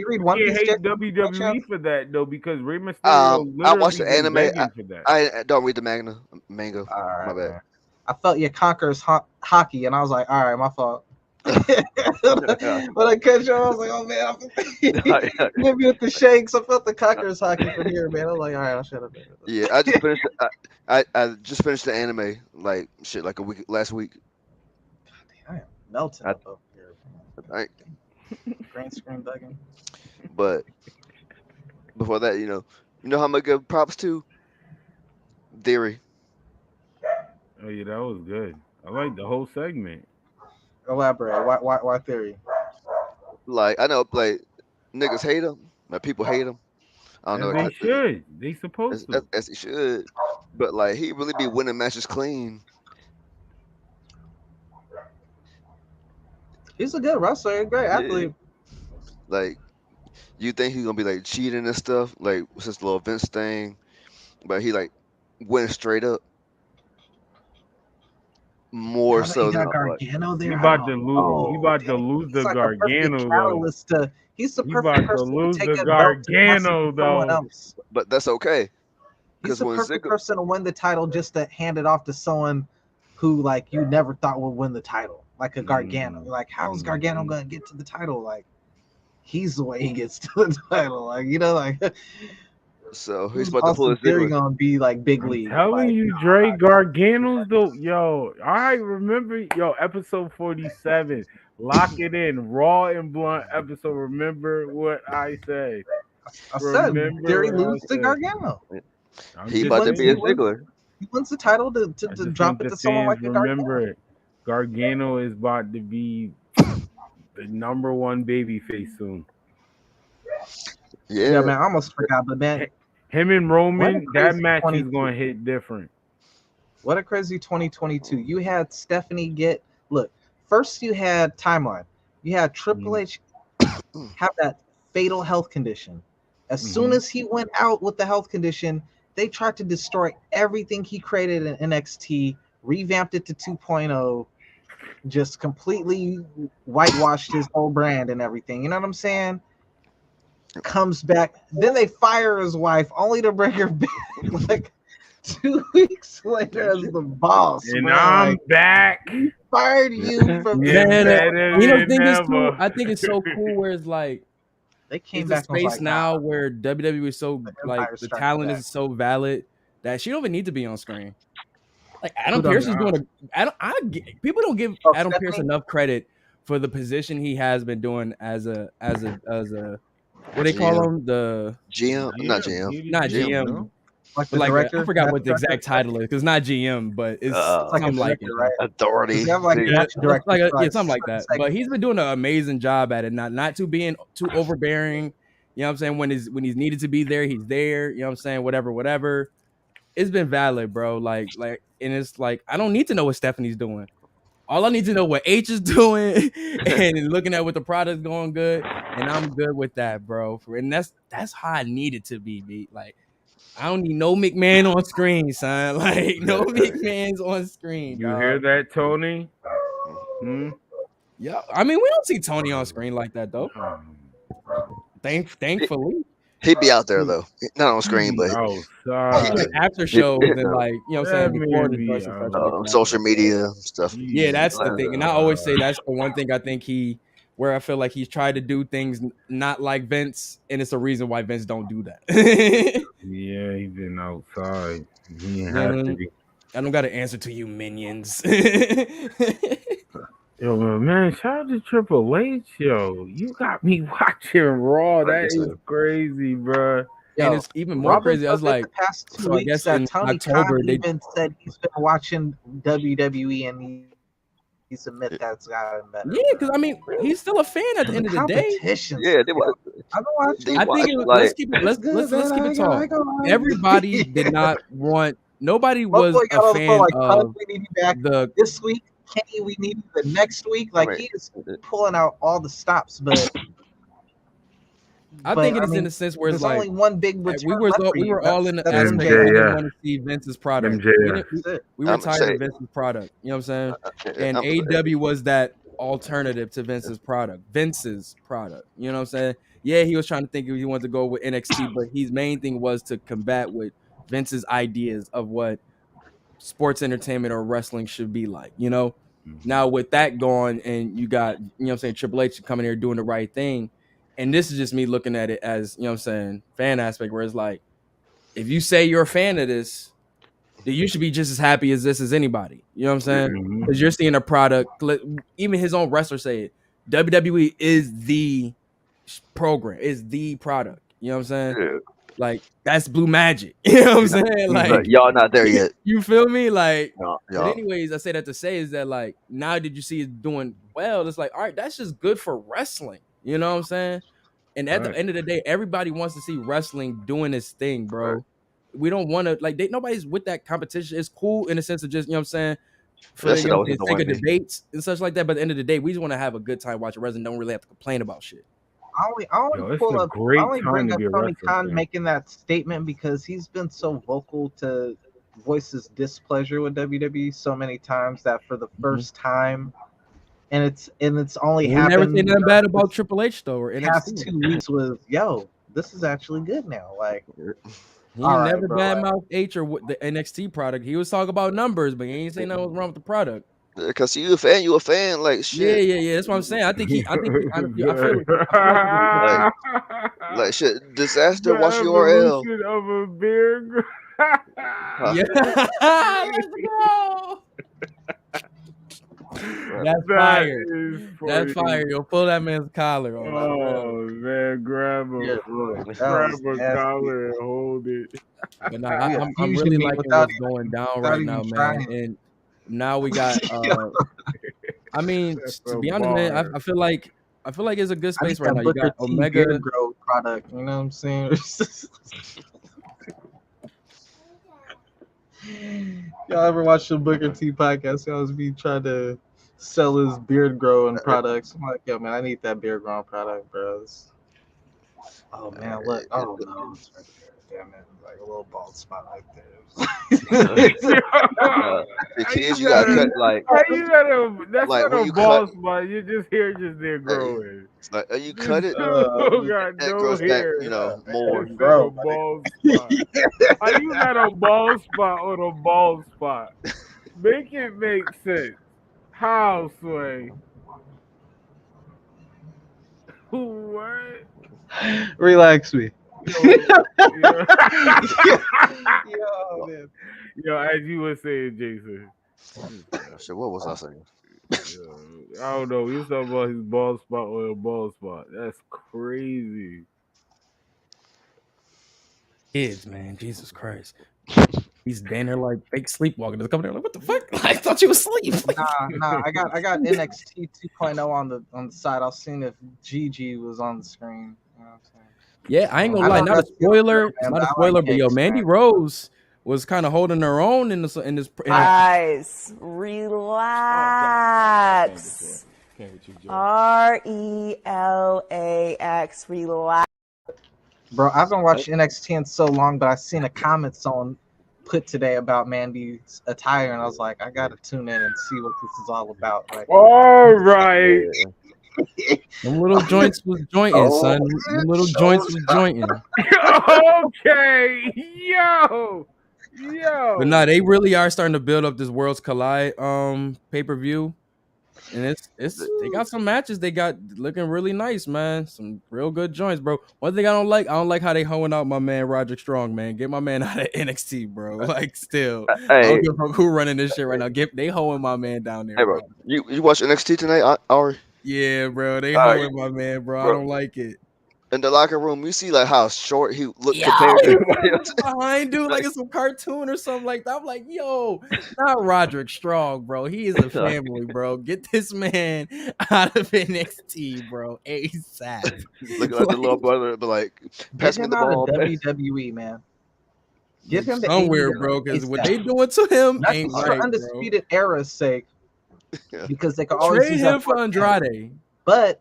read One Piece? Hate WWE for that though, because Rey Mysterio. I watched the anime. For I don't read the manga. Right, my bad. I felt your Conqueror's hockey, and I was like, all right, my fault. When I cut you, I was like, oh man, maybe with the shakes, I felt the Conqueror's hockey from here, man. I was like, all right, I'll shut up. Yeah, I just finished. I just finished the anime like a week last week. I am melting up here. Green screen bugging. But before that, you know how I'm gonna give props to Theory. Oh yeah, that was good. I like the whole segment. Elaborate. Why Theory? Like I know, like niggas hate him. Like people hate him. I don't know. They should. They supposed to. As he should. But like he really be winning matches clean. He's a good wrestler, a great athlete. Like you think he's gonna be like cheating and stuff, like with this little Vince thing, but he like went straight up. More so than Gargano there. He about to lose the Gargano though. He's the perfect person to take the Gargano though. But that's okay. He's the perfect person to win the title, just to hand it off to someone who like you never thought would win the title, like a Gargano. Like, how is Gargano gonna get to the title? Like, he's the way he gets to the title. Like, like. So he's about to pull his Theory gonna be like big league. Telling you, Dre, Gargano's though. Yo, I remember episode 47. Lock it in, Raw and Blunt episode. Remember what I said. I said Theory loses to Gargano. He about to be a Ziggler. He wins the title to drop it to someone like Gargano. Remember it. Gargano is about to be the number one babyface soon. Yeah, man, I almost forgot, but man, him and Roman, that match is going to hit different. What a crazy 2022. You had Stephanie first you had Timeline. You had Triple H have that fatal health condition. As soon as he went out with the health condition, they tried to destroy everything he created in NXT, revamped it to 2.0, just completely whitewashed his whole brand and everything. You know what I'm saying? comes back. Then they fire his wife, only to bring her back like 2 weeks later as the boss. And bro. I'm like, back. We fired you from better you know, than think it's ever. cool. I think it's so cool where it's like they came it's back a space and was like, now nah, where WWE is so like the Strikes talent Back. is so valid that she don't even need to be on screen. Like Adam Who Pearce don't- is doing people don't give Oh, Adam Pearce Stephanie? enough credit for the position he has been doing as a what they call him, the GM, not GM. Like but the like director? I forgot Match what the exact director? title is because it's not GM, but it's like a something like director, it. right? Authority. They have like Yeah. match director Like strikes, something like that. But he's been doing an amazing job at it, not too being too overbearing. You know what I'm saying? When he's needed to be there, he's there. You know what I'm saying? Whatever. It's been valid, bro. Like, and it's like I don't need to know what Stephanie's doing. All I need to know what H is doing and looking at what the product's going good, and I'm good with that, bro. And that's how I need it to be, B. Like, I don't need no McMahon on screen, son. Like, no McMahon's on screen. You dog. hear that, Tony? Yeah, I mean, we don't see Tony on screen like that though. Thankfully, He'd be out there though, not on screen, but like after shows and like you know what I'm saying before the joints and stuff like that. social media stuff. Yeah, that's the thing, and I always say that's the one thing I think where I feel like he's tried to do things not like Vince, and it's a reason why Vince don't do that. Yeah, he's been outside. He Yeah, has to be. I don't got to answer to you, minions. Yo, man, shout out to Triple H, yo. You got me watching Raw. That is crazy, bro. And it's even more crazy. I was like, the past 2 so I weeks guess that in Tony October Khan they even said he's been watching WWE and he's admit that's gotten better. Yeah, because I mean, he's still a fan at the end of the day. Yeah, they were. I think let's keep it talk. Everybody did not want. Nobody was a fan of we need you back the this week. Kenny, we need you the next week. Like he is pulling out all the stops, but I think it is in a sense where it's there's like only one big return we were all in the that's aspect MJF. we didn't want to see Vince's product. MJF. We were tired of Vince's product. You know what I'm saying? And AEW was that alternative to Vince's product. You know what I'm saying? Yeah, he was trying to think if he wanted to go with NXT, but his main thing was to combat with Vince's ideas of what sports entertainment or wrestling should be like, you know? Now with that gone and you got, you know what I'm saying, Triple H coming here doing the right thing. And this is just me looking at it as, you know what I'm saying, fan aspect where it's like, if you say you're a fan of this, then you should be just as happy as this as anybody. You know what I'm saying? Because you're seeing a product, even his own wrestler say it, WWE is the program, is the product. You know what I'm saying? Yeah. Like, that's blue magic. You know what I'm saying? Like, y'all not there yet. You feel me? Like, No, but anyways, I say that to say is that like now did you see it doing well? It's like, all right, that's just good for wrestling. You know what I'm saying? And at the end of the day, everybody wants to see wrestling doing its thing, bro. Right. We don't want to like nobody's with that competition. It's cool in the sense of just, you know what I'm saying, for the sake of debates and such like that. But at the end of the day, we just want to have a good time watching wrestling. Don't really have to complain about shit. I only bring up Tony Khan making that statement because he's been so vocal to voice his displeasure with WWE so many times that for the first time, and it's only happened. Never say nothing bad about Triple H though, or NXT. Past 2 weeks was this is actually good now. Like he never badmouth H or the NXT product. He was talking about numbers, but he ain't saying nothing was wrong with the product. Because you a fan, like shit. Yeah. That's what I'm saying. I feel like shit. Disaster. Watch URL. Of a beer. Yeah. Let's go. That's fire. That's fire. You'll pull that man's collar on. Oh man, grab a collar and hold it. But no, I'm really liking what's going down right now, man. And now we got I mean, to be honest, man, I feel like it's a good space right now. You got Omega Grow product, you know what I'm saying? Y'all ever watch the Booker T podcast? He always be trying to sell his beard growing products. I'm like, yo, man, I need that beard growing product, bro. Oh man, look. Oh no. damn it, like a little bald spot right there. The kids, you gotta cut like That's like not when a you cut. ball spot. You just hair just there growing. It's like you This cut it, dude got and it no grows back. hair. You know, You more. just said a bald spot. How you got a bald spot on a bald spot? Make it make sense. How, Sway? What? Relax me. Yo, as you were saying, Jason. Shit, what was I saying? I don't know. You talking about his bald spot or a bald spot? That's crazy. Kids, man, Jesus Christ. He's down there like fake sleepwalking. Just coming there like, what the fuck? I thought you was asleep. Nah. I got NXT 2.0 on the side. I was seeing if Gigi was on the screen. You know what I'm saying? Yeah, I ain't gonna lie. Not a spoiler. It's not a spoiler, but yo, Mandy Rose was kind of holding her own in this. Guys, relax. RELAX. Relax. Bro, I haven't watched NXT in so long, but I seen a comment someone put today about Mandy's attire, and I was like, I gotta tune in and see what this is all about. Like, all right. Them little joints was jointing, son. Them little joints was jointing. Okay, yo. But nah, they really are starting to build up this Worlds Collide pay-per-view. And it's they got some matches they got looking really nice, man. Some real good joints, bro. One thing I don't like how they hoeing out my man Roderick Strong, man. Get my man out of NXT, bro. Like still. I don't give a fuck who running this shit right now. They hoeing my man down there. Hey, bro. You watch NXT tonight, Ari? Yeah, bro. They hoeing my man, bro. I don't like it. In the locker room, you see like how short he looked compared to everybody else. Behind dude, like it's some cartoon or something like that. I'm like, yo, not Roderick Strong, bro. He is a family, bro. Get this man out of NXT, bro. ASAP. Looking like the little brother, but like, pass me the ball. WWE, man. Get him to somewhere, AEW, bro. Because what ASAP. they doing to him Not ain't just right, for Undisputed bro. Era's sake, because they can always Trade use him that for Andrade. But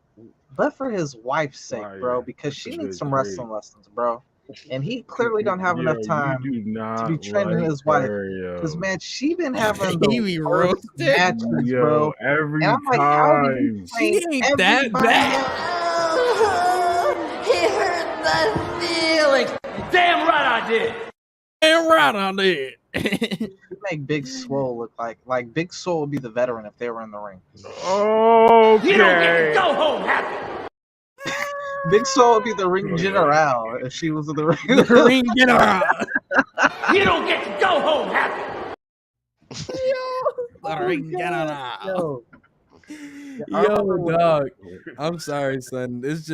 for his wife's sake, bro, because she needs some wrestling lessons, bro. And he clearly don't have enough time to be training his wife. Because, man, she been having the worst matches, bro. Every and I'm like, how do you time. train She ain't that bad. He hurt my feelings. Damn right I did. Damn right I did. You make Big Swole look like Big Swole would be the veteran if they were in the ring. Okay. You don't get to go home happy. Big Swole would be the ring general if she was in the ring. The ring general. You don't get to go home happy. The ring general. Yo, dog. I'm sorry, son. That's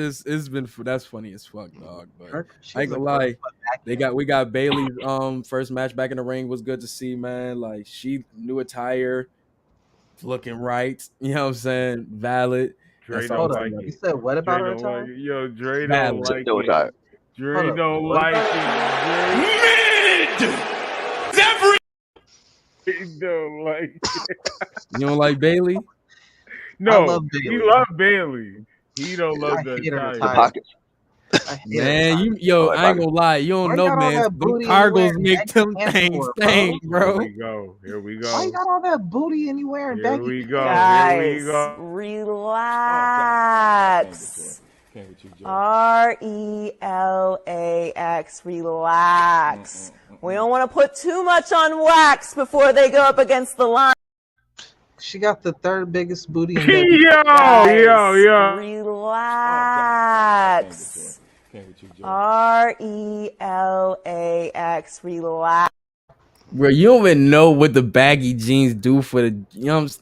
funny as fuck, dog. But I ain't gonna lie. We got Bailey's first match back in the ring was good to see, man. Like she new attire, looking right. You know what I'm saying? Valid. Dre don't like it. You said what about her attire? Yo, Dre don't like it. Dre Hold don't like it. He don't like it. You don't like Bailey? No, I love Bailey. he love Bailey. He don't love the attire. Man, I ain't gonna lie. You don't know, man. Those cargos make them things sting, bro. Here we go. Why you got all that booty and you wearing Here baggy? we go. Guys, Here we go. relax. RELAX. Relax. We don't want to put too much on wax before they go up against the line. She got the third biggest booty in yo. Relax. RELAX. Relax. Bro, you don't even know what the baggy jeans do for the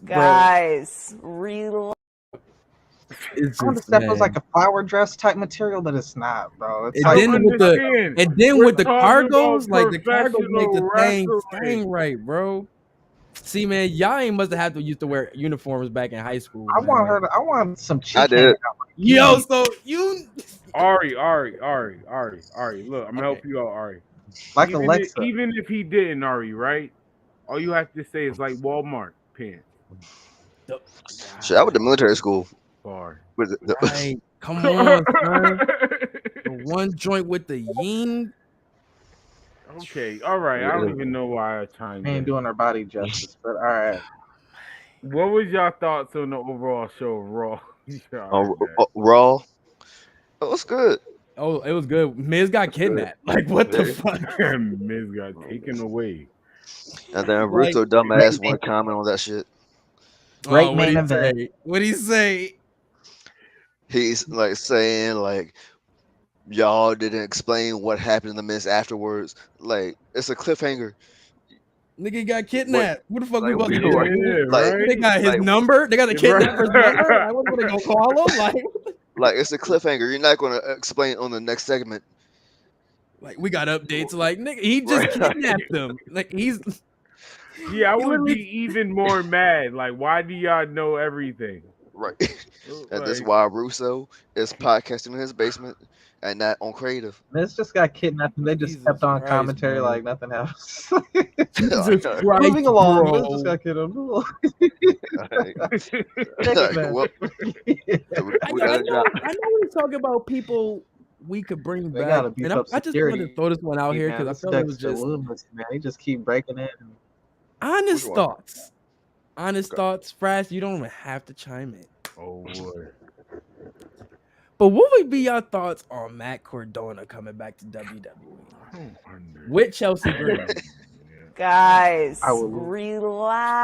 guys. Relax. I understand it was like a flower dress type material, but it's not, bro. It's with the cargos, like the cargos make the thing sting right, bro. See, man, y'all ain't must have to used to wear uniforms back in high school. I want some chicken. I did. Yo, so you Ari, look, I'm gonna help you out, Ari. Like even Alexa. Even if he didn't, Ari, right? All you have to say is like Walmart pants. Shit, I went to military school. Bar. Right. Come on, son. The one joint with the yin. Okay, all right. I don't even know why I chimed Ain't in. doing her body justice, but all right. What was y'all thoughts on the overall show of Raw? Raw. Oh, it was good. Oh, it was good. Miz got kidnapped. Like, what the fuck? Miz got taken away. And then Like, Russo dumbass want to comment on that shit. Great What'd main he event. say? What'd he say? He's like saying like y'all didn't explain what happened to the Miz afterwards. Like it's a cliffhanger. Nigga got kidnapped. What the fuck we Like, about to what- do? like, They got his like, number. They got the kidnapper's number. Like, what they gonna call him? Like it's a cliffhanger. You're not going to explain on the next segment. Like we got updates. Like nigga, he just kidnapped them. Like he's. Yeah, I he would be literally- even more mad. Like, why do y'all know everything? Right. And this is why Russo is podcasting in his basement and not on creative. Miz just got kidnapped and they just kept on commentary bro. like nothing happens. Jesus Christ, Moving along, bro. Miz just got kidnapped. Well, I know we're talking about people we could bring They back. gotta beef And up I just wanted security. to throw this one out here Man, because I this felt it was Dexter just Loomis, man. He just keep breaking it. honest one? thoughts. Honest thoughts, Frass. You don't even have to chime in. Oh boy. But what would be your thoughts on Matt Cardona coming back to WWE with Chelsea Green? Guys, I will- relax.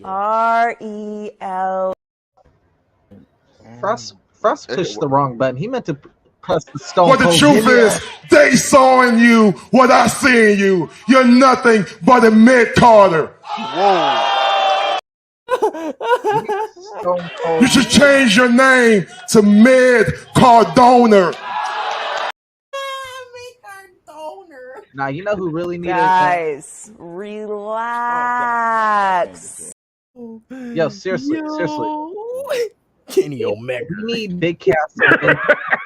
REL. Frost pushed the wrong button. He meant to press the stone. But the truth is, they saw in you what I see in you. You're nothing but a mid-carder. You should change your name to Mid-Cardona. Now you know who really needed Guys, relax. Yo, seriously. Kenny Omega. We need Big Cass and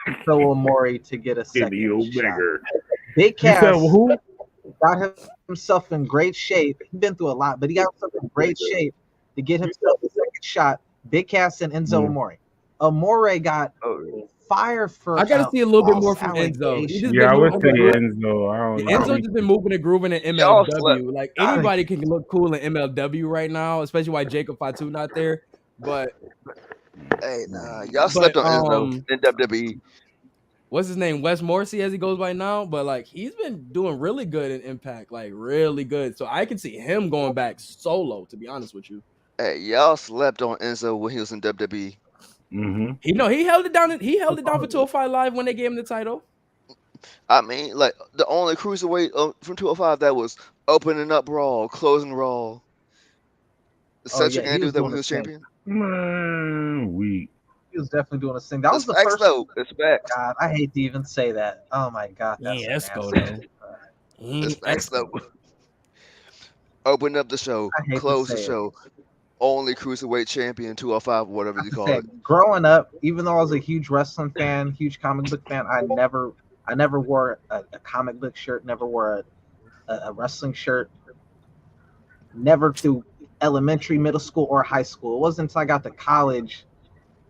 Enzo Amore to get a second shot. Big Cass who? got himself in great shape. He's been through a lot, but he got himself in great shape to get himself a second shot. Big Cass and Enzo Amore. Amore got fired for. I gotta see a little bit more from Enzo. He just Yeah, I been would moving say the- Enzo. I don't know. Enzo just been moving and grooving in Y'all MLW. Like anybody can look cool in MLW right now, especially why Jacob Fatu not there. But Hey, nah, y'all slept on Enzo in WWE. what's his name? Wes Morrissey, as he goes by now. But like he's been doing really good in Impact, like really good. So I can see him going back solo. To be honest with you, Hey, y'all slept on Enzo when he was in WWE. Mm-hmm. he held it down. He held it down for 205 Live when they gave him the title. I mean, like the only cruiserweight from 205 that was opening up Raw, closing Raw. Cedric he Andrews was that doing when he was the thing. champion. Man, weak. He was definitely doing a thing. That was the Facts, first. though. It's facts. God, I hate to even say that. Oh my God, that's Yeah, Esco nasty. It's facts, though. Open up the show, I hate to close the say it. show. Only cruiserweight champion 205, whatever you call Said, it. growing up, even though I was a huge wrestling fan, huge comic book fan, I never wore a comic book shirt, never wore a wrestling shirt, never through elementary, middle school, or high school. It wasn't until I got to college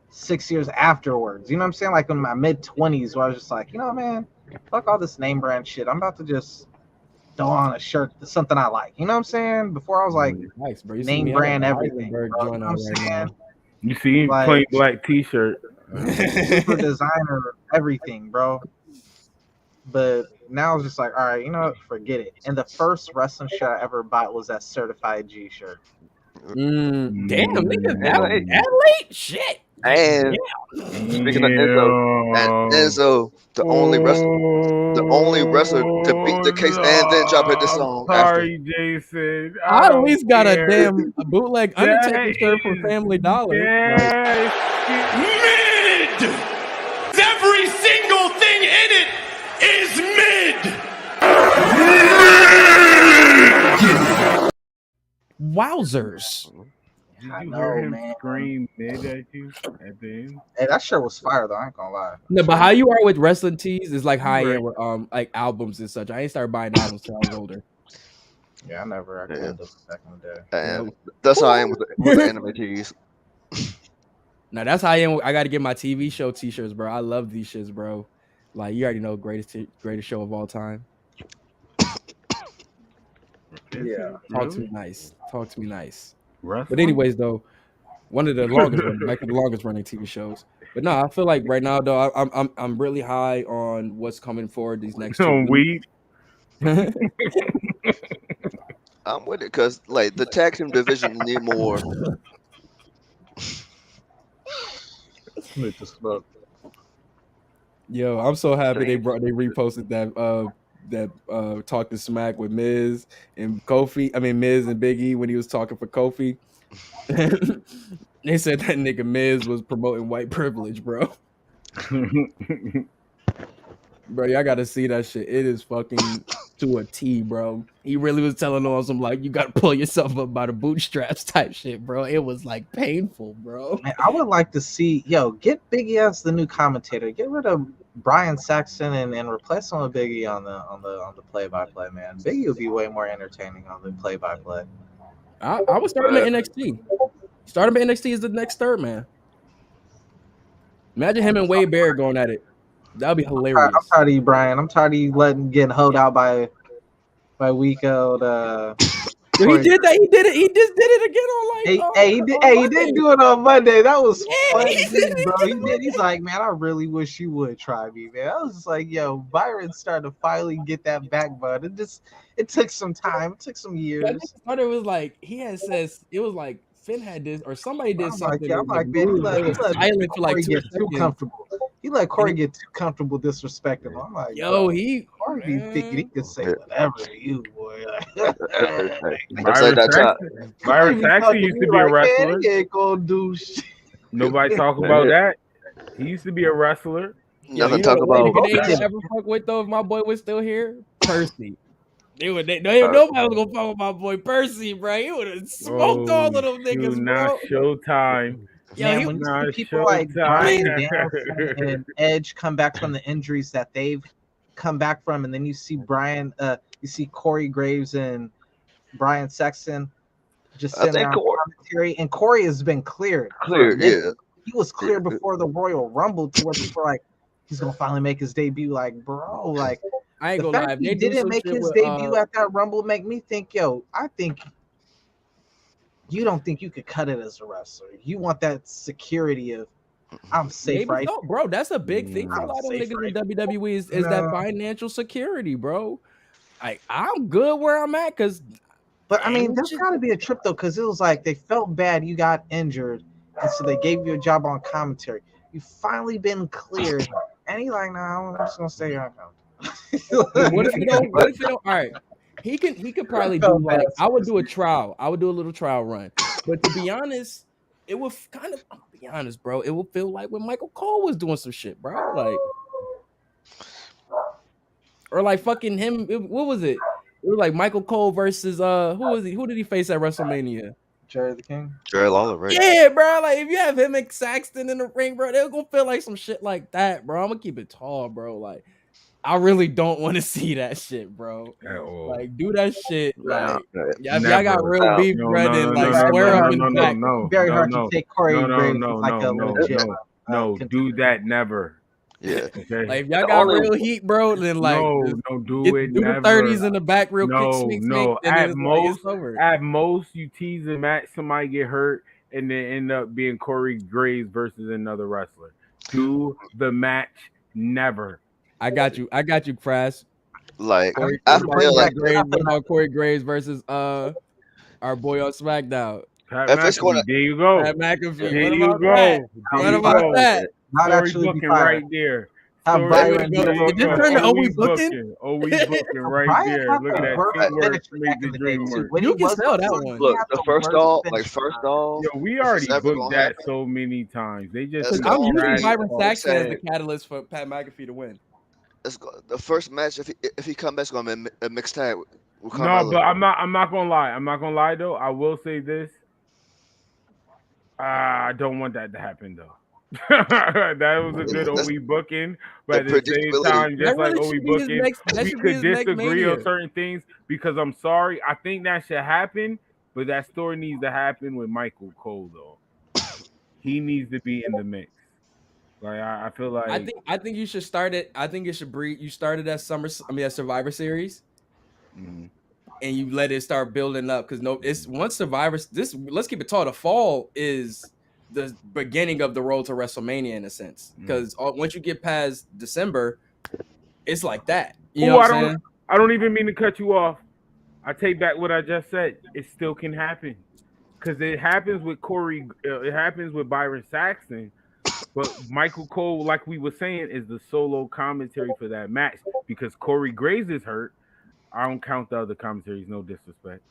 6 years afterwards. You know what I'm saying? Like in my mid-20s, where I was just like, you know, man, fuck all this name brand shit. I'm about to just throw on a shirt that's something I like. You know what I'm saying? Before I was like, Nice, bro. You see name me, I got brand a everything. Heisenberg Bro, you joint know on what I'm right saying? You see him Like- plain black T-shirt. Super designer, everything, bro. But now it's just like, all right, you know what? Forget it. And the first wrestling shirt I ever bought was that Certified G shirt. Damn, nigga, that Hey. late? Shit. And speaking of Enzo, the only wrestler to beat the case and then drop hit the song Sorry, Jason. I at don't least got a care. damn bootleg Undertaker That shirt from Family Dollar. Yes. Mid! Every single thing in it is mid! Wowzers. Did I you know, hear him man. scream mid at you at the end? Hey, that shirt was fire though. I ain't gonna lie. No, but how you are with wrestling tees is like how I Right. am with like albums and such. I ain't started buying albums till I was older. Yeah, I never actually did this back in the day. And that's how I am with the anime tees. Now that's how I am. I got to get my TV show t-shirts, bro. I love these shits, bro. Like you already know, greatest show of all time. Yeah. Talk to me nice. Talk to me nice. Wrestling? But anyways, though, one of the longest running, like the longest running TV shows. But no, I feel like right now, though, I'm really high on what's coming forward these next 2 weeks. Weed. I'm with it because like the tag team division need more. Need to smoke. Yo, I'm so happy they reposted that talking smack with Miz and Kofi. I mean Miz and Big E when he was talking for Kofi. They said that nigga Miz was promoting white privilege, bro. Bro, y'all gotta see that shit. It is fucking to a T, bro. He really was telling on some like you gotta pull yourself up by the bootstraps type shit, bro. It was like painful, bro. Man, I would like to see get Biggie as the new commentator. Get rid of Brian Saxon and replace him with Biggie on the play-by-play, man. Biggie would be way more entertaining on the play-by-play. I would start him at NXT. Start him at NXT as the next third man. Imagine him and Wade Barrett going at it. That'd be hilarious. I'm tired of you, Brian. I'm tired of you getting hoed out by Weeko. He did that. He did it. He just did it again on he did do it on Monday. That was funny, bro. He did. He's like, man, I really wish you would try me, man. I was just like, yo, Byron started to finally get that backbone. It took some time. It took some years. I thought it was like he had says it was like Finn had this or somebody did something. I'm like, man, he let Corey get too comfortable. He let Corey get too comfortable disrespecting him. I'm like, Corey be thinking he could say whatever to you, boy. Byron Saxton used to be a wrestler. Man, he ain't gonna do shit. Nobody talk about that. He used to be a wrestler. Nothing talk about. They ever fuck with though if my boy was still here? Percy. Nobody was gonna fuck with my boy Percy, bro. He would have smoked all of them niggas, bro. Not Showtime. Yeah, when you see people like Bryan Danielson and Edge come back from the injuries that they've come back from, and then you see you see Corey Graves and Brian Saxon just sitting on commentary, and Corey has been cleared. Yeah. He was cleared before the Royal Rumble to where people are like, he's gonna finally make his debut. Like, bro, like I ain't the gonna fact lie. he didn't make his debut at that Rumble make me think, I think you don't think you could cut it as a wrestler. You want that security of I'm safe, right? No, bro, that's a big thing for a lot of niggas in WWE is that financial security, bro. I'm good where I'm at but I mean, there's got to be a trip though, because it was like they felt bad you got injured, and so they gave you a job on commentary. You finally been cleared, and he's like, "No, I'm just gonna stay here on commentary." What if you don't? All right, he could probably do like I would do a trial. I would do a little trial run, but to be honest, it would kind of. I'll be honest, bro. It would feel like when Michael Cole was doing some shit, bro. Like, or like fucking him. What was it? It was like Michael Cole versus who was he? Who did he face at WrestleMania? Jerry the King. Jerry Lawler, right? Yeah, bro. Like if you have him and Saxton in the ring, bro, they're gonna feel like some shit like that, bro. I'm gonna keep it tall, bro. Like I really don't want to see that shit, bro. Like do that shit. Like y'all got real beef, bro. Then like square up in the back. Very hard to take Corey Graves like a legit. No, do that never. Yeah. Okay. Like if y'all got real heat, bro, then like don't do it. Do never. the 30s in the back, real quick. No. At most, you tease a match, somebody get hurt, and then end up being Corey Graves versus another wrestler. Do the match never. I got you, Frass. Like I feel like Corey Graves versus our boy on SmackDown. Pat McAfee, there you go. Pat McAfee. There you go. What about that? Not Story actually booking right there. Did this turn to OE booking? OE booking right there. Look at that teamwork make the dream work. You can sell that one. Look, the first dog. Yo, we already booked that so many times. They just I'm using Byron Saxton as the catalyst for Pat McAfee to win. The first match, if he comes back, it's gonna be a mixed tag. No, but I'm not gonna lie. I'm not gonna lie though. I will say this. I don't want that to happen though. That was a good OE booking, but at the same time, just like OE booking, we could disagree on certain things because I'm sorry. I think that should happen, but that story needs to happen with Michael Cole though. He needs to be in the mix. Like I feel like I think you should start it. I think it should breed. You started at at Survivor Series, and you let it start building up because it's once Survivor. Let's keep it tall. The fall is the beginning of the road to WrestleMania in a sense because once you get past December, it's like that. You know what I'm saying? I don't even mean to cut you off. I take back what I just said. It still can happen because it happens with Corey. It happens with Byron Saxton. But Michael Cole, like we were saying, is the solo commentary for that match because Corey Graves is hurt. I don't count the other commentaries. No disrespect.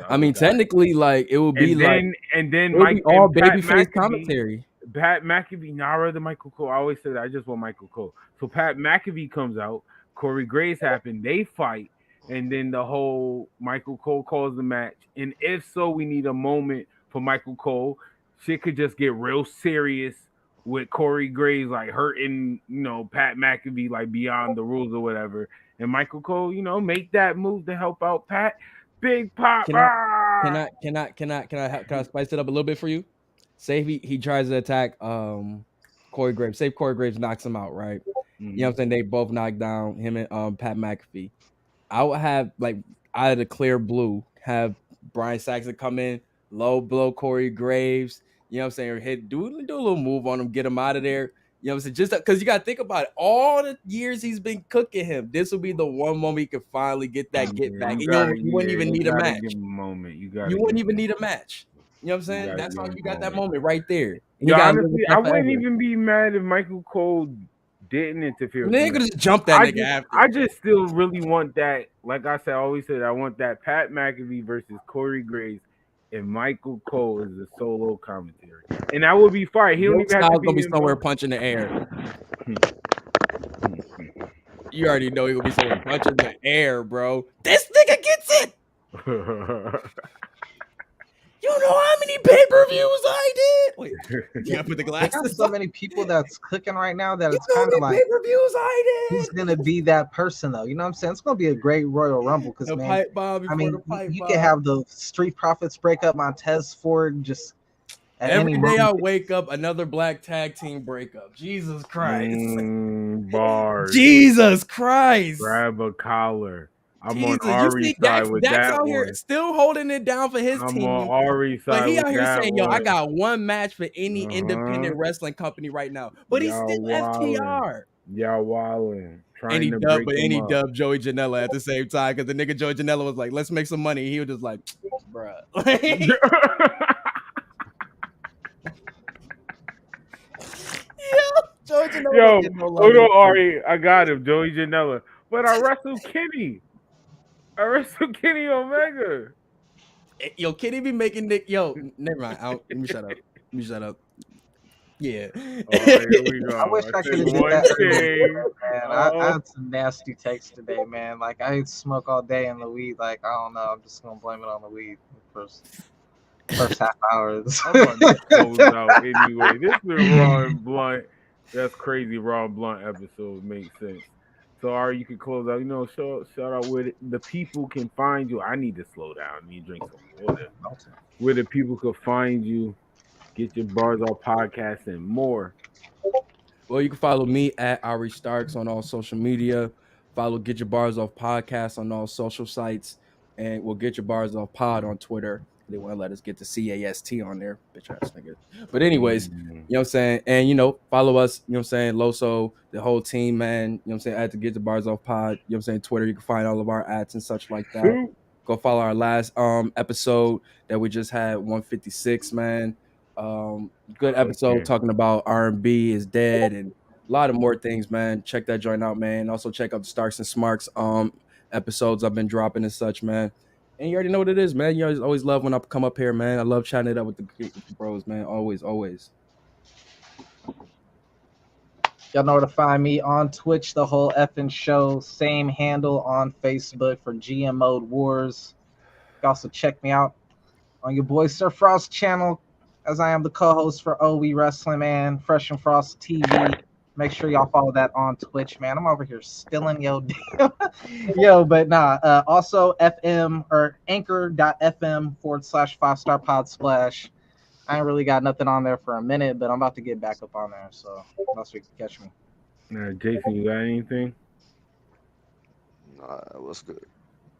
I mean, technically, like it would be and then Mike all babyface commentary. Pat McAfee, nah, rather Michael Cole. I always say that. I just want Michael Cole. So Pat McAfee comes out. Corey Graves happened. They fight, and then the whole Michael Cole calls the match. And if so, we need a moment for Michael Cole. Shit could just get real serious with Corey Graves like hurting, Pat McAfee like beyond the rules or whatever. And Michael Cole, make that move to help out Pat. Big pop. Can I spice it up a little bit for you? Say he tries to attack Corey Graves. Say Corey Graves knocks him out, right? You know what I'm saying? They both knock down him and Pat McAfee. I would have out of the clear blue, have Brian Saxton come in, low blow Corey Graves. You know what I'm saying? Do a little move on him, get him out of there. You know what I'm saying? Just because you got to think about it. All the years he's been cooking him, this will be the one moment he can finally get back. And you wouldn't even need a match. You wouldn't even need a match. You know what I'm saying? That's how you got that moment right there. Honestly, I wouldn't even be mad if Michael Cole didn't interfere. They could just jump that nigga after. I just still really want that. Like I said, I always said, I want that Pat McAfee versus Corey Graves. And Michael Cole is a solo commentary, and that would be fire. He don't even have to be somewhere punching the air. You already know he's gonna be somewhere punching the air, bro. This nigga gets it. You know how many pay-per-views I did? Wait, you gotta put the glasses. There's so many people that's cooking right now that it's kind of like pay-per-views I did. Who's gonna be that person though? You know what I'm saying? It's gonna be a great Royal Rumble because man, you can have the Street Profits break up Montez Ford just every day I wake up another black tag team breakup. Jesus Christ. Bars. Jesus Christ. Grab a collar. I'm on Ari's side with Dax that out one. here still holding it down for his team. I'm on Ari's side but he out here saying, one. I got one match for any independent wrestling company right now. But he's still FTR. Y'all wildin'. And he dubbed Joey Janela at the same time because the nigga Joey Janela was like, let's make some money. He was just like, bruh. Joey Janela. Hold on, Ari. I got him, Joey Janela. But I wrestled Kenny. Kenny Omega. Yo, Kenny be making Nick. Yo, never mind. Let me shut up. Yeah. Here we go. I wish I could have did that earlier, man. I had some nasty takes today, man. Like I smoke all day in the weed. Like I don't know. I'm just gonna blame it on the weed first half hour. I'm gonna close out anyway. This is Raw and Blunt. That's crazy. Raw and Blunt episode makes sense. So, Ari, you can close out. Shout out where the people can find you. I need to slow down. I need to drink some water. Where the people can find you, get your Bars Off podcast and more. Well, you can follow me at Ari Starks on all social media. Follow Get Your Bars Off podcast on all social sites. And we'll Get Your Bars Off pod on Twitter. They want to let us get the CAST on there. Bitch ass nigga. But anyways, you know what I'm saying? And, follow us, you know what I'm saying? Loso, the whole team, man. You know what I'm saying? At the Get the Bars Off pod. You know what I'm saying? Twitter, you can find all of our ads and such like that. Go follow our last episode that we just had, 156, man. Good episode talking about R&B is dead and a lot of more things, man. Check that joint out, man. Also check out the Starks and Smarks episodes I've been dropping and such, man. And you already know what it is, man. You always love when I come up here, man. I love chatting it up with the bros, man. Always. Y'all know where to find me on Twitch, the whole effing show. Same handle on Facebook for GM Mode Wars. You can also check me out on your boy Sir Frost channel, as I am the co-host for OH We WRASSLIN, man. Fresh and Frost TV. Make sure y'all follow that on Twitch, man. I'm over here stealing but also FM or anchor.fm/5-star pod splash. I ain't really got nothing on there for a minute, but I'm about to get back up on there, so unless we can catch me. Jason, you got anything? Nah, what's good?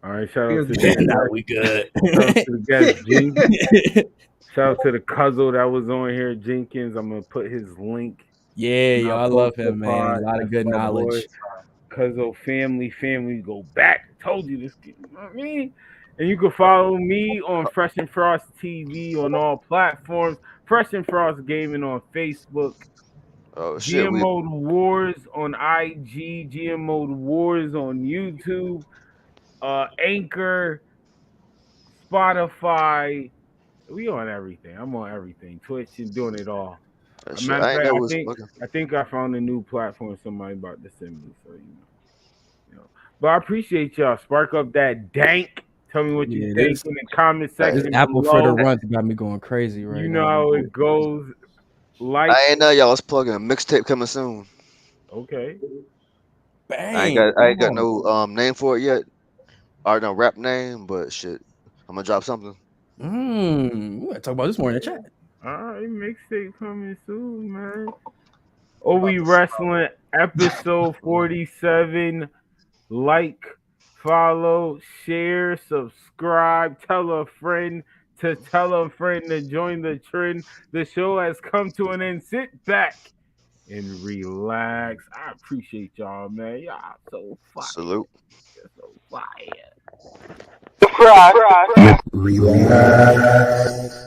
All right, shout out to Nah, we good. Shout out to the guest, Jenkins. Shout out to the Cuzzle that was on here, Jenkins. I'm gonna put his link. Yeah, yo, I love him, man. A lot of good knowledge. Cuzzle family go back. Told you this, you know what I mean? And you can follow me on Fresh and Frost TV on all platforms. Fresh and Frost Gaming on Facebook. Oh shit, GMO Wars on IG. GMO Wars on YouTube. Anchor, Spotify. We on everything. I'm on everything. Twitch and doing it all. Matter of fact, I think I found a new platform somebody about to send me. So you know. But I appreciate y'all. Spark up that dank. Tell me what you think in the comment section. This apple fritter runs got me going crazy right now. You know how it goes. Like I ain't know y'all was plugging a mixtape coming soon. Okay. Bang. I ain't got no name for it yet. Or no rap name, but shit, I'm gonna drop something. We're gonna talk about this more in the chat. All right, mixtape coming soon, man. Oh, we wrestling episode 47. Like, follow, share, subscribe, tell a friend to tell a friend to join the trend. The show has come to an end. Sit back and relax. I appreciate y'all, man. Y'all so fire. Salute. You're so fire. Relax.